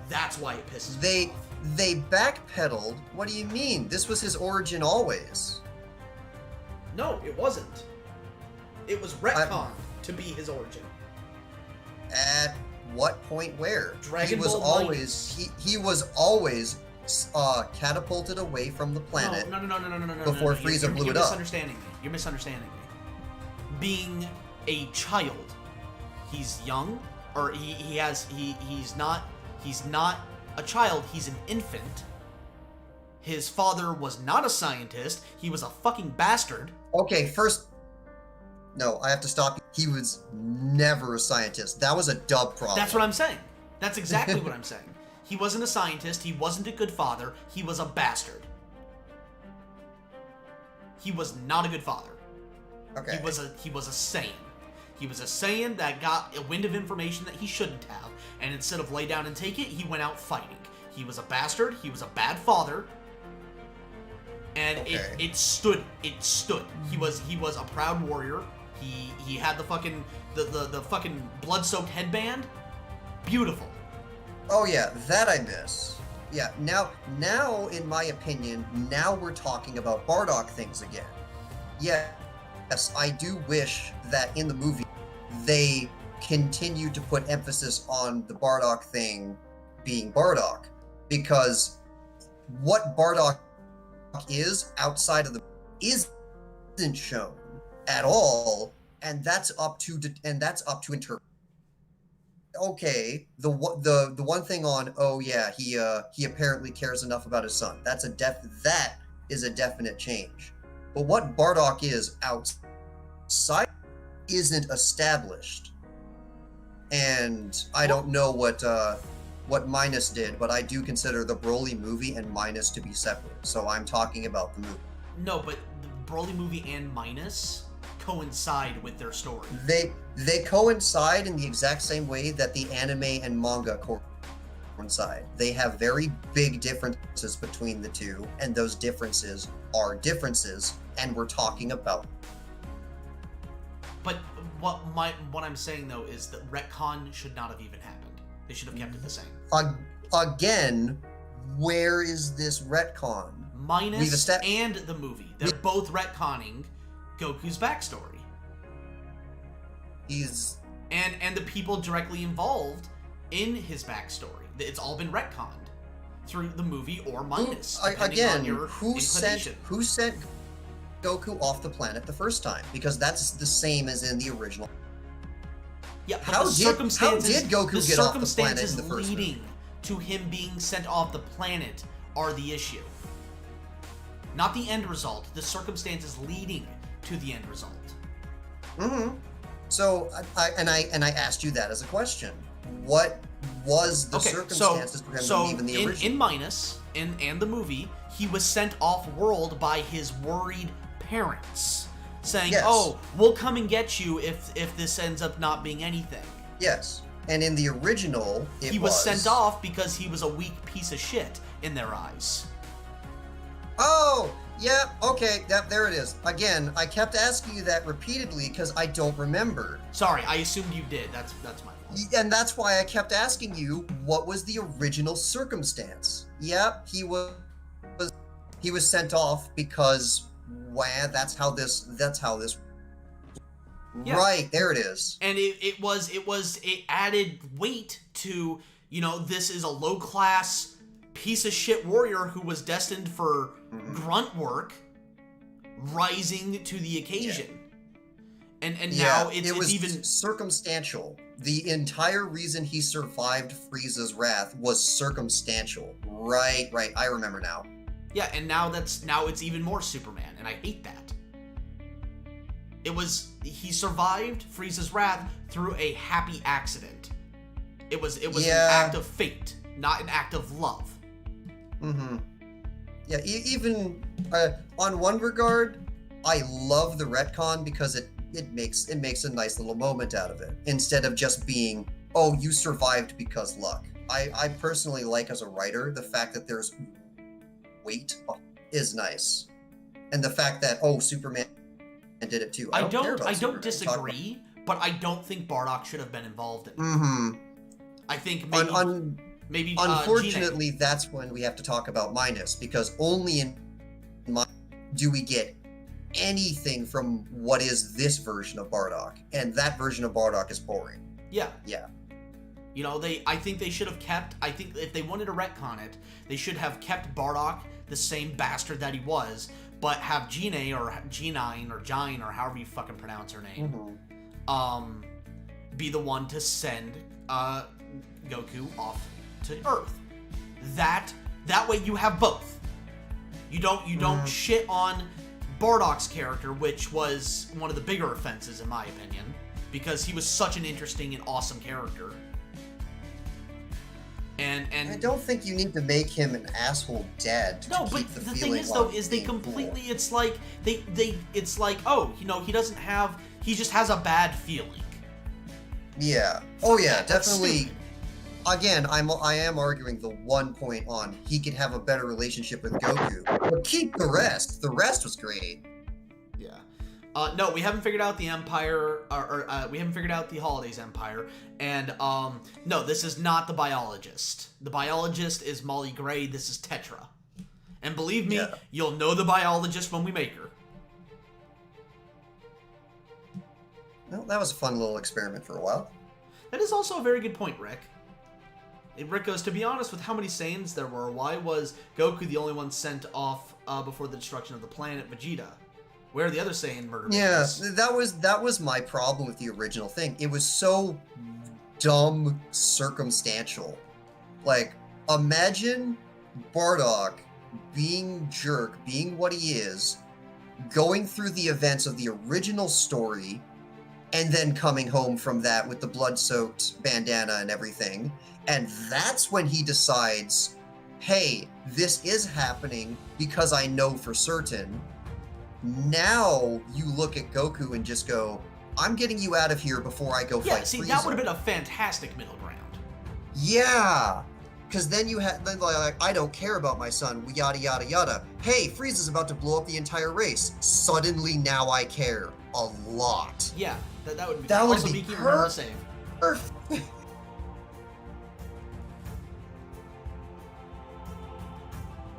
That's why it pisses me off. They backpedaled? What do you mean? This was his origin always. No, it wasn't. It was retconned to be his origin. At what point where? Dragon he was Ball always he was always catapulted away from the planet. No. Before Frieza blew it up. You're misunderstanding me. Being a child, he's young, or he's not a child. He's an infant. His father was not a scientist. He was a fucking bastard. Okay, first. No, I have to stop you. He was never a scientist. That was a dub problem. That's what I'm saying. That's exactly what I'm saying. He wasn't a scientist. He wasn't a good father. He was a bastard. He was not a good father. Okay. He was a Saiyan. He was a Saiyan that got a wind of information that he shouldn't have, and instead of lay down and take it, he went out fighting. He was a bastard. He was a bad father. And okay. it stood. It stood. He was a proud warrior. He had the fucking the fucking blood-soaked headband. Beautiful. Oh yeah, that I miss. Yeah, now in my opinion, now we're talking about Bardock things again. Yes, I do wish that in the movie they continue to put emphasis on the Bardock thing being Bardock, because what Bardock is outside of the isn't shown at all, and that's up to interpret. Okay, the one thing on, oh yeah, he apparently cares enough about his son. That is a definite change. But what Bardock is outside isn't established. And I don't know what Minus did, but I do consider the Broly movie and Minus to be separate. So I'm talking about the movie. No, but the Broly movie and Minus coincide with their story. They coincide in the exact same way that the anime and manga coincide. They have very big differences between the two, and those differences are differences, and we're talking about. But what I'm saying though is that retcon should not have even happened. They should have kept it the same. Again, where is this retcon? Minus and the movie. They're both retconning Goku's backstory. He's and the people directly involved in his backstory. It's all been retconned through the movie or minus. Again, who who sent Goku off the planet the first time? Because that's the same as in the original. Yeah, but how the did circumstances, Goku the get off the planet in circumstances the first leading movie? to him being sent off the planet are the issue. Not the end result. The circumstances leading to the end result. Mm-hmm. So I asked you that as a question. What was the circumstances for him to leave in the original? In Minus, and the movie, he was sent off world by his worried parents, saying, Yes. "Oh, we'll come and get you if this ends up not being anything." Yes. And in the original, he was sent off because he was a weak piece of shit in their eyes. Oh, yeah, okay, there it is. Again, I kept asking you that repeatedly because I don't remember. Sorry, I assumed you did. That's my fault. And that's why I kept asking you, what was the original circumstance? Yep, he was sent off because that's how this Yeah. Right, there it is. And it added weight to, this is a low class piece of shit warrior who was destined for grunt work rising to the occasion. Yeah. And now it was even circumstantial. The entire reason he survived Frieza's wrath was circumstantial. Right, I remember now. Yeah, and now it's even more Superman, and I hate that. He survived Frieza's wrath through a happy accident. It was an act of fate, not an act of love. Mm-hmm. Yeah, even on one regard, I love the retcon because it makes a nice little moment out of it, instead of just being, oh, you survived because luck. I personally like, as a writer, the fact that there's weight is nice. And the fact that, oh, Superman did it too. I don't disagree, but I don't think Bardock should have been involved in it. Mm-hmm. I think maybe unfortunately, that's when we have to talk about Minus, because only in Minus do we get anything from what is this version of Bardock, and that version of Bardock is boring. Yeah. Yeah. I think they should have kept. I think if they wanted to retcon it, they should have kept Bardock the same bastard that he was, but have Gine or G9 or Jine or however you fucking pronounce her name, be the one to send Goku off to Earth. That way you have both. You don't shit on Bardock's character, which was one of the bigger offenses in my opinion, because he was such an interesting and awesome character. And I don't think you need to make him an asshole dad. No, but the thing is though, is they completely cool. It's like it's like, oh, he doesn't have, he just has a bad feeling. Yeah. Oh yeah, definitely. Again, I am arguing the one point on he could have a better relationship with Goku, but keep the rest. The rest was great. Yeah. No, we haven't figured out the Empire, or we haven't figured out the Holidays Empire, and no, this is not the biologist. The biologist is Molly Gray. This is Tetra, and believe me, you'll know the biologist when we make her. Well, that was a fun little experiment for a while. That is also a very good point, Rick. Rick goes, to be honest, with how many Saiyans there were, why was Goku the only one sent off before the destruction of the planet Vegeta? Where are the other Saiyan murderers? Yeah, that was my problem with the original thing. It was so dumb circumstantial. Like, imagine Bardock being jerk, being what he is, going through the events of the original story, and then coming home from that with the blood-soaked bandana and everything. And that's when he decides, hey, this is happening because I know for certain. Now you look at Goku and just go, I'm getting you out of here before I go fight Frieza. That would have been a fantastic middle ground. Yeah, because then you had, like, I don't care about my son, yada, yada, yada. Hey, Frieza's about to blow up the entire race. Suddenly now I care a lot. Yeah, that would be, that would also be Miki, remember to save. Perfect.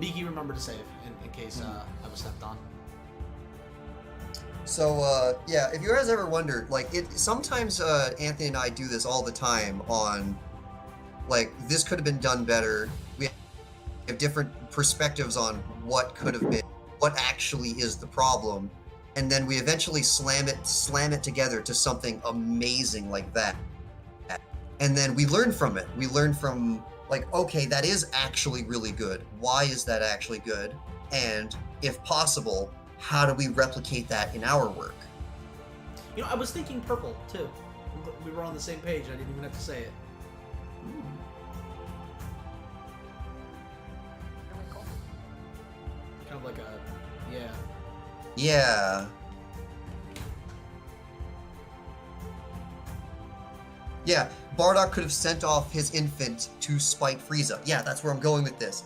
Miki, remember to save in case I was stepped on. So, yeah, if you guys ever wondered, like, sometimes Anthony and I do this all the time on, like, this could have been done better. We have different perspectives on what could have been, what actually is the problem, and then we eventually slam it together to something amazing like that. And then we learn from it. We learn from, like, okay, that is actually really good. Why is that actually good? And if possible, how do we replicate that in our work? You know, I was thinking purple, too. We were on the same page. I didn't even have to say it. Really cool. Kind of like a... Yeah. Yeah. Yeah, Bardock could have sent off his infant to spite Frieza. Yeah, that's where I'm going with this.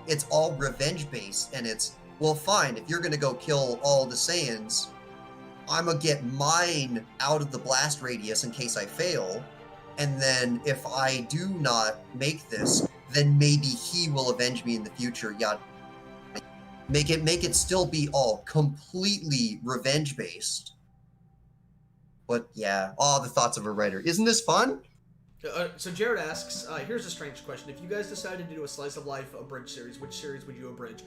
It's all revenge-based, and it's, well, fine, if you're gonna go kill all the Saiyans, I'm gonna get mine out of the blast radius in case I fail, and then if I do not make this, then maybe he will avenge me in the future, yada. Make it still be all completely revenge-based. But yeah, all the thoughts of a writer. Isn't this fun? So Jared asks, here's a strange question. If you guys decided to do a Slice of Life abridged series, which series would you abridge?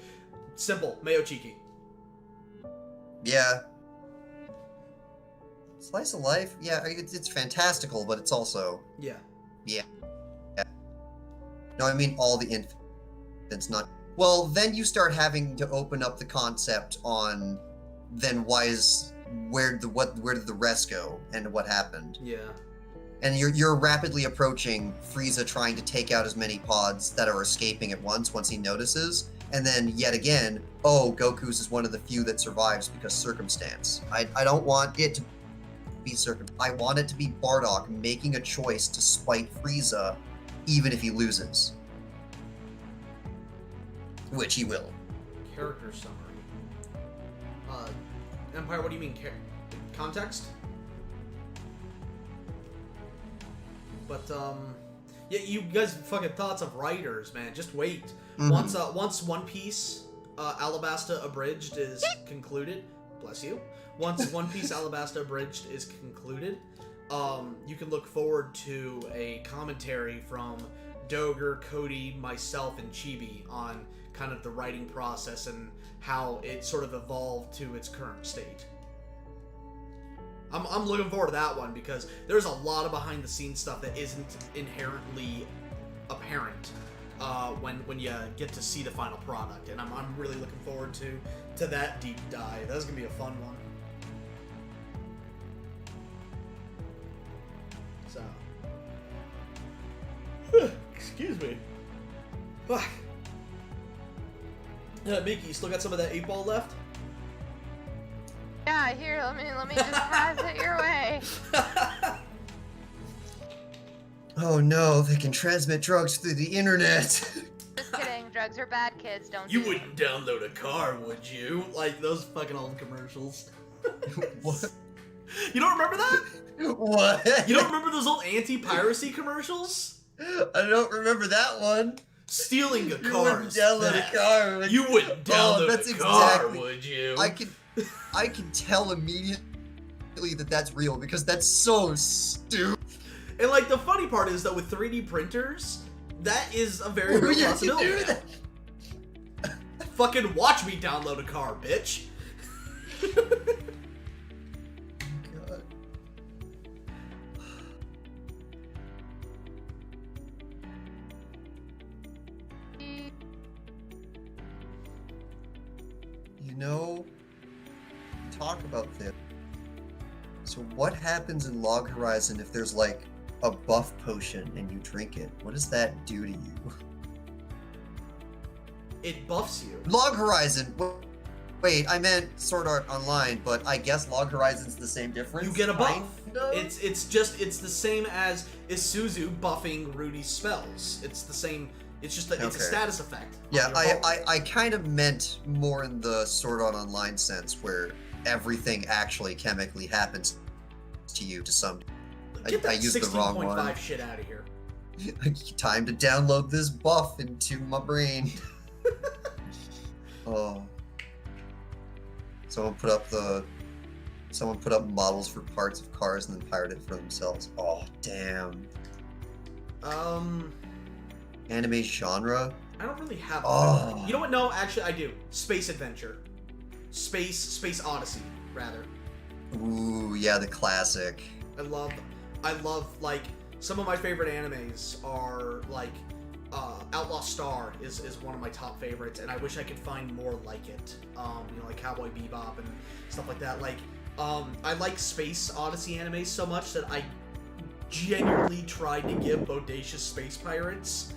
Simple, Mayo Chiki. Yeah. Slice of Life? Yeah, it's fantastical, but it's also... Yeah. Yeah. No, I mean all the infants, not... Well, then you start having to open up the concept on... Then why is... Where did the rest go, and what happened? Yeah. And you're rapidly approaching Frieza trying to take out as many pods that are escaping at once he notices, and then yet again, oh, Goku's is one of the few that survives because circumstance. I don't want it to be I want it to be Bardock making a choice to spite Frieza, even if he loses. Which he will. Character summary. Empire, what do you mean? Context? But, yeah, you guys fucking thoughts of writers, man. Just wait. Mm-hmm. Once One Piece, Alabasta Abridged is concluded, bless you. Once One Piece Alabasta Abridged is concluded, you can look forward to a commentary from Doger, Cody, myself, and Chibi on kind of the writing process and how it sort of evolved to its current state. I'm looking forward to that one because there's a lot of behind the scenes stuff that isn't inherently apparent when you get to see the final product, and I'm really looking forward to that deep dive. That's gonna be a fun one. So, excuse me. Fuck. Miki, you still got some of that 8-ball left? Yeah, here, let me just pass it your way. Oh no, they can transmit drugs through the internet. Just kidding, drugs are bad, kids, don't You do wouldn't download a car, would you? Like those fucking old commercials. What? You don't remember that? What? You don't remember those old anti-piracy commercials? I don't remember that one. Stealing a You car wouldn't is download theft. a car. You wouldn't download that's a car, exactly- would you? I can tell immediately that that's real because that's so stupid. And like the funny part is that with 3D printers, that is a very real You possibility. do that. Fucking watch me download a car, bitch. God. You know, talk about this. So what happens in Log Horizon if there's like a buff potion and you drink it? What does that do to you? It buffs you. Log Horizon. Wait, I meant Sword Art Online, but I guess Log Horizon's the same difference. You get a buff. Kind of? It's the same as Isuzu buffing Rudy's spells. It's the same. It's just it's a status effect. Yeah, I kind of meant more in the Sword Art Online sense where everything actually chemically happens to you to some. Get that I used the wrong one. 16.5 shit out of here. Time to download this buff into my brain. Oh. Someone put up the Someone put up models for parts of cars and then pirated it for themselves. Oh, damn. Anime genre? I don't really have. Oh. You know what? No, actually, I do. Space adventure, space odyssey, rather. Ooh, yeah, the classic. I love like some of my favorite animes are like Outlaw Star is one of my top favorites, and I wish I could find more like it. Like Cowboy Bebop and stuff like that. Like, I like Space Odyssey animes so much that I genuinely tried to give Bodacious Space Pirates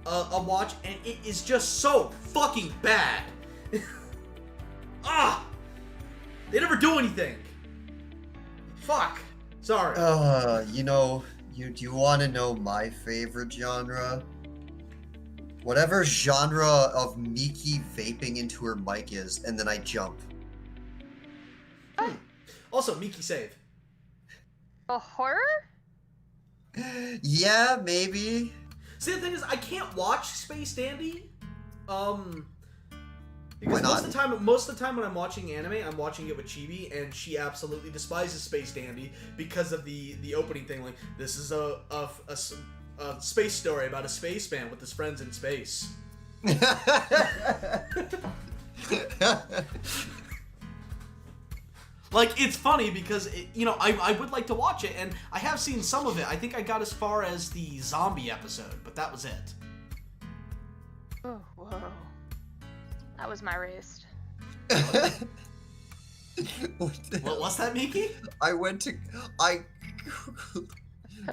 a watch, and it is just so fucking bad. They never do anything. Fuck. Sorry. Do you want to know my favorite genre? Whatever genre of Miki vaping into her mic is, and then I jump. Also, Miki save. A horror? Yeah, maybe. See, the thing is, I can't watch Space Dandy. Because Why not? most of the time when I'm watching anime, I'm watching it with Chibi, and she absolutely despises Space Dandy because of the opening thing. Like, this is a space story about a spaceman with his friends in space. Like, it's funny because, I would like to watch it, and I have seen some of it. I think I got as far as the zombie episode, but that was it. Oh, whoa. That was my wrist. What was that, Miki?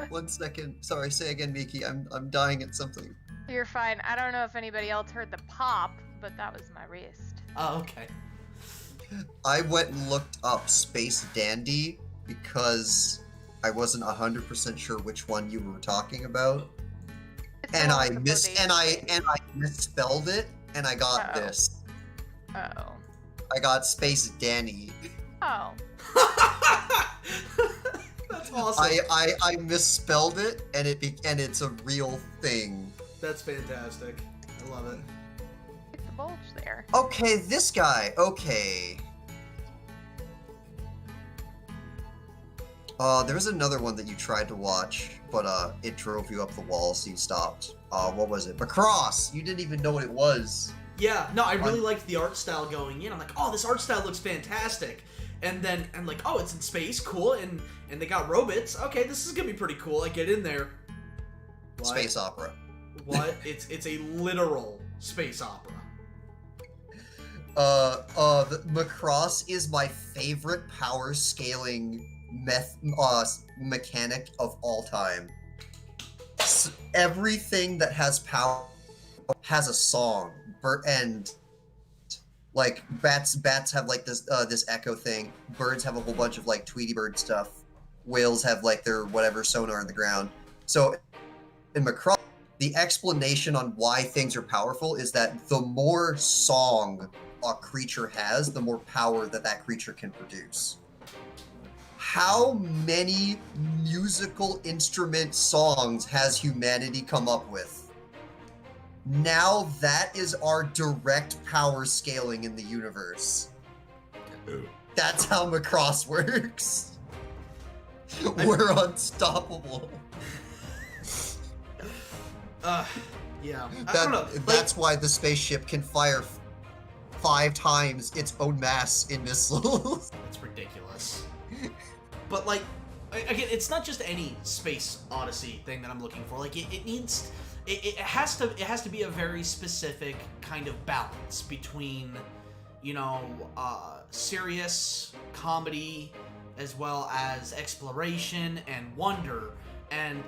One second. Sorry, say again, Miki. I'm dying at something. You're fine. I don't know if anybody else heard the pop, but that was my wrist. Oh, okay. I went and looked up Space Dandy because I wasn't 100% sure which one you were talking about. It's And the I one with the I misspelled it, and I got this. Uh-oh. I got Space Danny. Oh. That's awesome. I misspelled it, and it's a real thing. That's fantastic. I love it. It's the bulge there. Okay, this guy. Okay. There was another one that you tried to watch, but it drove you up the wall, so you stopped. What was it? Macross! You didn't even know what it was. Yeah, no, I really liked the art style going in. I'm like, oh, this art style looks fantastic. And then I'm like, oh, it's in space, cool, and they got robots. Okay, this is gonna be pretty cool. I get in there. What? Space opera. What? It's a literal space opera. The Macross is my favorite power scaling mechanic of all time. Everything that has power has a song, and like bats have like this echo thing. Birds have a whole bunch of like Tweety Bird stuff. Whales have like their whatever sonar in the ground. So in Macross, the explanation on why things are powerful is that the more song a creature has, the more power that creature can produce. How many musical instrument songs has humanity come up with? Now that is our direct power scaling in the universe. That's how Macross works. We're unstoppable. Yeah. I don't know. That's why the spaceship can fire 5 times its own mass in missiles. It's ridiculous. But like, again, it's not just any Space Odyssey thing that I'm looking for. Like, it has to be a very specific kind of balance between, serious comedy as well as exploration and wonder. And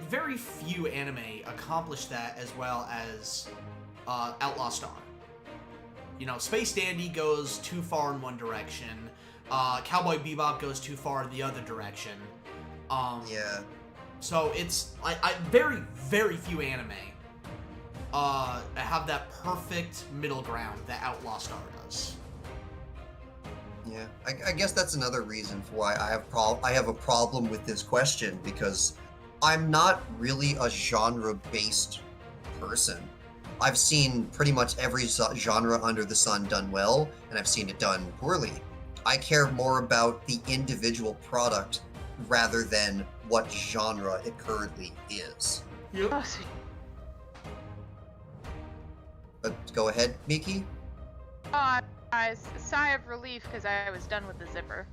very few anime accomplish that as well as Outlaw Star. Space Dandy goes too far in one direction. Cowboy Bebop goes too far in the other direction. Yeah. So it's very, very few anime have that perfect middle ground that Outlaw Star does. Yeah, I guess that's another reason for why I have a problem with this question, because I'm not really a genre-based person. I've seen pretty much every genre under the sun done well, and I've seen it done poorly. I care more about the individual product rather than what genre it currently is. Yep. Oh, sweet. Go ahead, Miki. Sigh of relief because I was done with the zipper.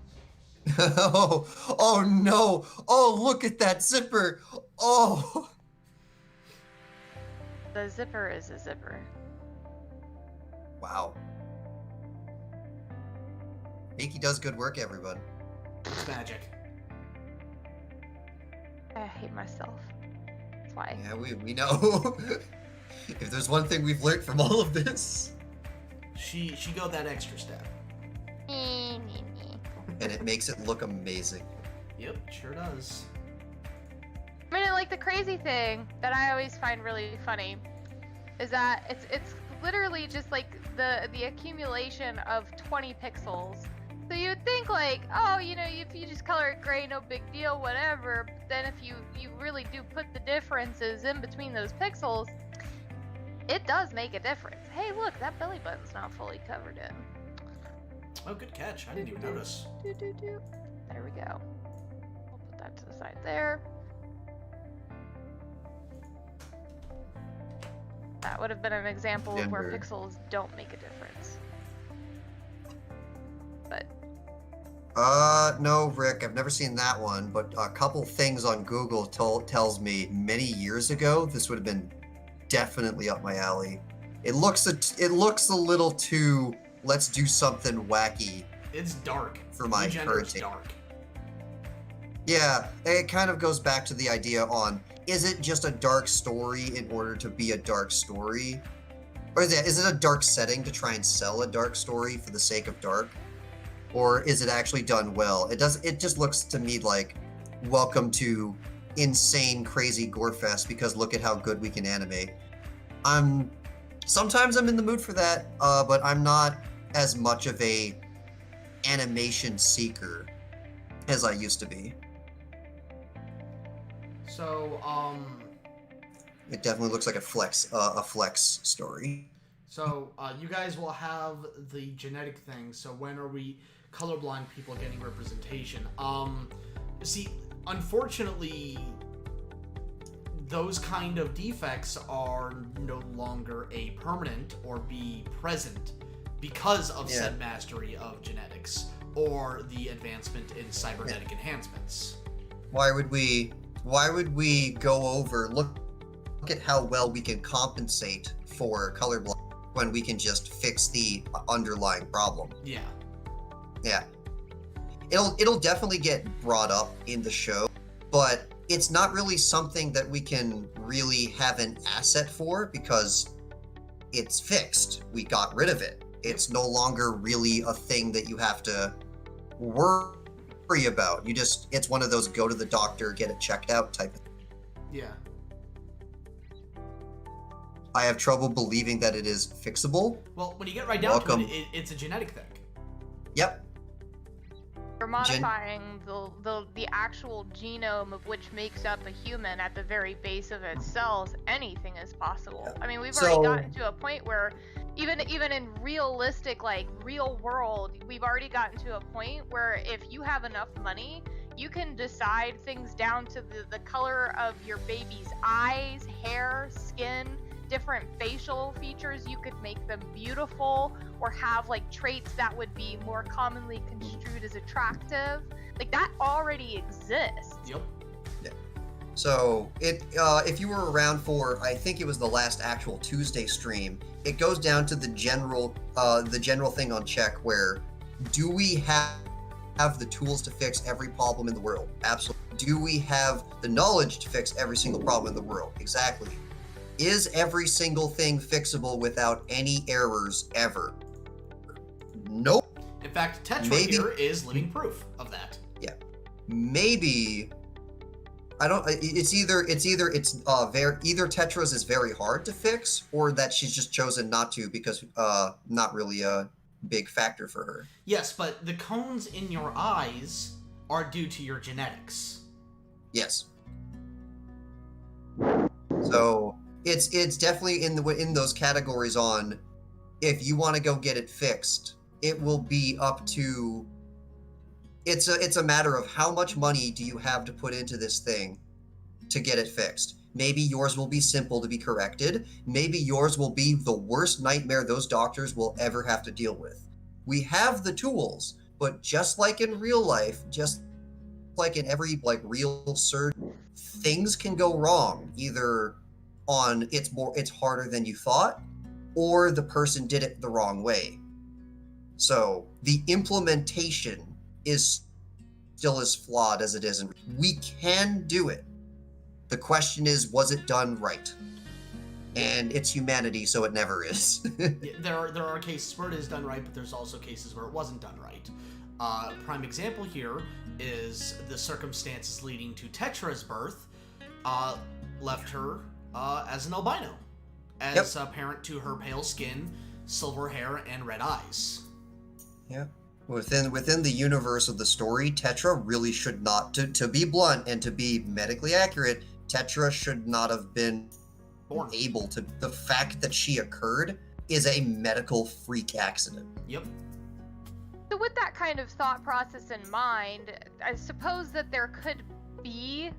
Oh no! Oh, look at that zipper! Oh! The zipper is a zipper. Wow. Miki does good work, everyone. It's magic. I hate myself. That's why. Yeah, we know. If there's one thing we've learned from all of this, She go that extra step. and it makes it look amazing. Yep, sure does. I mean, like, the crazy thing that I always find really funny is that it's literally just like the accumulation of 20 pixels. So you would think like, oh, you know, if you just color it gray, no big deal, whatever. But then if you really do put the differences in between those pixels, it does make a difference. Hey, look, that belly button's not fully covered in. Oh, good catch. I didn't even notice. There we go. We'll put that to the side there. That would have been an example of where Denver. pixels don't make a difference. But No, Rick, I've never seen that one, but a couple things on Google tells me many years ago this would have been definitely up my alley. It looks a little too let's do something wacky. It's dark. For my Regener's current dark. Yeah, it kind of goes back to the idea on, is it just a dark story in order to be a dark story? Or is it a dark setting to try and sell a dark story for the sake of dark? Or is it actually done well? It just looks to me like, welcome to insane, crazy gore fest because look at how good we can animate. Sometimes I'm in the mood for that, but I'm not as much of a animation seeker as I used to be. So, It definitely looks like a flex story. So, you guys will have the genetic thing, so when are we colorblind people getting representation? See, unfortunately, those kind of defects are no longer a permanent or be present because of said mastery of genetics or the advancement in cybernetic enhancements. Why would we go over, look at how well we can compensate for colorblind when we can just fix the underlying problem? Yeah. Yeah. It'll definitely get brought up in the show, but it's not really something that we can really have an asset for because it's fixed. We got rid of it. It's no longer really a thing that you have to worry about. It's one of those go to the doctor, get it checked out type of thing. Yeah. I have trouble believing that it is fixable. Well, when you get right down to it, it's a genetic thing. Yep. You're modifying the actual genome of which makes up a human at the very base of its cells. Anything is possible. I mean, we've already gotten to a point where even in realistic, like real world, we've already gotten to a point where if you have enough money, you can decide things down to the color of your baby's eyes, hair, skin, different facial features. You could make them beautiful or have like traits that would be more commonly construed as attractive. Like that already exists. Yep. Yeah. So if you were around for, I think it was the last actual Tuesday stream, it goes down to the general thing on check where do we have the tools to fix every problem in the world? Absolutely. Do we have the knowledge to fix every single problem in the world? Exactly. Is every single thing fixable without any errors ever? Nope. In fact, Tetra here is living proof of that. Yeah. Maybe I don't either Tetra's is very hard to fix or that she's just chosen not to because not really a big factor for her. Yes, but the cones in your eyes are due to your genetics. Yes. So it's definitely in those categories on if you want to go get it fixed, it will be up to It's a matter of how much money do you have to put into this thing to get it fixed. Maybe yours will be simple to be corrected. Maybe yours will be the worst nightmare those doctors will ever have to deal with. We have the tools, but just like in real life, just like in every real surgery, things can go wrong. Either on it's harder than you thought, or the person did it the wrong way. So the implementation is still as flawed as it is. And we can do it. The question is, was it done right? And it's humanity, so it never is. Yeah, there are cases where it is done right, but there's also cases where it wasn't done right. Prime example here is the circumstances leading to Tetra's birth left her as an albino, as a parent to her pale skin, silver hair, and red eyes. Yeah. Within the universe of the story, Tetra really should not, to be blunt and to be medically accurate, Tetra should not have been born. Able to. The fact that she occurred is a medical freak accident. Yep. So with that kind of thought process in mind, I suppose that there could be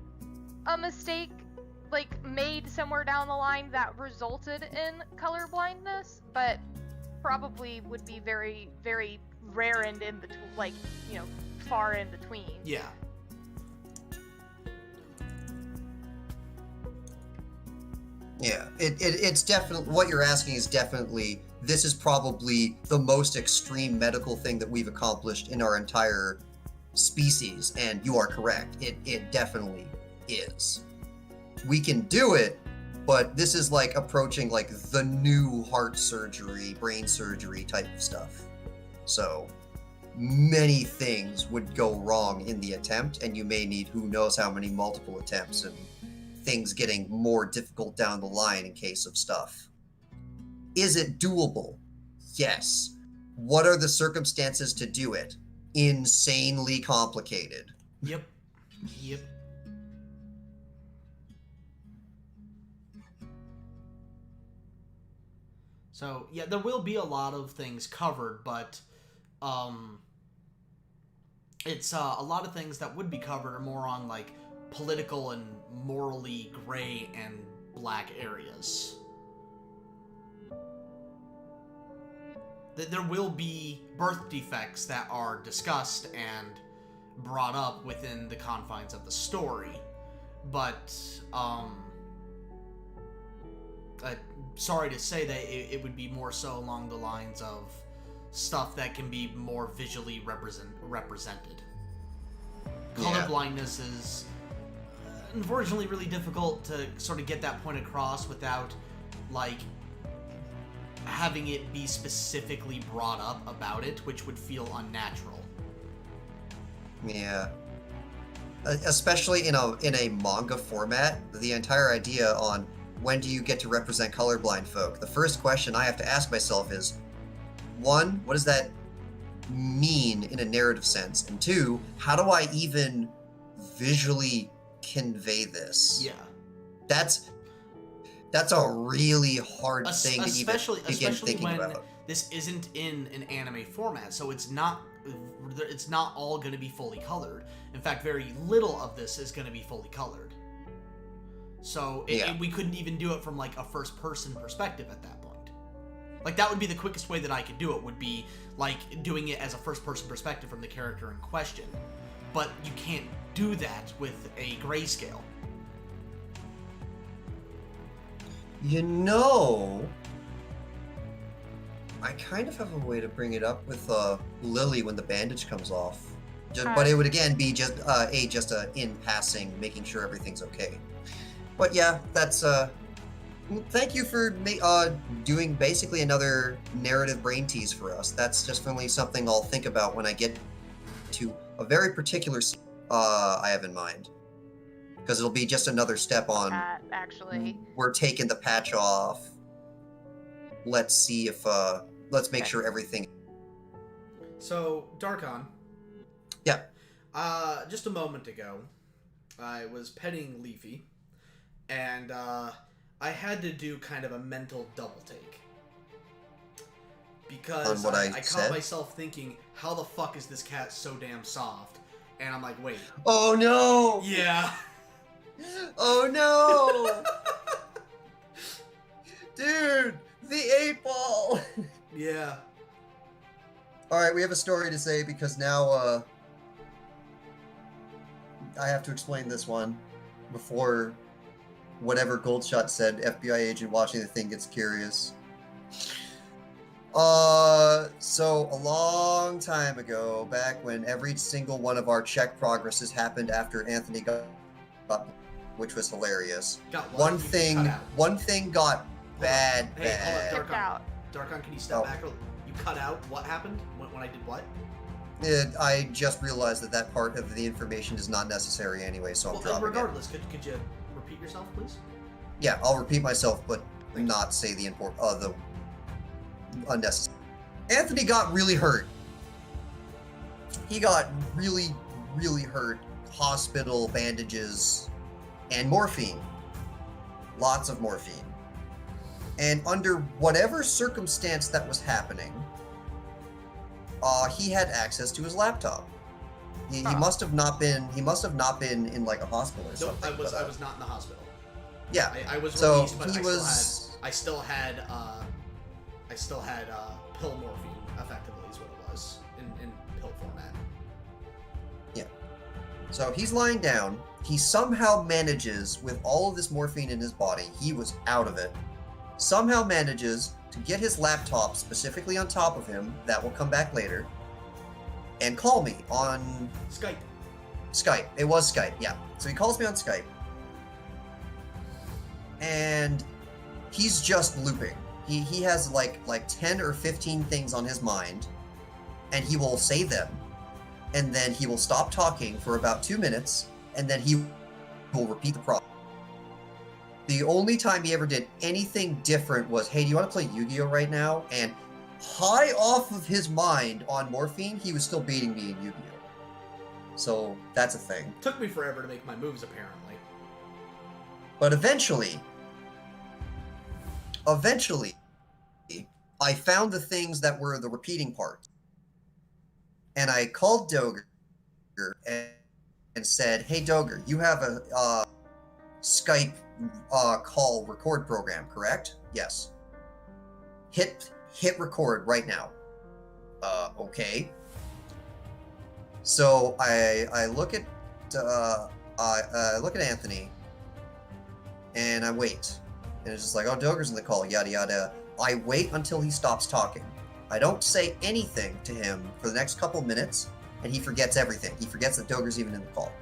a mistake made somewhere down the line that resulted in color blindness, but probably would be very, very rare and in between, far in between. Yeah. Yeah, it's definitely, what you're asking is definitely, this is probably the most extreme medical thing that we've accomplished in our entire species, and you are correct. It definitely is. We can do it, but this is approaching the new heart surgery, brain surgery type of stuff. So many things would go wrong in the attempt, and you may need who knows how many multiple attempts, and things getting more difficult down the line in case of stuff. Is it doable? Yes. What are the circumstances to do it? Insanely complicated. Yep. So, yeah, there will be a lot of things covered, but it's a lot of things that would be covered are more on political and morally gray and black areas. There will be birth defects that are discussed and brought up within the confines of the story, but sorry to say that it would be more so along the lines of stuff that can be more visually represented. Colorblindness is unfortunately really difficult to sort of get that point across without having it be specifically brought up about it, which would feel unnatural. Yeah. Especially in a manga format, the entire idea on when do you get to represent colorblind folk, the first question I have to ask myself is, one, what does that mean in a narrative sense? And two, how do I even visually convey this? Yeah. That's a really hard thing to even begin thinking when about. This isn't in an anime format, so it's not all going to be fully colored. In fact, very little of this is going to be fully colored. So we couldn't even do it from a first-person perspective at that point. That would be the quickest way that I could do it, would be doing it as a first-person perspective from the character in question. But you can't do that with a grayscale. I kind of have a way to bring it up with Lily when the bandage comes off. But it would again be just in passing, making sure everything's okay. But yeah, that's thank you for doing basically another narrative brain tease for us. That's definitely something I'll think about when I get to a very particular scene I have in mind. Because it'll be just another step on, actually. We're taking the patch off. Let's see if, let's make sure everything... So, Darkon. Yeah. Just a moment ago, I was petting Leafy, and I had to do kind of a mental double take. Because On what I caught said? myself thinking, how the fuck is this cat so damn soft? And I'm like, wait. Oh no! Yeah. Oh no! Dude, the 8-ball! Yeah. Alright, we have a story to say because now, I have to explain this one before whatever Goldshot said, FBI agent watching the thing gets curious. So a long time ago, back when every single one of our check progresses happened after Anthony got, which was hilarious. One thing got bad. Hold Cut out. Darkon, can you step back? You cut out. What happened when I did what? I just realized that part of the information is not necessary anyway, so I'm dropping regardless, could you repeat yourself, please? Yeah, I'll repeat myself, but not say the unnecessary. Anthony got really hurt. He got really, really hurt. Hospital, bandages, and morphine. Lots of morphine. And under whatever circumstance that was happening, he had access to his laptop. He must have not been. He must have not been in like a hospital or something. I was not in the hospital. Yeah. I was released, but he I still had pill morphine. Effectively, is what it was in pill format. Yeah. So he's lying down. He somehow manages, with all of this morphine in his body, he was out of it. Somehow manages to get his laptop specifically on top of him, that will come back later, and call me on Skype. It was Skype, yeah. So he calls me on Skype, and he's just looping. He has like 10 or 15 things on his mind, and he will say them, and then he will stop talking for about 2 minutes, and then he will repeat the problem. The only time he ever did anything different was, hey, do you want to play Yu-Gi-Oh right now? And high off of his mind on morphine, he was still beating me in Yu-Gi-Oh. So that's a thing. Took me forever to make my moves, apparently. But eventually, I found the things that were the repeating parts. And I called Dogger and said, hey, Dogger, you have a Skype call record program, correct? Yes. Hit record right now. Okay. So I look at Anthony, and I wait, and it's just like, oh, Dogger's in the call, yada yada. I wait until he stops talking. I don't say anything to him for the next couple minutes, and he forgets everything. He forgets that Dogger's even in the call.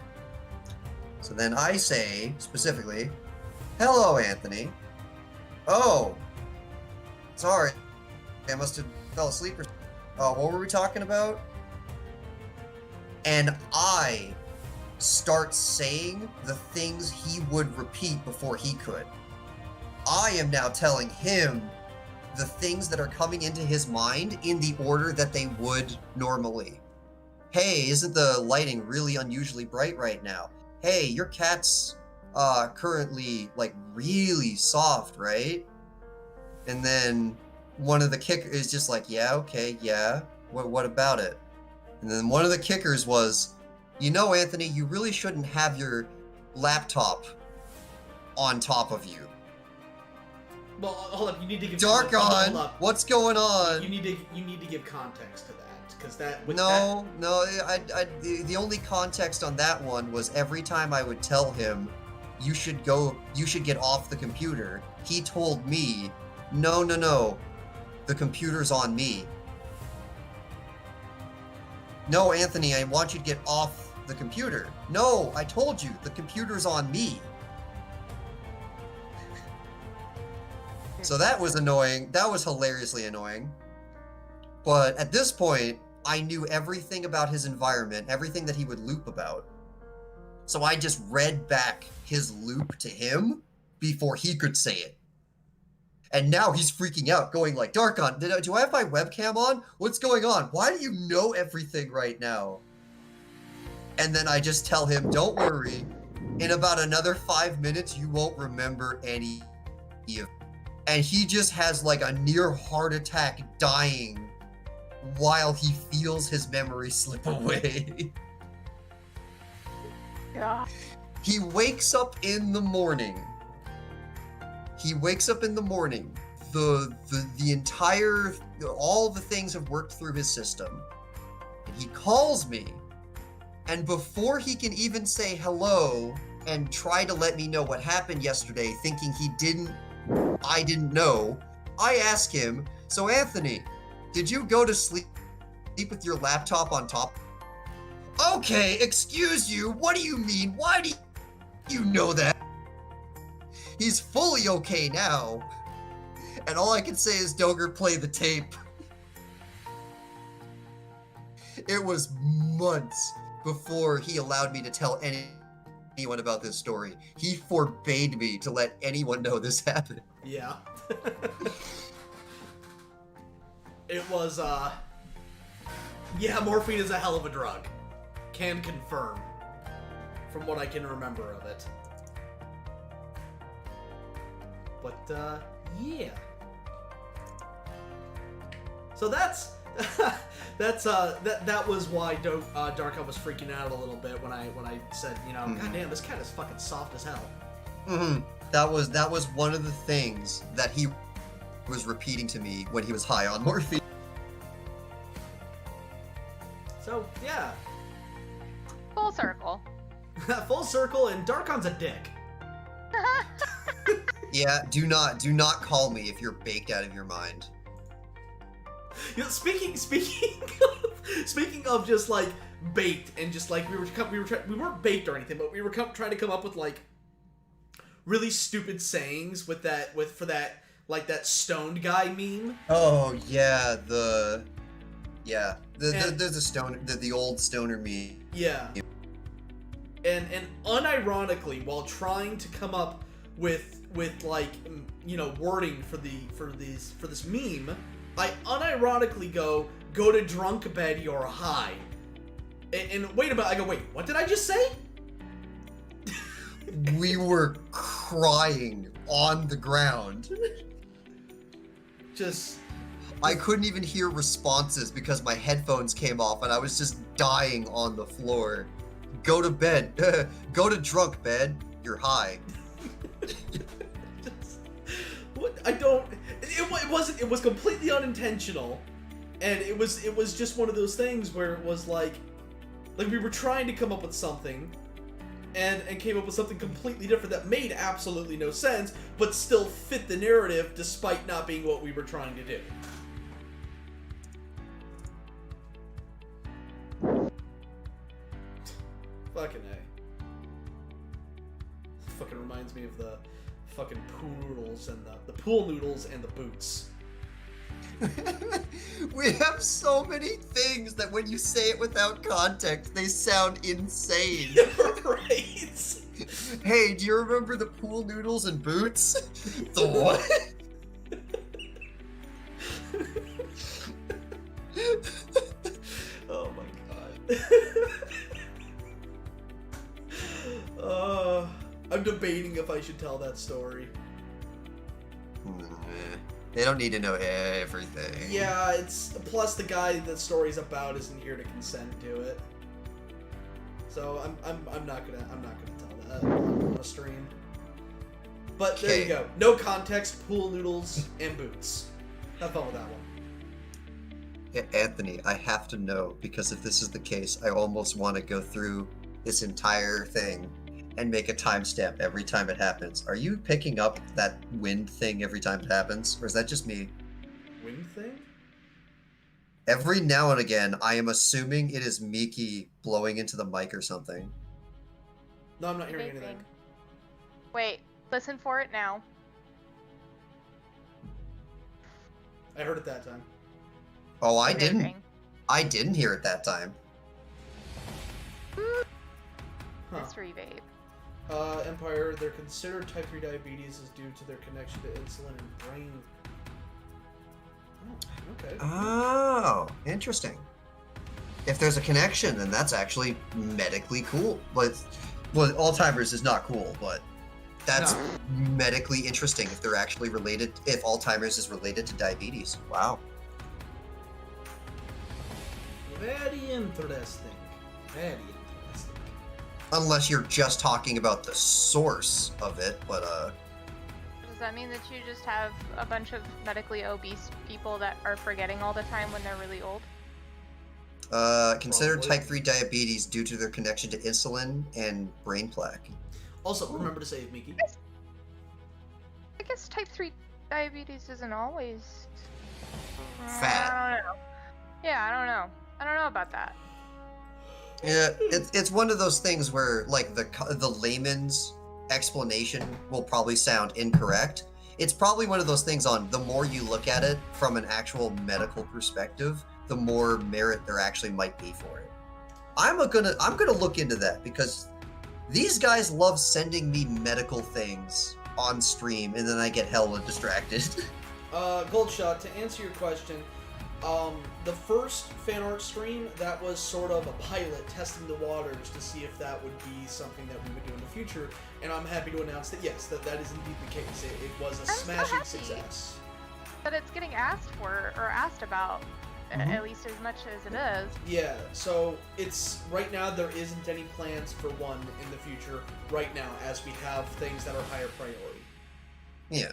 So then I say specifically, hello, Anthony. Oh, sorry. I must have fell asleep or what were we talking about? And I start saying the things he would repeat before he could. I am now telling him the things that are coming into his mind in the order that they would normally. Hey, isn't the lighting really unusually bright right now? Hey, your cat's currently like really soft, right? And then one of the kickers is just like, yeah, okay, yeah. What about it? And then one of the kickers was, you know, Anthony, you really shouldn't have your laptop on top of you. Well, hold up. You need to give. Hold up. What's going on? You need to give context to that, because that. The only context on that one was every time I would tell him, you should get off the computer. He told me, no, the computer's on me. No, Anthony, I want you to get off the computer. No, I told you, the computer's on me. So that was annoying. That was hilariously annoying. But at this point, I knew everything about his environment, everything that he would loop about. So I just read back his loop to him before he could say it. And now he's freaking out, going like, Darkon, do I have my webcam on? What's going on? Why do you know everything right now? And then I just tell him, don't worry. In about another 5 minutes, you won't remember any of it. And he just has like a near heart attack dying while he feels his memory slip away. God. He wakes up in the morning. The entire, all the things have worked through his system. And he calls me. And before he can even say hello and try to let me know what happened yesterday, thinking I didn't know, I ask him, so Anthony, did you go to sleep with your laptop on top? Okay, excuse you, what do you mean? Why do you know that? He's fully okay now. And all I can say is, Dogger, play the tape. It was months before he allowed me to tell anyone about this story. He forbade me to let anyone know this happened. Yeah. It was, yeah, morphine is a hell of a drug. Can confirm. From what I can remember of it. But, yeah. So that was why Darko was freaking out a little bit when I said, you know, God damn, this cat is fucking soft as hell. Mm-hmm. That was one of the things that he was repeating to me when he was high on morphine. So, yeah. Full circle. Full circle, and Darkon's a dick. Yeah, do not call me if you're baked out of your mind. You know, speaking of just like baked and just like we weren't baked or anything, but we were trying to come up with like really stupid sayings for that stoned guy meme. Oh yeah, there's a stoner, the old stoner meme. Yeah. And unironically, while trying to come up with like, you know, wording for this meme, I unironically go to drunk bed, you're high. And wait a minute, I go, wait, what did I just say? We were crying on the ground. I couldn't even hear responses because my headphones came off and I was just dying on the floor. Go to bed. Go to drunk bed. You're high. What? It was completely unintentional. And it was just one of those things where it was like we were trying to come up with something and came up with something completely different that made absolutely no sense, but still fit the narrative despite not being what we were trying to do. Fucking A. Fucking reminds me of the fucking pool noodles and the pool noodles and the boots. We have so many things that when you say it without context, they sound insane. Right. Hey, do you remember the pool noodles and boots? The what? Oh my god. I'm debating if I should tell that story. They don't need to know everything. Yeah, plus the guy that story's about isn't here to consent to it. So I'm not gonna tell that on a stream. But there you go. No context, pool noodles, and boots. Have fun with that one. Anthony, I have to know, because if this is the case, I almost want to go through this entire thing and make a timestamp every time it happens. Are you picking up that wind thing every time it happens, or is that just me? Wind thing? Every now and again, I am assuming it is Miki blowing into the mic or something. No, I'm not hearing anything. Wait, listen for it now. I heard it that time. Oh, I didn't. I didn't hear it that time. Huh. Mystery vape. Empire, they're considered type 3 diabetes is due to their connection to insulin and brain. Oh, okay. Oh, interesting. If there's a connection, then that's actually medically cool. Well, Alzheimer's is not cool, but that's medically interesting if they're actually related, if Alzheimer's is related to diabetes. Wow. Very interesting. Very interesting. Unless you're just talking about the source of it, but Does that mean that you just have a bunch of medically obese people that are forgetting all the time when they're really old? considered Probably. type 3 diabetes due to their connection to insulin and brain plaque. Also, remember to save Miki. I guess type 3 diabetes isn't always Fat. I don't know. Yeah, I don't know. I don't know about that. Yeah, it's one of those things where like the layman's explanation will probably sound incorrect. It's probably one of those things on the more you look at it from an actual medical perspective, the more merit there actually might be for it. I'm gonna look into that because these guys love sending me medical things on stream and then I get hella distracted. Goldshot, to answer your question, the first fan art stream, that was sort of a pilot testing the waters to see if that would be something that we would do in the future, and I'm happy to announce that yes, that is indeed the case. It was a so smashing happy. success. But it's getting asked for or asked about at least as much as it is. Yeah, so it's right now there isn't any plans for one in the future right now as we have things that are higher priority. Yeah.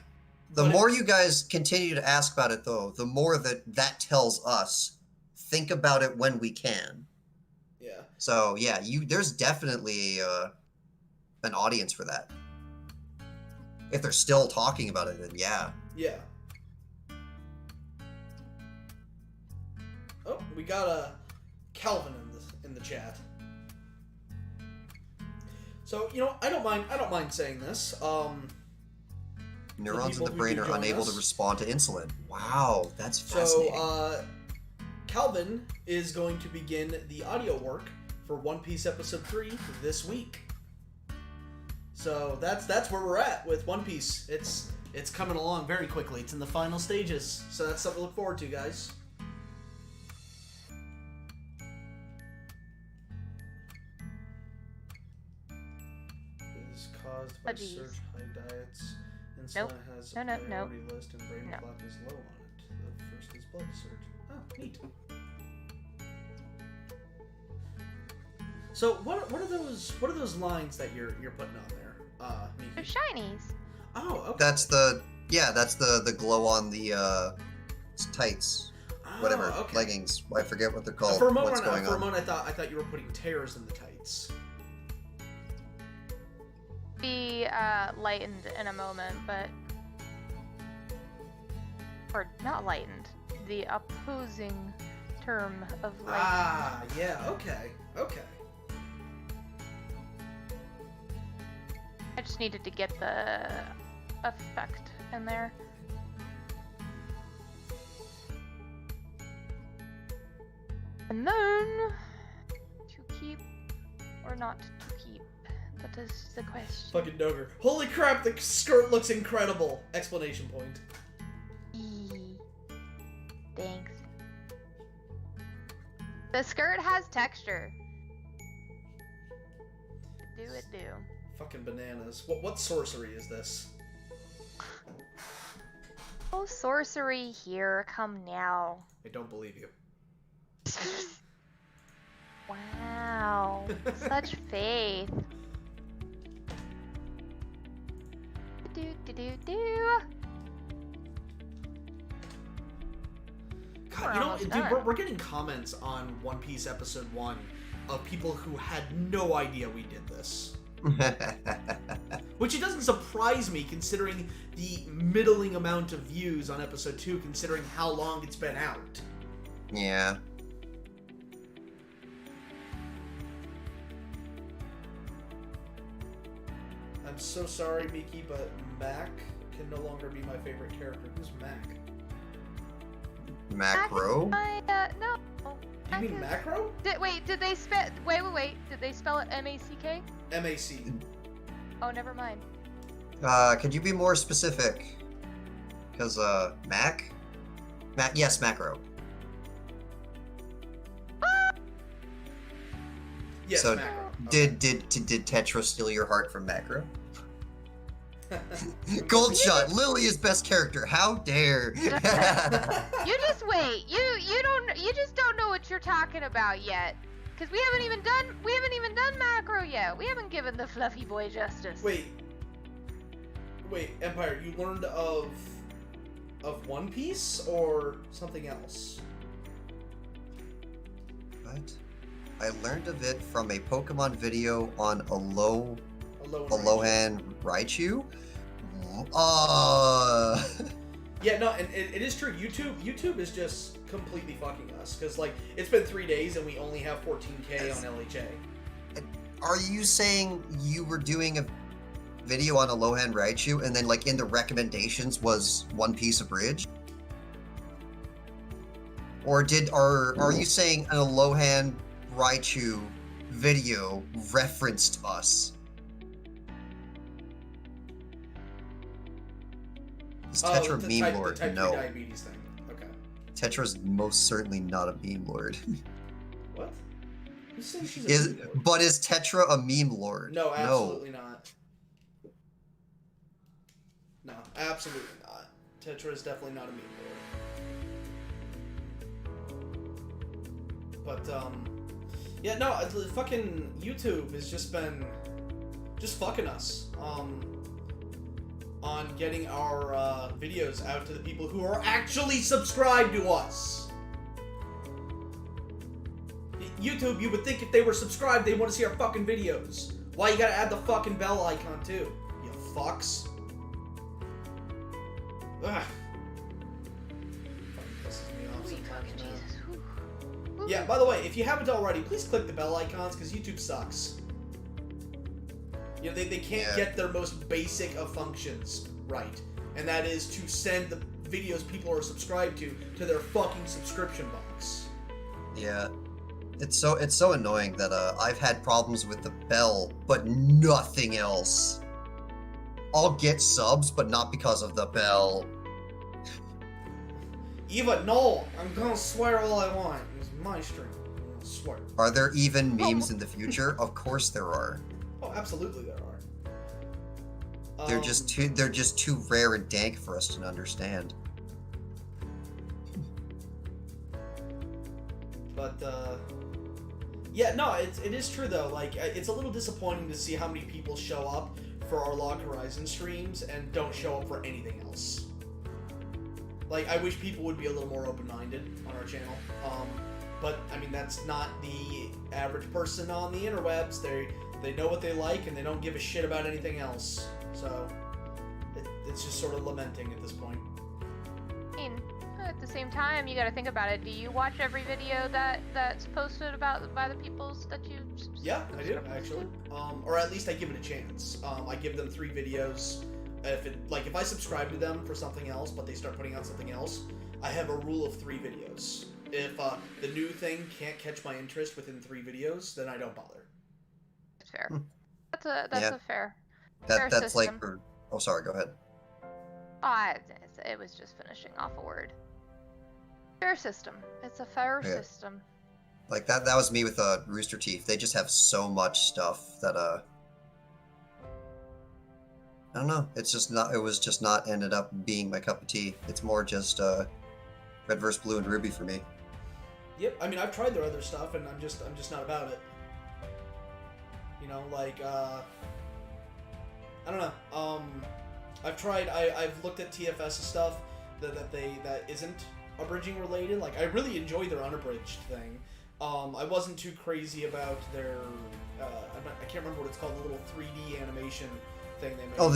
The But more you guys continue to ask about it, though, the more that tells us think about it when we can. Yeah. So yeah, there's definitely an audience for that. If they're still talking about it, then yeah. Yeah. Oh, we got a Calvin in the chat. So, you know, I don't mind saying this. Neurons in people the who brain do are join unable us. to respond to insulin. Wow, that's fascinating. So, Calvin is going to begin the audio work for One Piece Episode 3 this week. So that's where we're at with One Piece. It's coming along very quickly. It's in the final stages. So that's something to look forward to, guys. Is caused by Jeez. surge high diets. Insulin Nope. has a No. priority list and brain No. clock is low on it. The first is blood surge. Oh, neat. So what are those lines that you're putting on there, Miki? They're shinies. Oh, okay. That's the glow on the tights, whatever, okay. leggings. I forget what they're called. For a What's moment, going on? I thought you were putting tears in the tights. Be lightened in a moment, but or not lightened. The opposing term of lightened. Ah, yeah. Okay. I just needed to get the effect in there. And then to keep or not to keep. That is the question. Fucking Dogger. Holy crap! The skirt looks incredible! Explanation point. Eee. Thanks. The skirt has texture. Do it do. Fucking bananas. What sorcery is this? Oh, sorcery here, come now. I don't believe you. Wow, such faith. Do. God, We're you know, almost dude, done. we're getting comments on One Piece Episode 1 of people who had no idea we did this. Which it doesn't surprise me considering the middling amount of views on Episode 2 considering how long it's been out. Yeah. I'm so sorry, Miki, but Mac can no longer be my favorite character. Who's Mac? Macro? No. You mean Macro? Did they spell? Wait. Did they spell it M-A-C-K? M-A-C. Oh, never mind. Could you be more specific? Because, yes, macro. Yes, So, Macro. Did Tetra steal your heart from macro? Goldshot, Lily is best character. How dare? You just wait. You just don't know what you're talking about yet. because we haven't even done macro yet. We haven't given the fluffy boy justice. Wait, Empire, you learned of One Piece or something else? What? I learned of it from a Pokemon video on Alohan Raichu. Yeah, no, and it is true. YouTube is just completely fucking us because like it's been 3 days and we only have 14K on LHA. Are you saying you were doing a video on Alohan Raichu and then like in the recommendations was One Piece abridged? Or are you saying an Alohan Raichu video referenced us? Is Tetra a meme lord? The type No. 3 diabetes thing. Okay. Tetra's most certainly not a meme lord. What? Who's saying she's a meme lord? But is Tetra a meme lord? No, absolutely not. No, absolutely not. Tetra is definitely not a meme lord. But yeah, no, fucking YouTube has just been fucking us. On getting our videos out to the people who are actually subscribed to us. YouTube, you would think if they were subscribed, they want to see our fucking videos. Why you gotta add the fucking bell icon too? You fucks. Ugh. Fucking pisses me off sometimes, man. Yeah, by the way, if you haven't already, please click the bell icons because YouTube sucks. You know, they can't get their most basic of functions right, and that is to send the videos people are subscribed to their fucking subscription box. Yeah, it's so annoying that I've had problems with the bell, but nothing else. I'll get subs, but not because of the bell. Eva, no, I'm gonna swear all I want. It's my stream. I swear. Are there even memes in the future? Of course there are. Oh, absolutely there are. They're just too rare and dank for us to understand. But yeah, no, it is true though. Like, it's a little disappointing to see how many people show up for our Log Horizon streams and don't show up for anything else. Like, I wish people would be a little more open-minded on our channel. But I mean, that's not the average person on the interwebs. They know what they like and they don't give a shit about anything else. So it's just sort of lamenting at this point. I mean, at the same time, you gotta think about it. Do you watch every video that's posted by the peoples that you? Yeah, I do actually. Or at least I give it a chance. I give them 3 videos. If I subscribe to them for something else, but they start putting out something else, I have a rule of 3 videos. If the new thing can't catch my interest within 3 videos, then I don't bother. That's fair. That's a fair. That's system. like for. Oh, sorry. Go ahead. It was just finishing off a word. Fair system. It's a fair system. Like that was me with Rooster Teeth. They just have so much stuff that I don't know. It was just not ended up being my cup of tea. It's more just Red vs. Blue and Ruby for me. Yep, I mean I've tried their other stuff and I'm just not about it. You know, like I don't know. I've looked at TFS stuff that isn't abridging related. Like I really enjoy their unabridged thing. I wasn't too crazy about their I can't remember what it's called, the little 3D animation thing they made. Oh,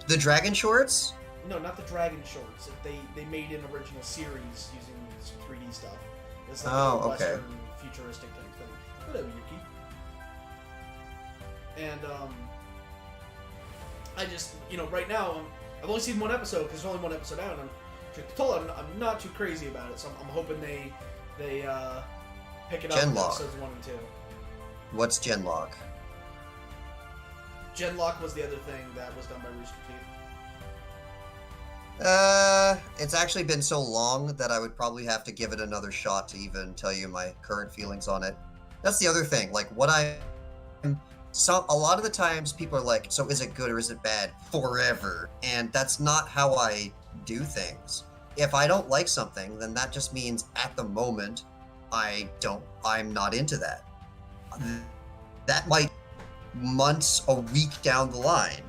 the Dragon Shorts? No, not the Dragon Shorts. They made an original series using some 3D stuff. It's like a Western futuristic type thing. Hello, Yuki. And I just, right now I've only seen 1 episode because there's only 1 episode out, and I'm not too crazy about it. So I'm hoping they pick it up in episodes 1 and 2. What's Genlock? Genlock was the other thing that was done by Rooster Teeth. It's actually been so long that I would probably have to give it another shot to even tell you my current feelings on it. That's the other thing. Like, a lot of the times people are like, so is it good or is it bad? Forever. And that's not how I do things. If I don't like something, then that just means at the moment I'm not into that. that might months, a week down the line.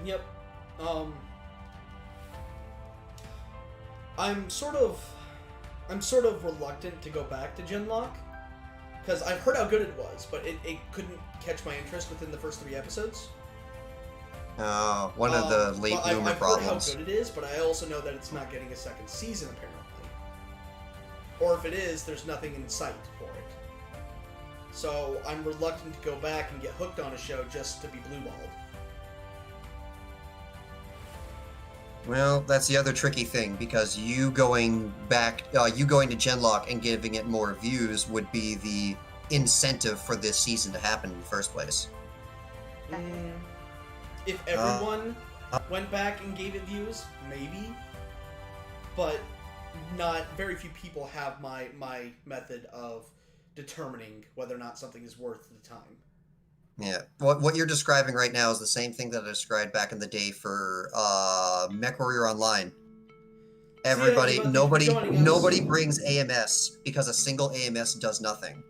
Yep. I'm sort of reluctant to go back to Genlock because I've heard how good it was, but it couldn't catch my interest within the first 3 episodes. One of the late bloomer problems. I've heard how good it is, but I also know that it's not getting a second season apparently. Or if it is, there's nothing in sight for it. So I'm reluctant to go back and get hooked on a show just to be blueballed. Well, that's the other tricky thing, because you going to Genlock and giving it more views would be the incentive for this season to happen in the first place. If everyone went back and gave it views, maybe. But very few people have my method of determining whether or not something is worth the time. Yeah, what you're describing right now is the same thing that I described back in the day for MechWarrior Online. Nobody brings AMS because a single AMS does nothing,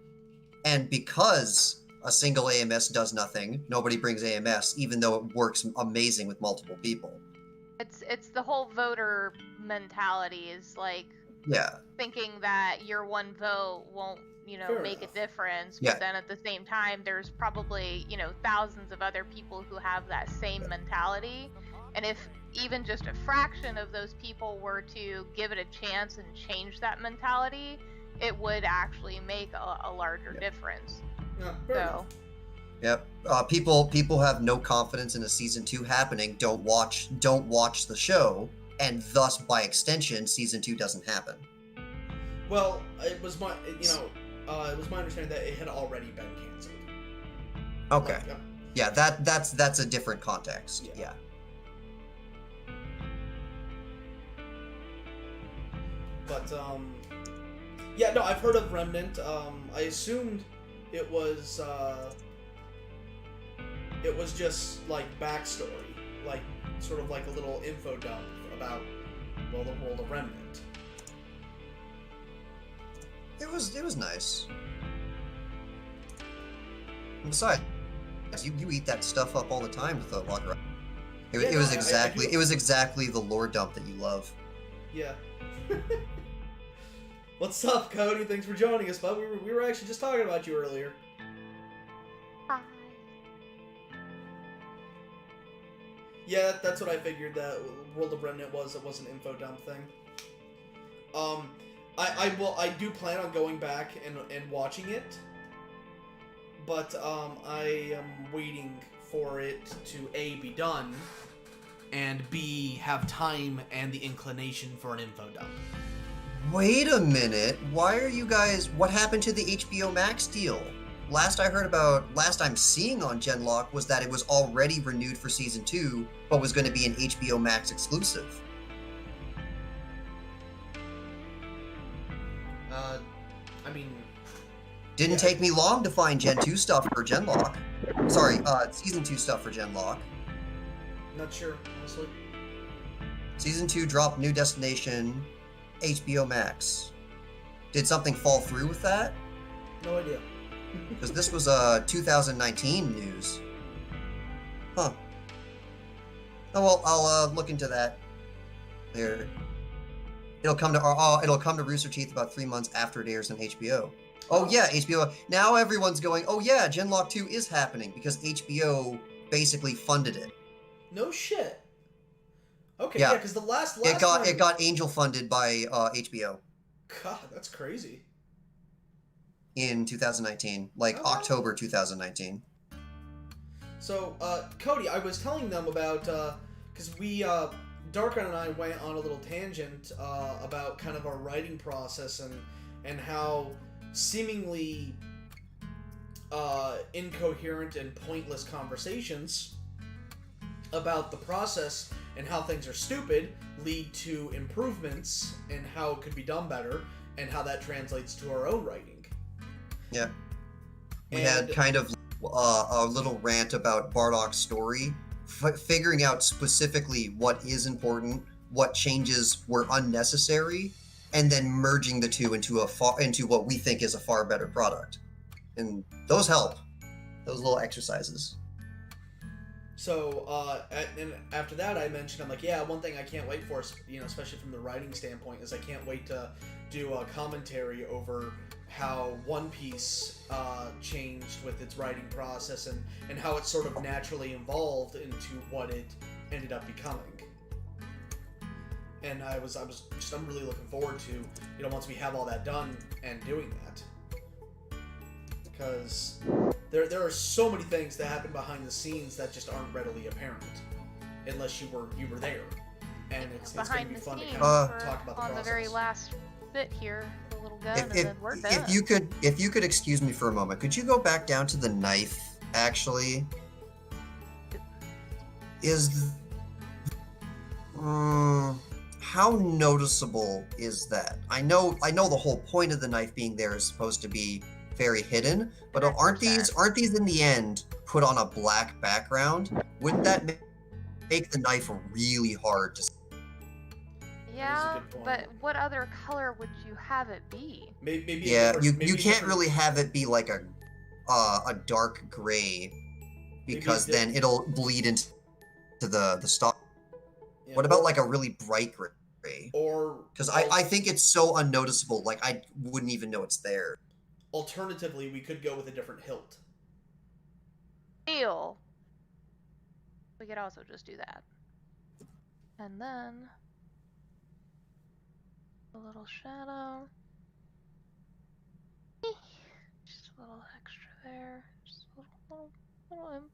and because a single AMS does nothing, nobody brings AMS, even though it works amazing with multiple people. It's the whole voter mentality is like thinking that your one vote won't make a difference, but then at the same time there's probably thousands of other people who have that same mentality, and if even just a fraction of those people were to give it a chance and change that mentality, it would actually make a larger difference. Yep. People have no confidence in a season 2 happening, don't watch the show, and thus by extension season 2 doesn't happen. Well, it was my understanding that it had already been canceled. Okay. Yeah, that's a different context. Yeah. But I've heard of Remnant. I assumed it was just like backstory, like sort of like a little info dump about the world of Remnant. It was nice. And besides, you eat that stuff up all the time with the log. It was exactly the lore dump that you love. Yeah. What's up, Cody? Thanks for joining us, bud. We were actually just talking about you earlier. Hi. Yeah, that's what I figured that World of Remnant was. It was an info dump thing. I do plan on going back and watching it, but I am waiting for it to A, be done, and B, have time and the inclination for an info dump. Wait a minute, what happened to the HBO Max deal? Last I'm seeing on Genlock was that it was already renewed for season 2, but was going to be an HBO Max exclusive. Didn't take me long to find Gen 2 stuff for Genlock. Sorry, Season 2 stuff for Genlock. Not sure, honestly. Season 2 dropped new destination, HBO Max. Did something fall through with that? No idea. Because this was 2019 news. Huh. Oh well, I'll look into that. There. It'll come to Rooster Teeth about 3 months after it airs on HBO. Oh yeah, HBO. Now everyone's going, oh yeah, Genlock 2 is happening because HBO basically funded it. No shit. Okay, yeah, because the last it got angel funded by HBO. God, that's crazy. In 2019, October 2019. So, Cody, I was telling them about because Darkon and I went on a little tangent about kind of our writing process and how seemingly incoherent and pointless conversations about the process and how things are stupid lead to improvements and how it could be done better and how that translates to our own writing. Yeah. We had kind of a little rant about Bardock's story, figuring out specifically what is important, what changes were unnecessary, and then merging the two into what we think is a far better product. And those help. Those little exercises. So, and after that, I mentioned, I'm like, yeah, one thing I can't wait for, especially from the writing standpoint, is I can't wait to do a commentary over how One Piece changed with its writing process and how it sort of naturally evolved into what it ended up becoming. And I'm really looking forward to, once we have all that done and doing that. Because there are so many things that happen behind the scenes that just aren't readily apparent unless you were there, and it's going to be fun to kind of talk about the process. On the very last bit here, the little gun, and then we're done. If you could excuse me for a moment, could you go back down to the knife? Actually, how noticeable is that? I know the whole point of the knife being there is supposed to be very hidden, but aren't these in the end put on a black background? Wouldn't that make the knife really hard to see? Yeah, but what other color would you have it be? Maybe you can't really have it be like a dark gray, because then it'll bleed into the stock. Yeah, what about like a really bright gray? Or because I think it's so unnoticeable, like I wouldn't even know it's there. Alternatively, we could go with a different hilt. Deal. We could also just do that. And then a little shadow. Just a little extra there. Just a little imp.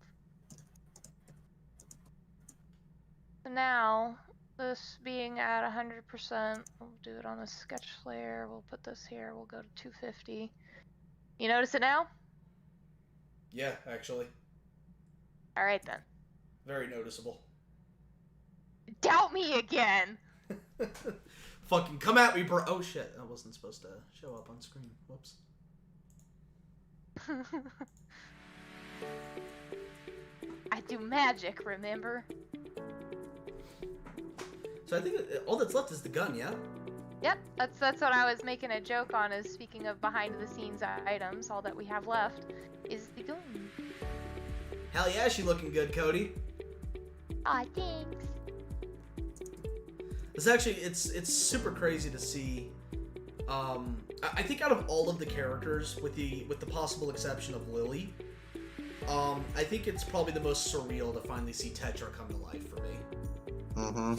So now, this being at 100%, we'll do it on the sketch layer. We'll put this here. We'll go to 250. You notice it now? Yeah, actually. Alright then. Very noticeable. Doubt me again! Fucking come at me, bro. Oh shit, that wasn't supposed to show up on screen. Whoops. I do magic, remember? So I think all that's left is the gun, yeah? Yep, that's what I was making a joke on, is speaking of behind-the-scenes items, all that we have left is the gun. Hell yeah, she looking good, Cody. Aw, thanks. It's actually, it's super crazy to see. I think out of all of the characters, with the possible exception of Lily, I think it's probably the most surreal to finally see Tetra come to life for me. Mm-hmm.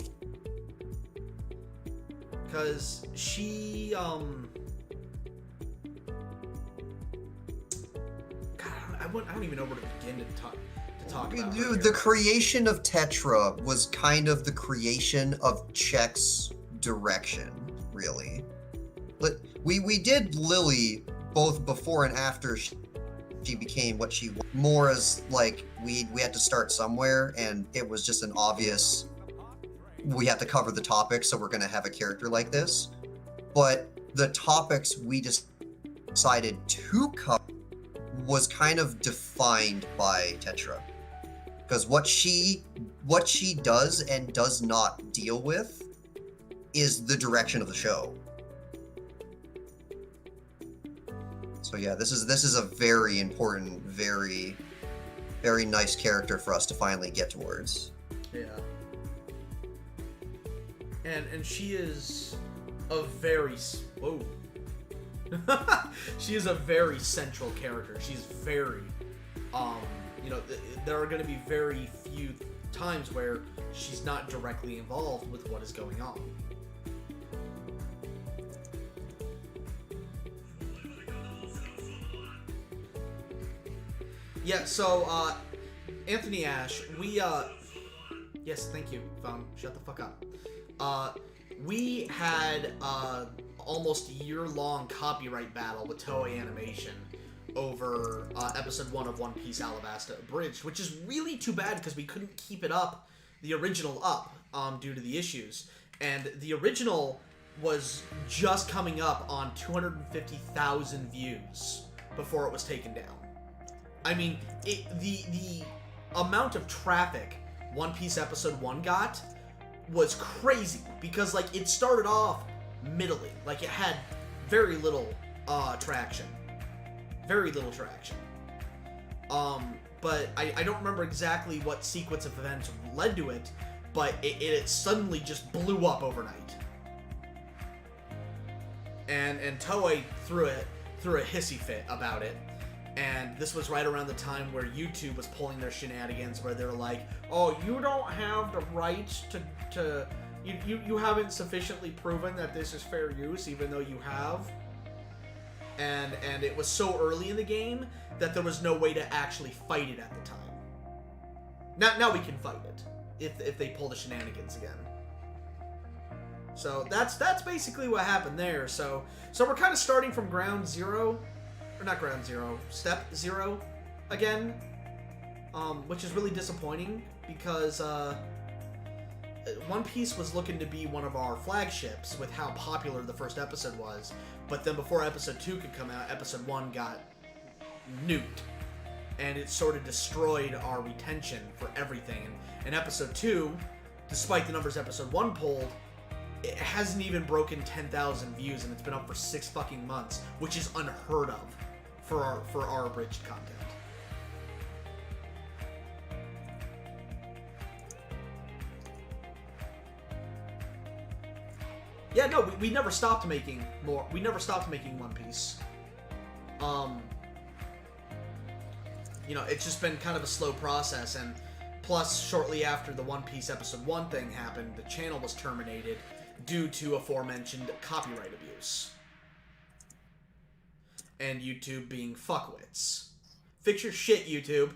Because she, God, I don't even know where to begin to talk about her. The creation of Tetra was kind of the creation of Czech's direction, really. But we did Lily both before and after she became what she was. More as like we had to start somewhere, and it was just an obvious. We have to cover the topics, so we're going to have a character like this. But the topics we just decided to cover was kind of defined by Tetra. Because what she does and does not deal with is the direction of the show. So yeah, this is a very important, very, very nice character for us to finally get towards. Yeah. And she is a very she is a very central character. She's very there are going to be very few times where she's not directly involved with what is going on. Yeah, so Anthony Ash, we yes, thank you, phone. Shut the fuck up. We had almost year-long copyright battle with Toei Animation over episode 1 of One Piece Alabasta Abridged, which is really too bad because we couldn't keep it up, the original up, due to the issues. And the original was just coming up on 250,000 views before it was taken down. I mean, the amount of traffic One Piece episode 1 got was crazy, because like it started off middling. Like, it had very little traction. Very little traction. But I don't remember exactly what sequence of events led to it, but it suddenly just blew up overnight. And Toei threw a hissy fit about it. And this was right around the time where YouTube was pulling their shenanigans, where they were like, "Oh, you don't have the right to you haven't sufficiently proven that this is fair use, even though you have." And it was so early in the game that there was no way to actually fight it at the time. Now we can fight it if they pull the shenanigans again. So that's basically what happened there. So we're kind of starting from ground zero, or not ground zero, step zero again, which is really disappointing because One Piece was looking to be one of our flagships with how popular the first episode was, but then before episode 2 could come out, episode 1 got nuked, and it sort of destroyed our retention for everything. And episode 2, despite the numbers episode 1 pulled, it hasn't even broken 10,000 views, and it's been up for 6 fucking months, which is unheard of for our abridged content. Yeah, no, we never stopped making more. We never stopped making One Piece. It's just been kind of a slow process, and plus, shortly after the One Piece episode 1 thing happened, the channel was terminated due to aforementioned copyright abuse. And YouTube being fuckwits. Fix your shit, YouTube.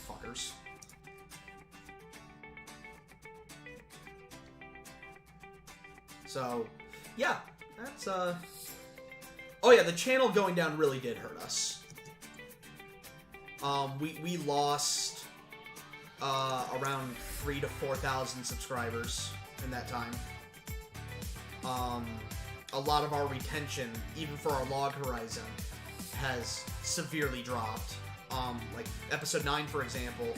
Fuckers. So, yeah, that's, Oh yeah, the channel going down really did hurt us. We lost, around 3,000 to 4,000 subscribers in that time. A lot of our retention, even for our log horizon, has severely dropped. Like, episode 9, for example,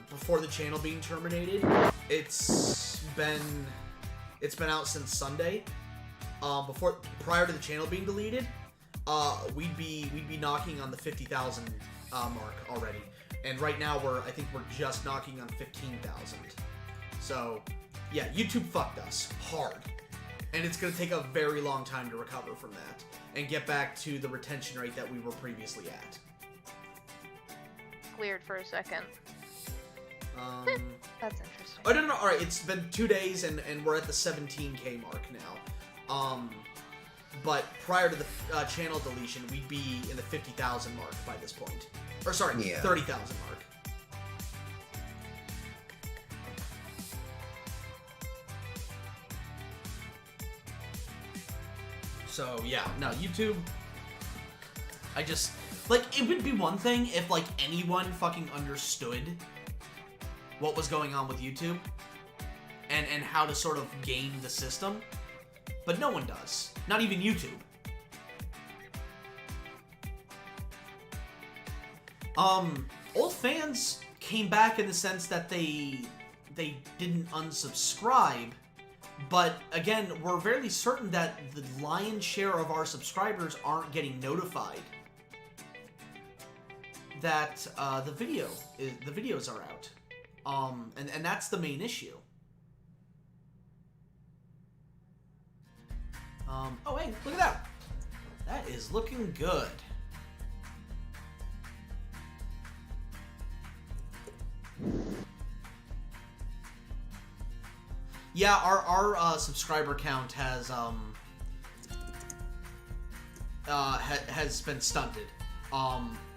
before the channel being terminated, it's been out since Sunday. Prior to the channel being deleted, we'd be knocking on the 50,000 mark already, and right now I think we're just knocking on 15,000. So, yeah, YouTube fucked us hard, and it's gonna take a very long time to recover from that and get back to the retention rate that we were previously at. Weird for a second. That's interesting. Oh, no. Alright, it's been 2 days, and we're at the 17K mark now. But prior to the channel deletion, we'd be in the 50,000 mark by this point. Or, sorry, yeah. 30,000 mark. So, yeah, no, YouTube... it would be one thing if, anyone fucking understood what was going on with YouTube and how to sort of game the system, but no one does. Not even YouTube. Old fans came back in the sense that they didn't unsubscribe, but again, we're fairly certain that the lion's share of our subscribers aren't getting notified that the videos are out. And that's the main issue. Oh hey, look at that! That is looking good. Yeah, our subscriber count has been stunted.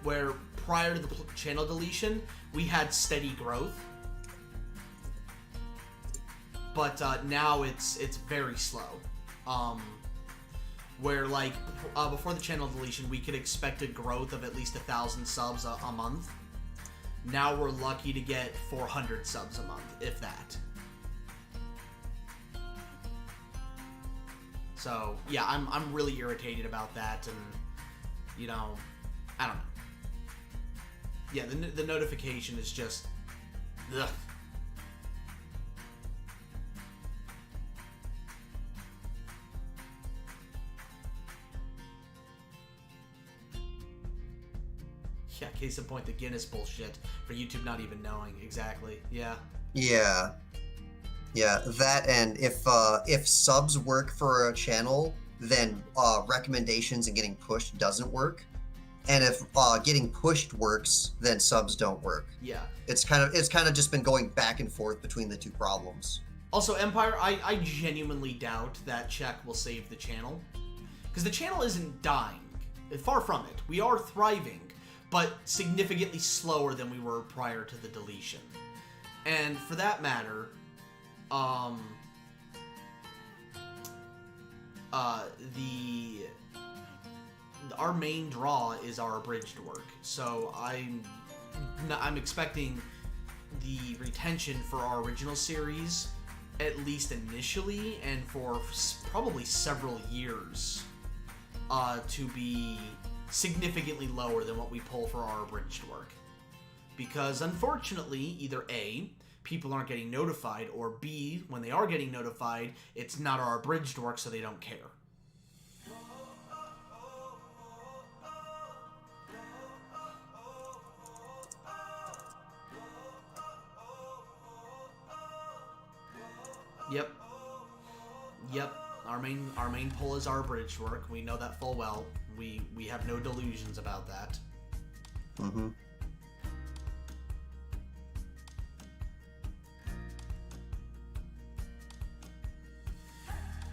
Where prior to the channel deletion, we had steady growth, but now it's very slow. Where before the channel deletion, we could expect a growth of at least 1,000 subs a month. Now we're lucky to get 400 subs a month, if that. So yeah, I'm really irritated about that, and I don't know. Yeah, the notification is just, ugh. Yeah, case in point, the Guinness bullshit for YouTube not even knowing exactly. Yeah. Yeah. Yeah, that, and if subs work for a channel, then recommendations and getting pushed doesn't work. And if getting pushed works, then subs don't work. Yeah. It's kind of just been going back and forth between the two problems. Also, Empire, I genuinely doubt that check will save the channel. Because the channel isn't dying. Far from it. We are thriving, but significantly slower than we were prior to the deletion. And for that matter, our main draw is our abridged work. So I'm expecting the retention for our original series, at least initially, and for probably several years, to be significantly lower than what we pull for our abridged work. Because unfortunately, either A, people aren't getting notified, or B, when they are getting notified, it's not our abridged work, so they don't care. Yep. Our main pull is our abridged work. We know that full well. We have no delusions about that. Mm-hmm.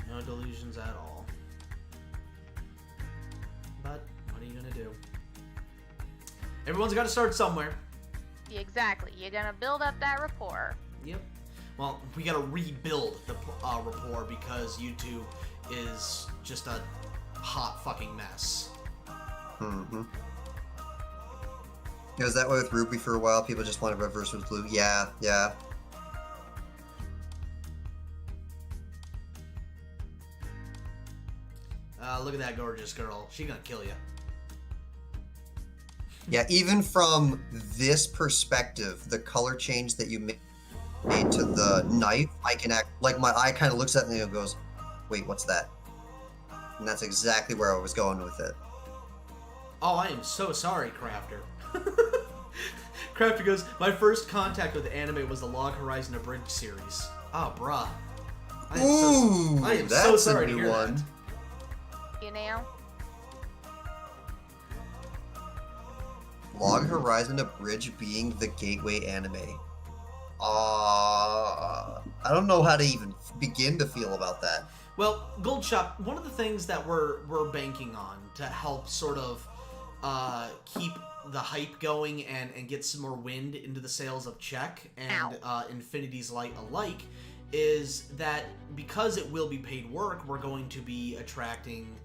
No delusions at all. But what are you gonna do? Everyone's got to start somewhere. Exactly. You're gonna build up that rapport. Yep. Well, we gotta rebuild the rapport because YouTube is just a hot fucking mess. Mm-hmm. It was that way with Ruby for a while. People just wanted red versus blue. Yeah. Look at that gorgeous girl. She gonna kill you. Yeah, even from this perspective, the color change that you made to the knife, I can act like my eye kind of looks at it and goes, wait, what's that? And that's exactly where I was going with it. Oh, I am so sorry, Crafter. Crafter goes, my first contact with anime was the Log Horizon Abridged series. Oh, bruh. I am so sorry to hear that. You know? Log Horizon Abridged being the gateway anime. I don't know how to even begin to feel about that. Well, Gold Shop, one of the things that we're banking on to help sort of keep the hype going and get some more wind into the sales of Check and Infinity's Light alike is that because it will be paid work, we're going to be attracting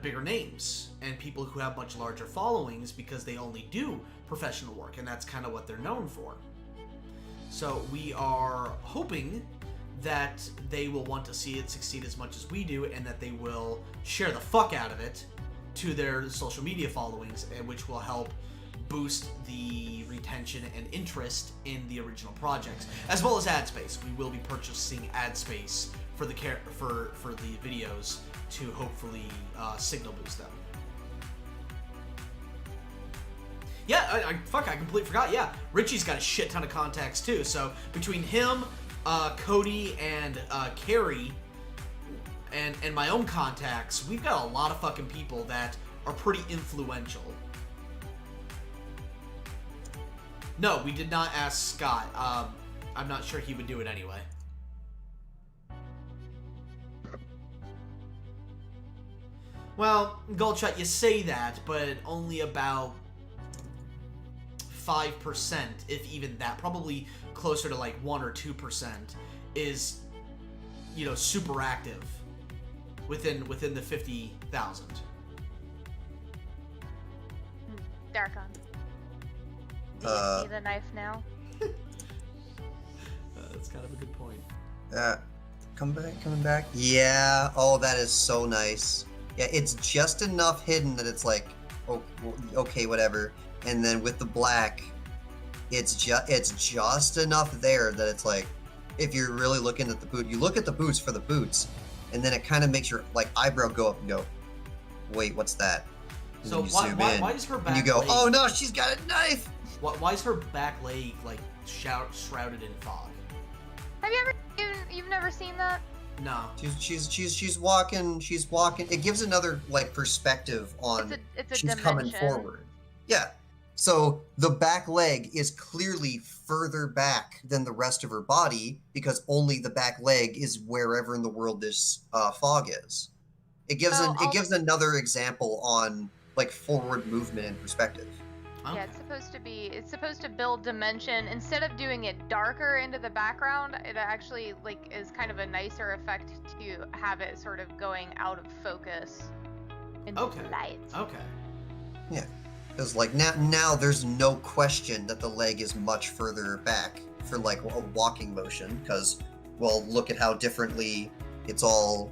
bigger names and people who have much larger followings because they only do professional work, and that's kind of what they're known for. So we are hoping that they will want to see it succeed as much as we do, and that they will share the fuck out of it to their social media followings, which will help boost the retention and interest in the original projects, as well as ad space. We will be purchasing ad space for the videos to hopefully signal boost them. Yeah, I completely forgot. Yeah, Richie's got a shit ton of contacts too. So between him, Cody, and Carrie, and my own contacts, we've got a lot of fucking people that are pretty influential. No, we did not ask Scott. I'm not sure he would do it anyway. Well, Goldshot, you say that, but only about 5%, if even that, probably closer to like 1 or 2%, is, super active within the 50,000. Darkon. Do you see the knife now? That's kind of a good point. Coming back. Yeah. Oh, that is so nice. Yeah, it's just enough hidden that it's like, okay, whatever. And then with the black, it's just enough there that it's like, if you're really looking at the boot, you look at the boots for the boots, and then it kind of makes your eyebrow go up and go, wait, what's that? And So then you why, zoom why, in, why is her back and you go, leg, oh no, she's got a knife! why is her back leg like shrouded in fog? Have you you've never seen that? No. She's walking. It gives another like perspective on It's a she's dimension. coming forward. Yeah. So the back leg is clearly further back than the rest of her body because only the back leg is wherever in the world this fog is. It gives it gives another example on like forward movement and perspective. Yeah, it's supposed to build dimension. Instead of doing it darker into the background, it actually like is kind of a nicer effect to have it sort of going out of focus into the light. Okay. Yeah. Because like now there's no question that the leg is much further back for like a walking motion because, well, look at how differently it's all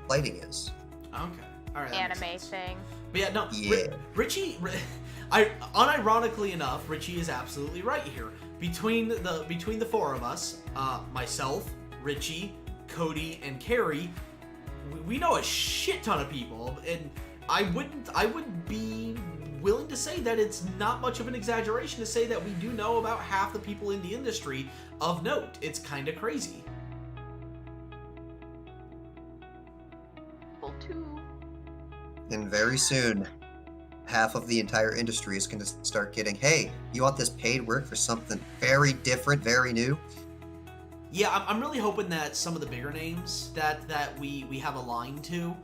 lighting is. Okay. All right. Anime thing. But yeah, no. Yeah. Richie, unironically enough, Richie is absolutely right here. Between the four of us, myself, Richie, Cody, and Carrie, we know a shit ton of people, and I would be willing to say that it's not much of an exaggeration to say that we do know about half the people in the industry of note. It's kind of crazy. Well, too. And very soon, half of the entire industry is going to start getting, hey, you want this paid work for something very different, very new? Yeah, I'm really hoping that some of the bigger names that we have a line to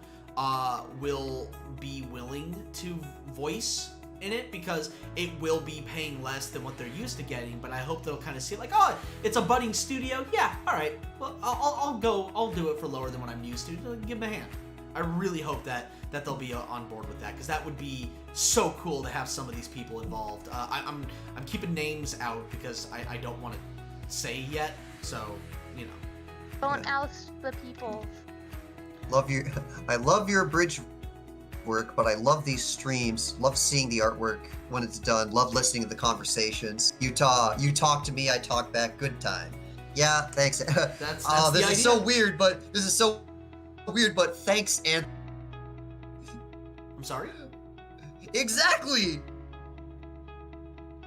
will be willing to voice in it, because it will be paying less than what they're used to getting. But I hope they'll kind of see like, oh, it's a budding studio. Yeah, all right. Well, I'll do it for lower than what I'm used to. Give them a hand. I really hope that they'll be on board with that, because that would be so cool to have some of these people involved. I'm keeping names out because I don't want to say yet. So, you know. Don't oust the people. I love your bridge work, but I love these streams. Love seeing the artwork when it's done. Love listening to the conversations. You talk to me, I talk back. Good time. Yeah, thanks. That's this is so weird, but thanks, Anthony. I'm sorry? Exactly.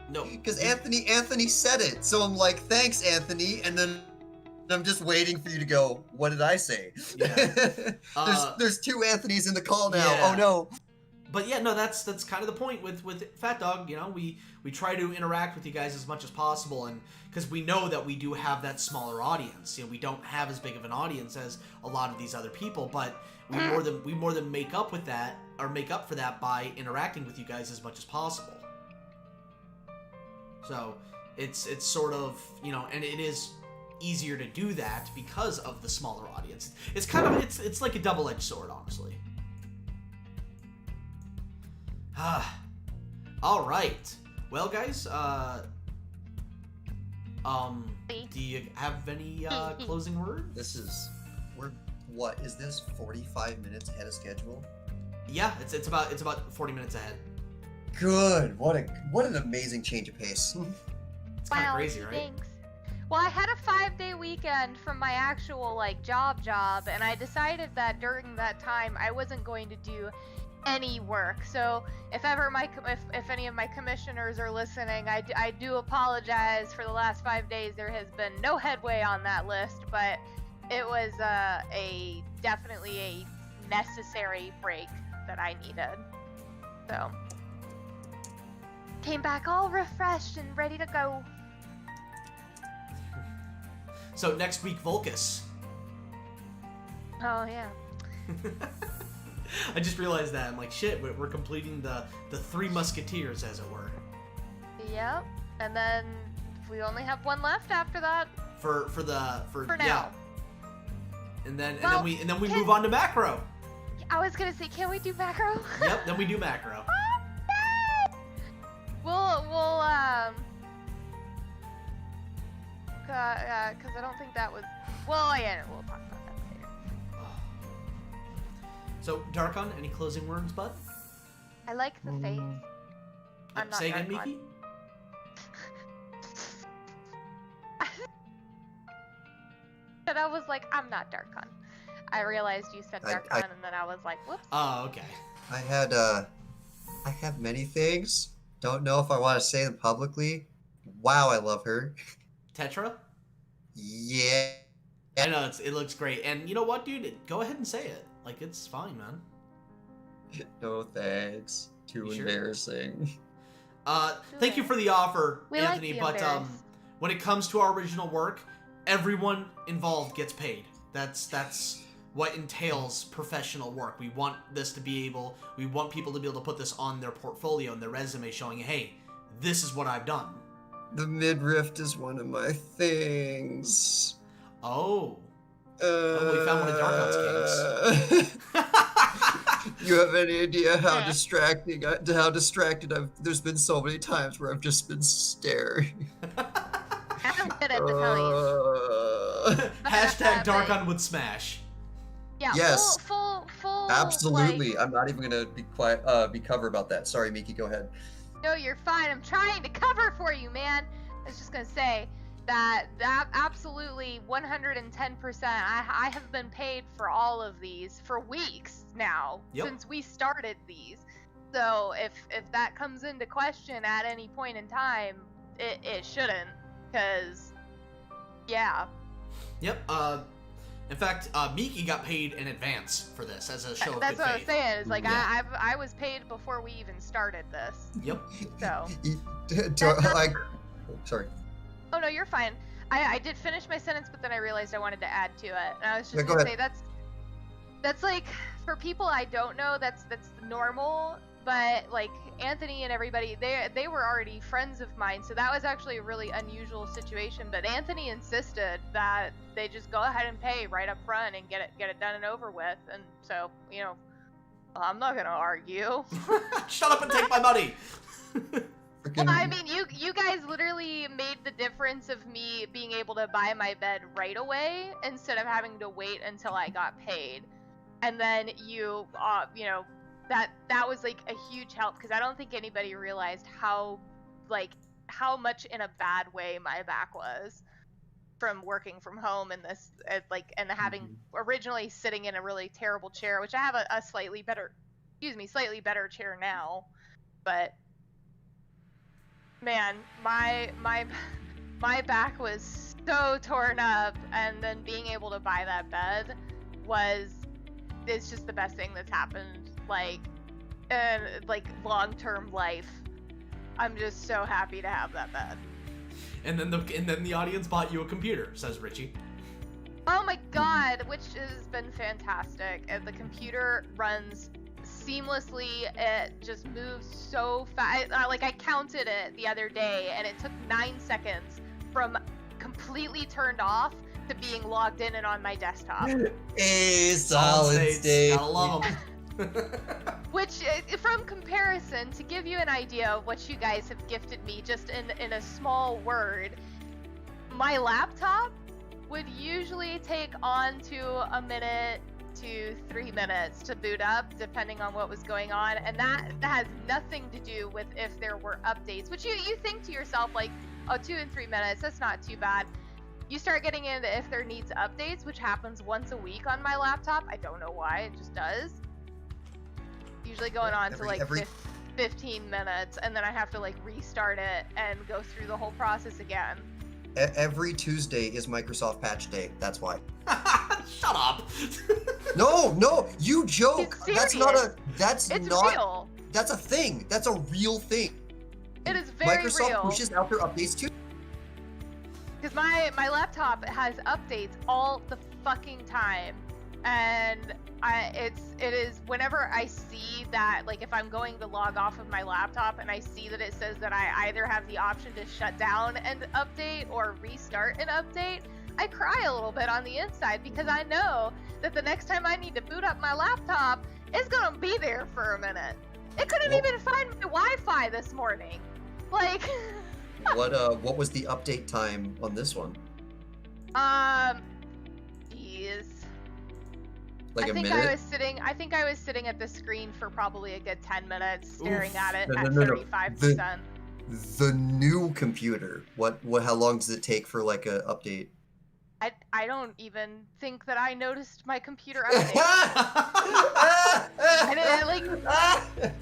No. Because Anthony said it, so I'm like, thanks, Anthony, and then I'm just waiting for you to go, what did I say? Yeah. There's two Anthonys in the call now. Yeah. Oh no. But yeah, no, that's kind of the point with PhatDog. You know, we try to interact with you guys as much as possible, and because we know that we do have that smaller audience. You know, we don't have as big of an audience as a lot of these other people, but we more than make up for that by interacting with you guys as much as possible. So it's sort of, you know, and it is easier to do that because of the smaller audience. It's kind of it's like a double-edged sword, honestly. All right. Well, guys, do you have any closing words? What is this? 45 minutes ahead of schedule? Yeah, it's about 40 minutes ahead. Good. What an amazing change of pace. It's kind of crazy, right? Thanks. Well, I had a 5-day weekend from my actual like job, and I decided that during that time I wasn't going to do any work. So if any of my commissioners are listening, I do apologize for the last 5 days. There has been no headway on that list, but it was definitely a necessary break that I needed. So came back all refreshed and ready to go. So next week, Volcus. Oh yeah. I just realized that. I'm like, shit, we're completing the Three Musketeers, as it were. Yep. And then we only have one left after that. For now. Yeah. And then we move on to Macro. I was gonna say, can we do Macro? Yep. Then we do Macro. Because I don't think that was. Well, yeah, we'll talk about that later. So, Darkon, any closing words, bud? I like the face. I'm not Say again, Darkon. Miki? And I was like, I'm not Darkon. I realized you said Darkon, and then I was like, whoops. Oh, okay. I had I have many things. Don't know if I want to say them publicly. Wow, I love her. Tetra? Yeah. I know, it looks great. And you know what, dude? Go ahead and say it. Like, it's fine, man. No thanks. Too You sure? Embarrassing. Thank you for the offer, We like Anthony, the but embarrassed. when it comes to our original work, everyone involved gets paid. That's what entails professional work. We want we want people to be able to put this on their portfolio and their resume showing, hey, this is what I've done. The midriff is one of my things. Oh. We found one of Darkon's kinks. You have any idea how distracted there's been so many times where I've just been staring. I'm good at the telling. Hashtag Darkon would smash. Yeah, Yes. full. Absolutely. Like, I'm not even gonna be quiet. Be cover about that. Sorry, Miki. Go ahead. no, you're fine. I'm trying to cover for you, man. I was just gonna say that absolutely 110%. I have been paid for all of these for weeks now since we started these. So if that comes into question at any point in time, it shouldn't, because yeah. Yep. In fact, Miki got paid in advance for this as a show of That's good what faith. I was saying. It's like Yeah. I was paid before we even started this. Yep. So. Sorry. Oh no, you're fine. I did finish my sentence, but then I realized I wanted to add to it, and I was just Yeah, go gonna say ahead. that's like, for people I don't know, that's normal. But like Anthony and everybody, they were already friends of mine, so that was actually a really unusual situation. But Anthony insisted that they just go ahead and pay right up front and get it done and over with, and so I'm not gonna argue. Shut up and take my money. Well, I mean, you guys literally made the difference of me being able to buy my bed right away instead of having to wait until I got paid. And then that was like a huge help, because I don't think anybody realized how much in a bad way my back was from working from home and this and having originally sitting in a really terrible chair, which I have a slightly better chair now, but man, my back was so torn up, and then being able to buy that bed it's just the best thing that's happened, long-term life. I'm just so happy to have that bed. And then the audience bought you a computer, says Richie. Oh my god, which has been fantastic. And the computer runs seamlessly. It just moves so fast. I counted it the other day, and it took 9 seconds from completely turned off to being logged in and on my desktop. A solid state. Gotta love 'em. Which, from comparison, to give you an idea of what you guys have gifted me, just in a small word, my laptop would usually take on to a minute to 3 minutes to boot up, depending on what was going on, and that has nothing to do with if there were updates, which you think to yourself, like, oh, 2 and 3 minutes, that's not too bad. You start getting into if there needs updates, which happens once a week on my laptop. I don't know why, it just does. Usually going on to 15 minutes, and then I have to restart it and go through the whole process again. Every Tuesday is Microsoft Patch Day. That's why. Shut up. No, you joke. It's It's real. That's a thing. That's a real thing. It is very Microsoft real. pushes out their updates too. Because my laptop has updates all the fucking time, and it is whenever I see that, if I'm going to log off of my laptop and I see that it says that I either have the option to shut down and update or restart and update, I cry a little bit on the inside, because I know that the next time I need to boot up my laptop, it's gonna be there for a minute. It couldn't even find my Wi-Fi this morning. What was the update time on this one? Jeez. A minute? I think I was sitting at the screen for probably a good 10 minutes, staring at it at No. 35%. The new computer. How long does it take for a update? I don't even think that I noticed my computer update. And like,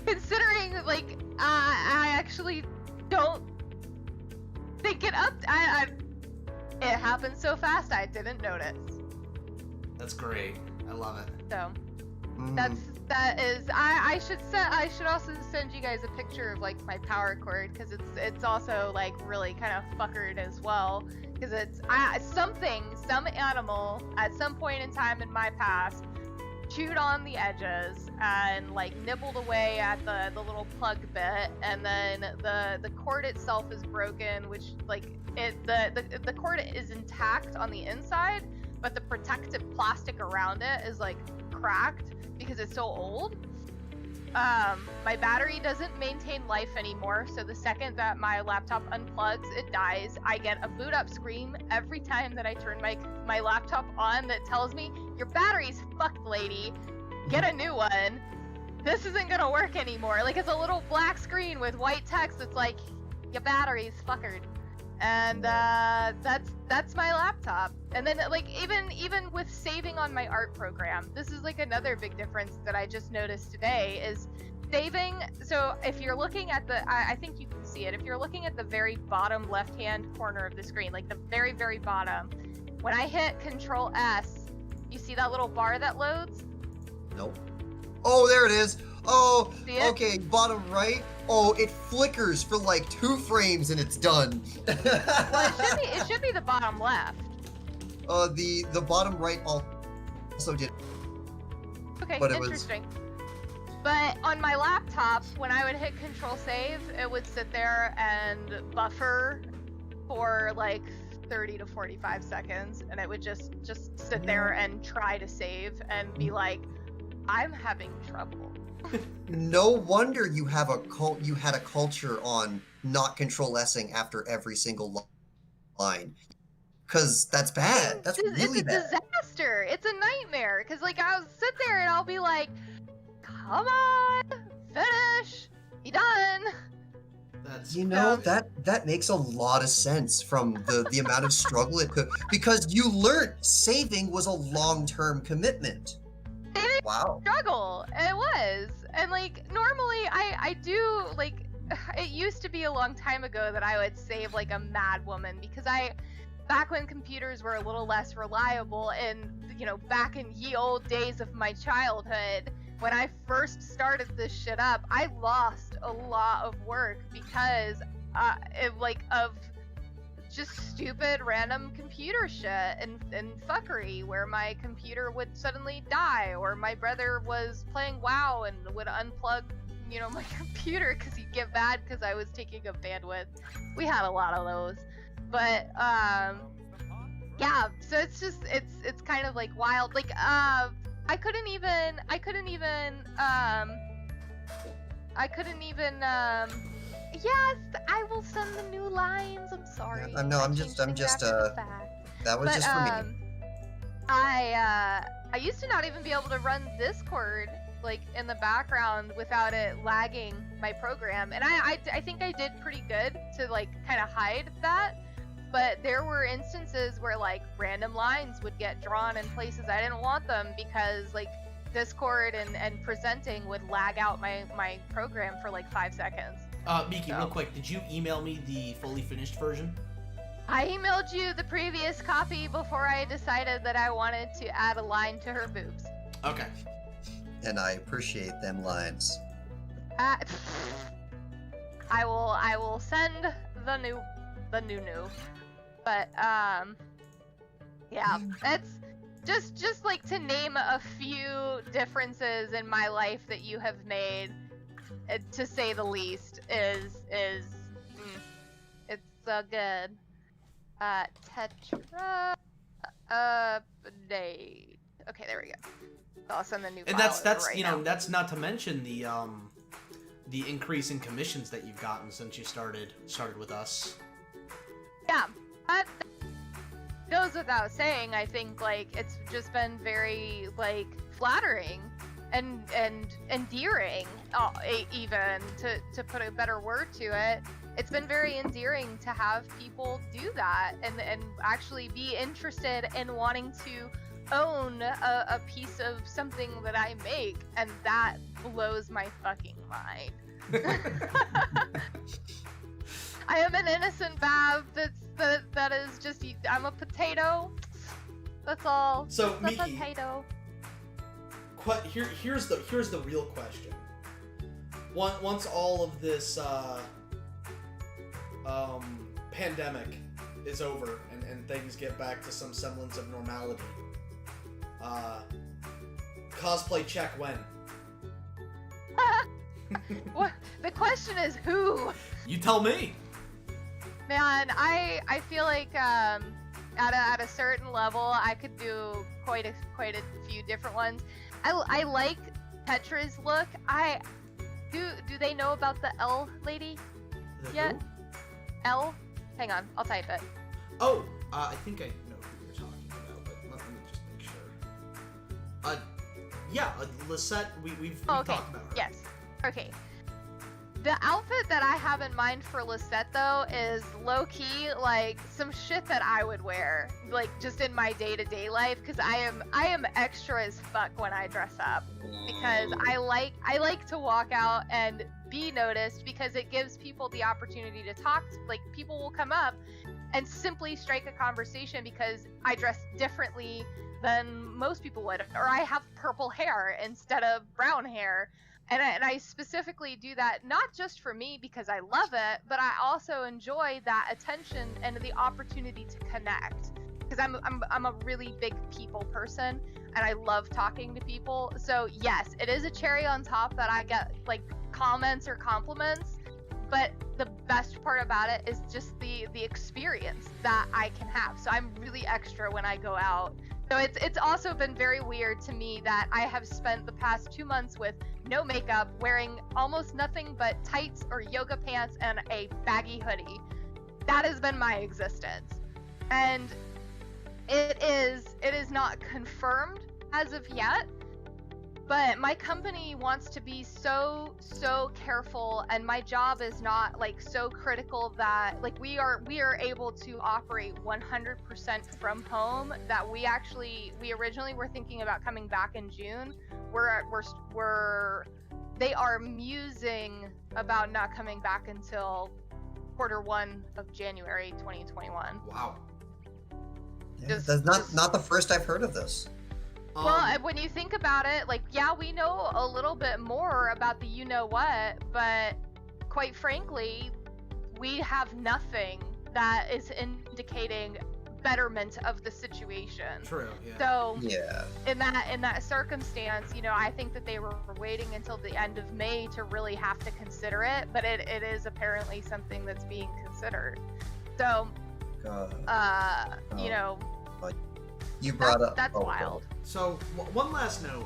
considering, like, I actually don't think it it happened so fast I didn't notice. That's great. I love it. So, that is, I should also send you guys a picture of, like, my power cord, because it's also, like, really kind of fuckered as well. Because it's some animal at some point in time in my past chewed on the edges and like nibbled away at the little plug bit, and then the cord itself is broken, which like the cord is intact on the inside, but the protective plastic around it is like cracked because it's so old. My battery doesn't maintain life anymore, so the second that my laptop unplugs, it dies. I get a boot up screen every time that I turn my laptop on that tells me, your battery's fucked, lady. Get a new one. This isn't gonna work anymore. Like, it's a little black screen with white text that's like, your battery's fuckered. And that's my laptop. And then like even with saving on my art program, this is like another big difference that I just noticed today is saving. So if you're looking at I think you can see it. If you're looking at the very bottom left-hand corner of the screen, like the very, very bottom, when I hit Control S, you see that little bar that loads? Nope. Oh, there it is. Oh, See it? okay, bottom right. Oh, it flickers for like 2 frames and it's done. Well, it should be the bottom left. The bottom right also did. Okay, But it interesting. But on my laptop, when I would hit Control Save, it would sit there and buffer for like 30 to 45 seconds, and it would just sit there and try to save and be like, I'm having trouble. No wonder you had a culture on not Control-S-ing after every single line. Cause that's bad. That's really bad. It's a disaster. It's a nightmare. Cause like I'll sit there and I'll be like, come on, finish. You done. That's that makes a lot of sense from the amount of struggle it could, because you learned saving was a long-term commitment. Wow. Struggle. It was. And like normally I do, like, it used to be a long time ago that I would save like a mad woman, because back when computers were a little less reliable, and back in ye old days of my childhood, when I first started this shit up, I lost a lot of work because of just stupid random computer shit and fuckery, where my computer would suddenly die, or my brother was playing WoW and would unplug my computer because he'd get mad because I was taking up bandwidth. We had a lot of those. But yeah, so it's just it's kind of like wild. Like I couldn't even yes, I will send the new lines. I'm sorry. Yeah, no, I'm just that was just for me. I used to not even be able to run Discord like in the background without it lagging my program, and I think I did pretty good to like kind of hide that. But there were instances where like random lines would get drawn in places I didn't want them, because like Discord and presenting would lag out my program for like 5 seconds. Miki, real quick, did you email me the fully finished version? I emailed you the previous copy before I decided that I wanted to add a line to her boobs. Okay. And I appreciate them lines. I will send the new. But yeah, it's just like to name a few differences in my life that you have made, to say the least, is it's so good. Tetra update. Okay, there we go. I'll send the new file. And that's now. That's not to mention the increase in commissions that you've gotten since you started with us. Yeah, that goes without saying. I think like it's just been very like flattering and endearing, even to put a better word to it. it's been very endearing to have people do that and actually be interested in wanting to own a piece of something that I make, and that blows my fucking mind. I am an innocent Bav that is just, I'm a potato. That's all. So Just a Miki, potato. here's the real question. Once all of this pandemic is over and things get back to some semblance of normality, cosplay check when? What? The question is who? You tell me. Man, I feel like at a certain level I could do quite a few different ones. I like Tetra's look. Do they know about the L lady yet? Who? L? Hang on, I'll type it. Oh, I think I know who you're talking about, but let me just make sure. Yeah, Lisette, we've Okay, talked about her. yes. Okay. The outfit that I have in mind for Lisette, though, is low-key, like, some shit that I would wear, like, just in my day-to-day life, because I am extra as fuck when I dress up, because I like to walk out and be noticed, because it gives people the opportunity to talk, like, people will come up and simply strike a conversation because I dress differently than most people would, or I have purple hair instead of brown hair. And I specifically do that not just for me because I love it, but I also enjoy that attention and the opportunity to connect. Because I'm a really big people person, and I love talking to people. So yes, it is a cherry on top that I get like comments or compliments, but the best part about it is just the experience that I can have. So I'm really extra when I go out. So it's also been very weird to me that I have spent the past 2 months with no makeup, wearing almost nothing but tights or yoga pants and a baggy hoodie. That has been my existence. And it is not confirmed as of yet, but my company wants to be so careful, and my job is not like so critical that like we are able to operate 100% from home, that we originally were thinking about coming back in June. They are musing about not coming back until Q1 of January 2021. Wow. Yeah, that's not the first I've heard of this. Well, when you think about it, like, yeah, we know a little bit more about the you-know-what, but quite frankly, we have nothing that is indicating betterment of the situation. True, yeah. So, Yeah. in that circumstance, you know, I think that they were waiting until the end of May to really have to consider it, but it is apparently something that's being considered. So, you know, you brought up that's wild. So one last note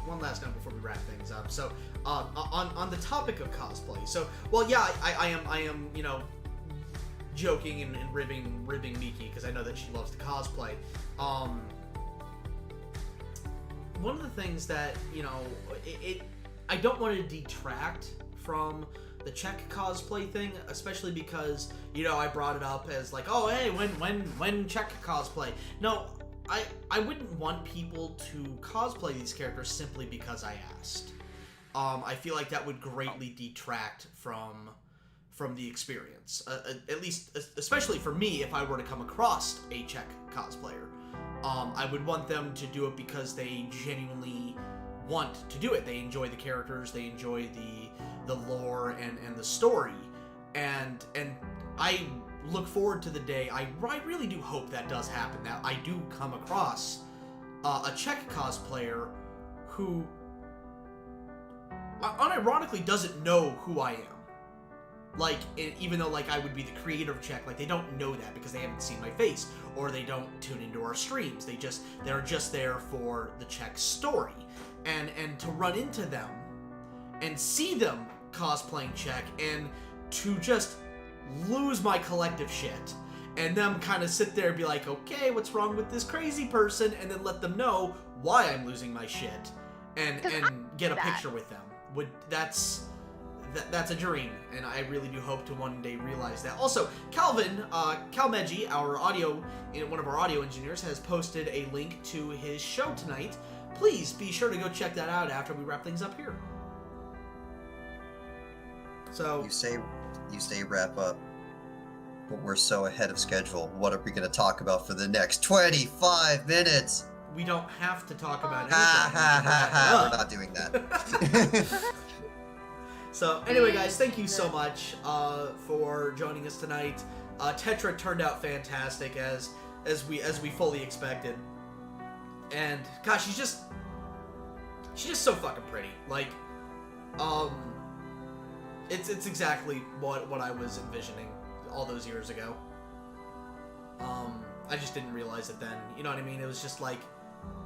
before we wrap things up. So on the topic of cosplay. So well, yeah, I am you know, joking and ribbing Miki because I know that she loves to cosplay. One of the things that, you know, I don't want to detract from the Czech cosplay thing, especially because, you know, I brought it up as like, oh hey, when Czech cosplay. No, I wouldn't want people to cosplay these characters simply because I asked. I feel like that would greatly detract from the experience. At least, especially for me, if I were to come across a Czech cosplayer. I would want them to do it because they genuinely want to do it. They enjoy the characters, they enjoy the lore and the story. And I look forward to the day, I really do hope that does happen, that I do come across a Czech cosplayer who unironically doesn't know who I am. Like, even though like I would be the creator of Czech, like they don't know that because they haven't seen my face, or they don't tune into our streams. They're just there for the Czech story. And to run into them and see them cosplaying Czech and to just lose my collective shit, and them kind of sit there and be like, okay, what's wrong with this crazy person, and then let them know why I'm losing my shit, and get a picture with them. that's a dream, and I really do hope to one day realize that. Also, Calvin, Calmeji, one of our audio engineers, has posted a link to his show tonight. Please be sure to go check that out after we wrap things up here. So You say wrap up, but we're so ahead of schedule. What are we going to talk about for the next 25 minutes? we don't have to talk about anything. Ha ha We can ha wrap it ha! up. We're not doing that. So anyway, guys, thank you so much for joining us tonight. Tetra turned out fantastic as we fully expected, and gosh, she's just so fucking pretty. Like, it's exactly what I was envisioning all those years ago. I just didn't realize it then. You know what I mean? It was just like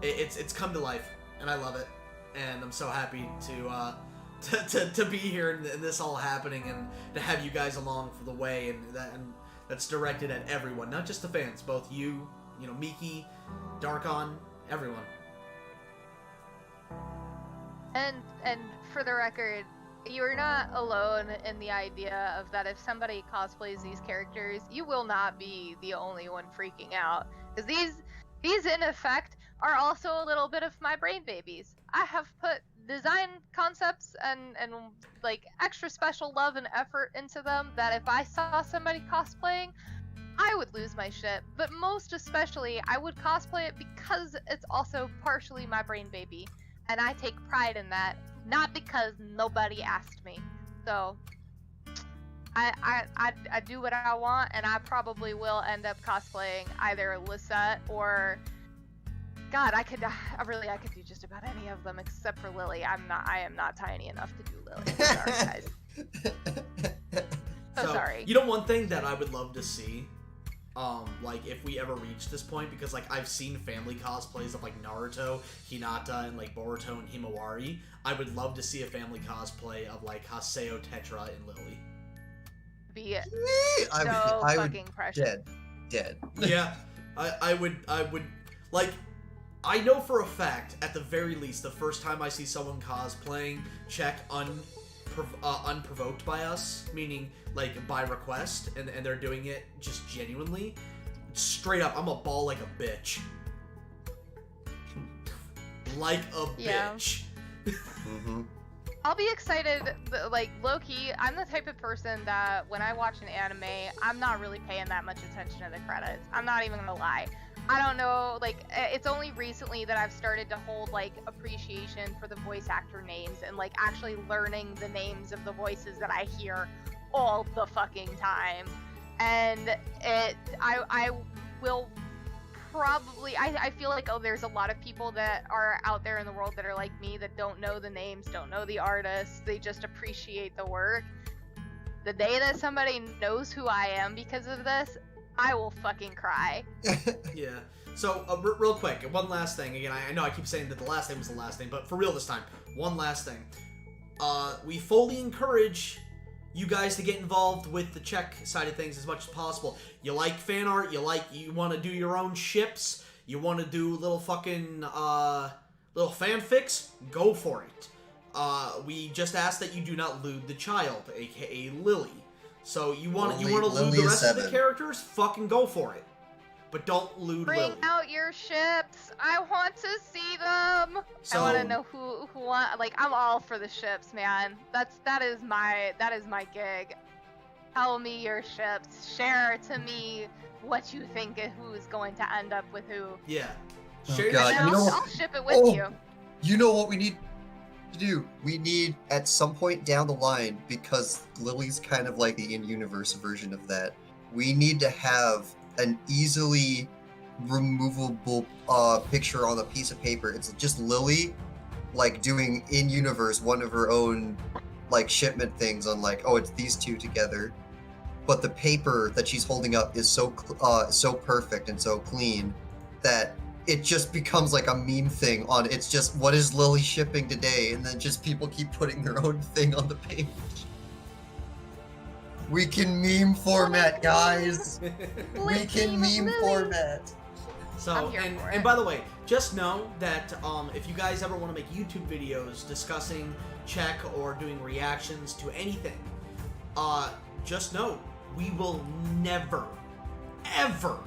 it's come to life, and I love it, and I'm so happy to be here and this all happening, and to have you guys along for the way, and that's directed at everyone, not just the fans, both you know, Miki, Darkon, everyone. And for the record, you're not alone in the idea of that if somebody cosplays these characters, you will not be the only one freaking out. Because these in effect are also a little bit of my brain babies. I have put design concepts and like extra special love and effort into them that if I saw somebody cosplaying, I would lose my shit. But most especially, I would cosplay it because it's also partially my brain baby. And I take pride in that, not because nobody asked me. So I do what I want, and I probably will end up cosplaying either Lisette or God. I could do just about any of them except for Lily. I am not tiny enough to do Lily. Sorry, guys. So sorry. You know, one thing that I would love to see, like, if we ever reach this point, because, like, I've seen family cosplays of, like, Naruto, Hinata, and, like, Boruto and Himawari. I would love to see a family cosplay of, like, Haseo, Tetra, and Lily. Be I so would fucking precious. dead. Yeah, I would, like, I know for a fact, at the very least, the first time I see someone cosplaying, check unprovoked by us, meaning, like, by request, and they're doing it just genuinely, straight up, I'm a ball like a bitch. Like a bitch. Mm-hmm. I'll be excited, like, low-key, I'm the type of person that when I watch an anime, I'm not really paying that much attention to the credits. I'm not even gonna lie. I don't know, like, it's only recently that I've started to hold, like, appreciation for the voice actor names and, like, actually learning the names of the voices that I hear all the fucking time. And I will probably, I feel like, there's a lot of people that are out there in the world that are like me, that don't know the names, don't know the artists, they just appreciate the work. The day that somebody knows who I am because of this, I will fucking cry. Yeah. So, real quick, one last thing. Again, I know I keep saying that the last thing was the last thing, but for real this time, one last thing. We fully encourage you guys to get involved with the Czech side of things as much as possible. You like fan art, you want to do your own ships, you want to do little fucking, little fanfics, go for it. We just ask that you do not lewd the child, aka Lily. So you want to lewd the rest of the characters? Fucking go for it. But don't lewd Lily. Bring out your ships. I want to see them. So, I want to know who want. Like, I'm all for the ships, man. That is my gig. Tell me your ships. Share to me what you think of who's going to end up with who. Yeah. Oh, Share God. And You know I'll ship it with you. You know what we need to do? We need, at some point down the line, because Lily's kind of like the in-universe version of that, we need to have an easily removable picture on a piece of paper. It's just Lily, like, doing in-universe one of her own, like, shipment things on, like, oh, it's these two together. But the paper that she's holding up is so perfect and so clean that it just becomes like a meme thing on, it's just, what is Lily shipping today? And then just people keep putting their own thing on the page. We can meme format, guys. We can meme format. So, I'm here for and it. by the way, just know that if you guys ever want to make YouTube videos discussing check or doing reactions to anything, just know we will never, ever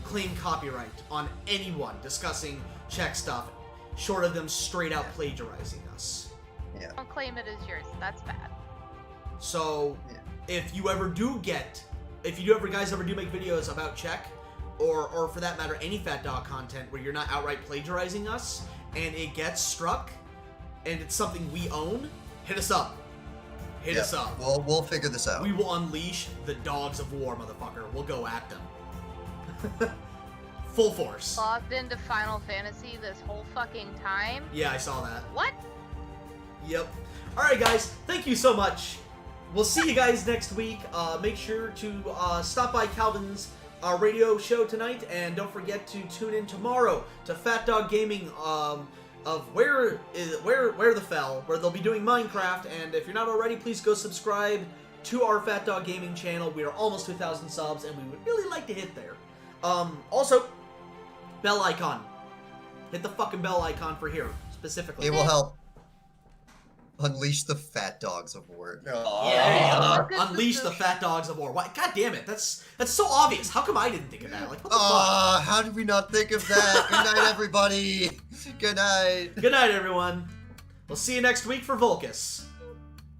claim copyright on anyone discussing check stuff, short of them straight out plagiarizing us. Yeah. Don't claim it as yours. That's bad. So, if you guys ever do make videos about check, or for that matter, any Fat Dog content where you're not outright plagiarizing us, and it gets struck, and it's something we own, hit us up. Hit us up. We'll figure this out. We will unleash the dogs of war, motherfucker. We'll go at them. Full force. Logged into Final Fantasy this whole fucking time. Yeah, I saw that. What? Yep. Alright, guys. Thank you so much. We'll see you guys next week. Make sure to stop by Calvin's radio show tonight, and don't forget to tune in tomorrow to Fat Dog Gaming of Where the Fell, where they'll be doing Minecraft. And if you're not already, please go subscribe to our Fat Dog Gaming channel. We are almost 2,000 subs, and we would really like to hit there. Also, bell icon. Hit the fucking bell icon for here, specifically. It will help unleash the fat dogs of war. Yeah, unleash the Fat Dogs of War. Why? God damn it, that's so obvious. How come I didn't think of that? Like, what the fuck? How did we not think of that? Good night, everybody. Good night. Good night, everyone. We'll see you next week for Volcus.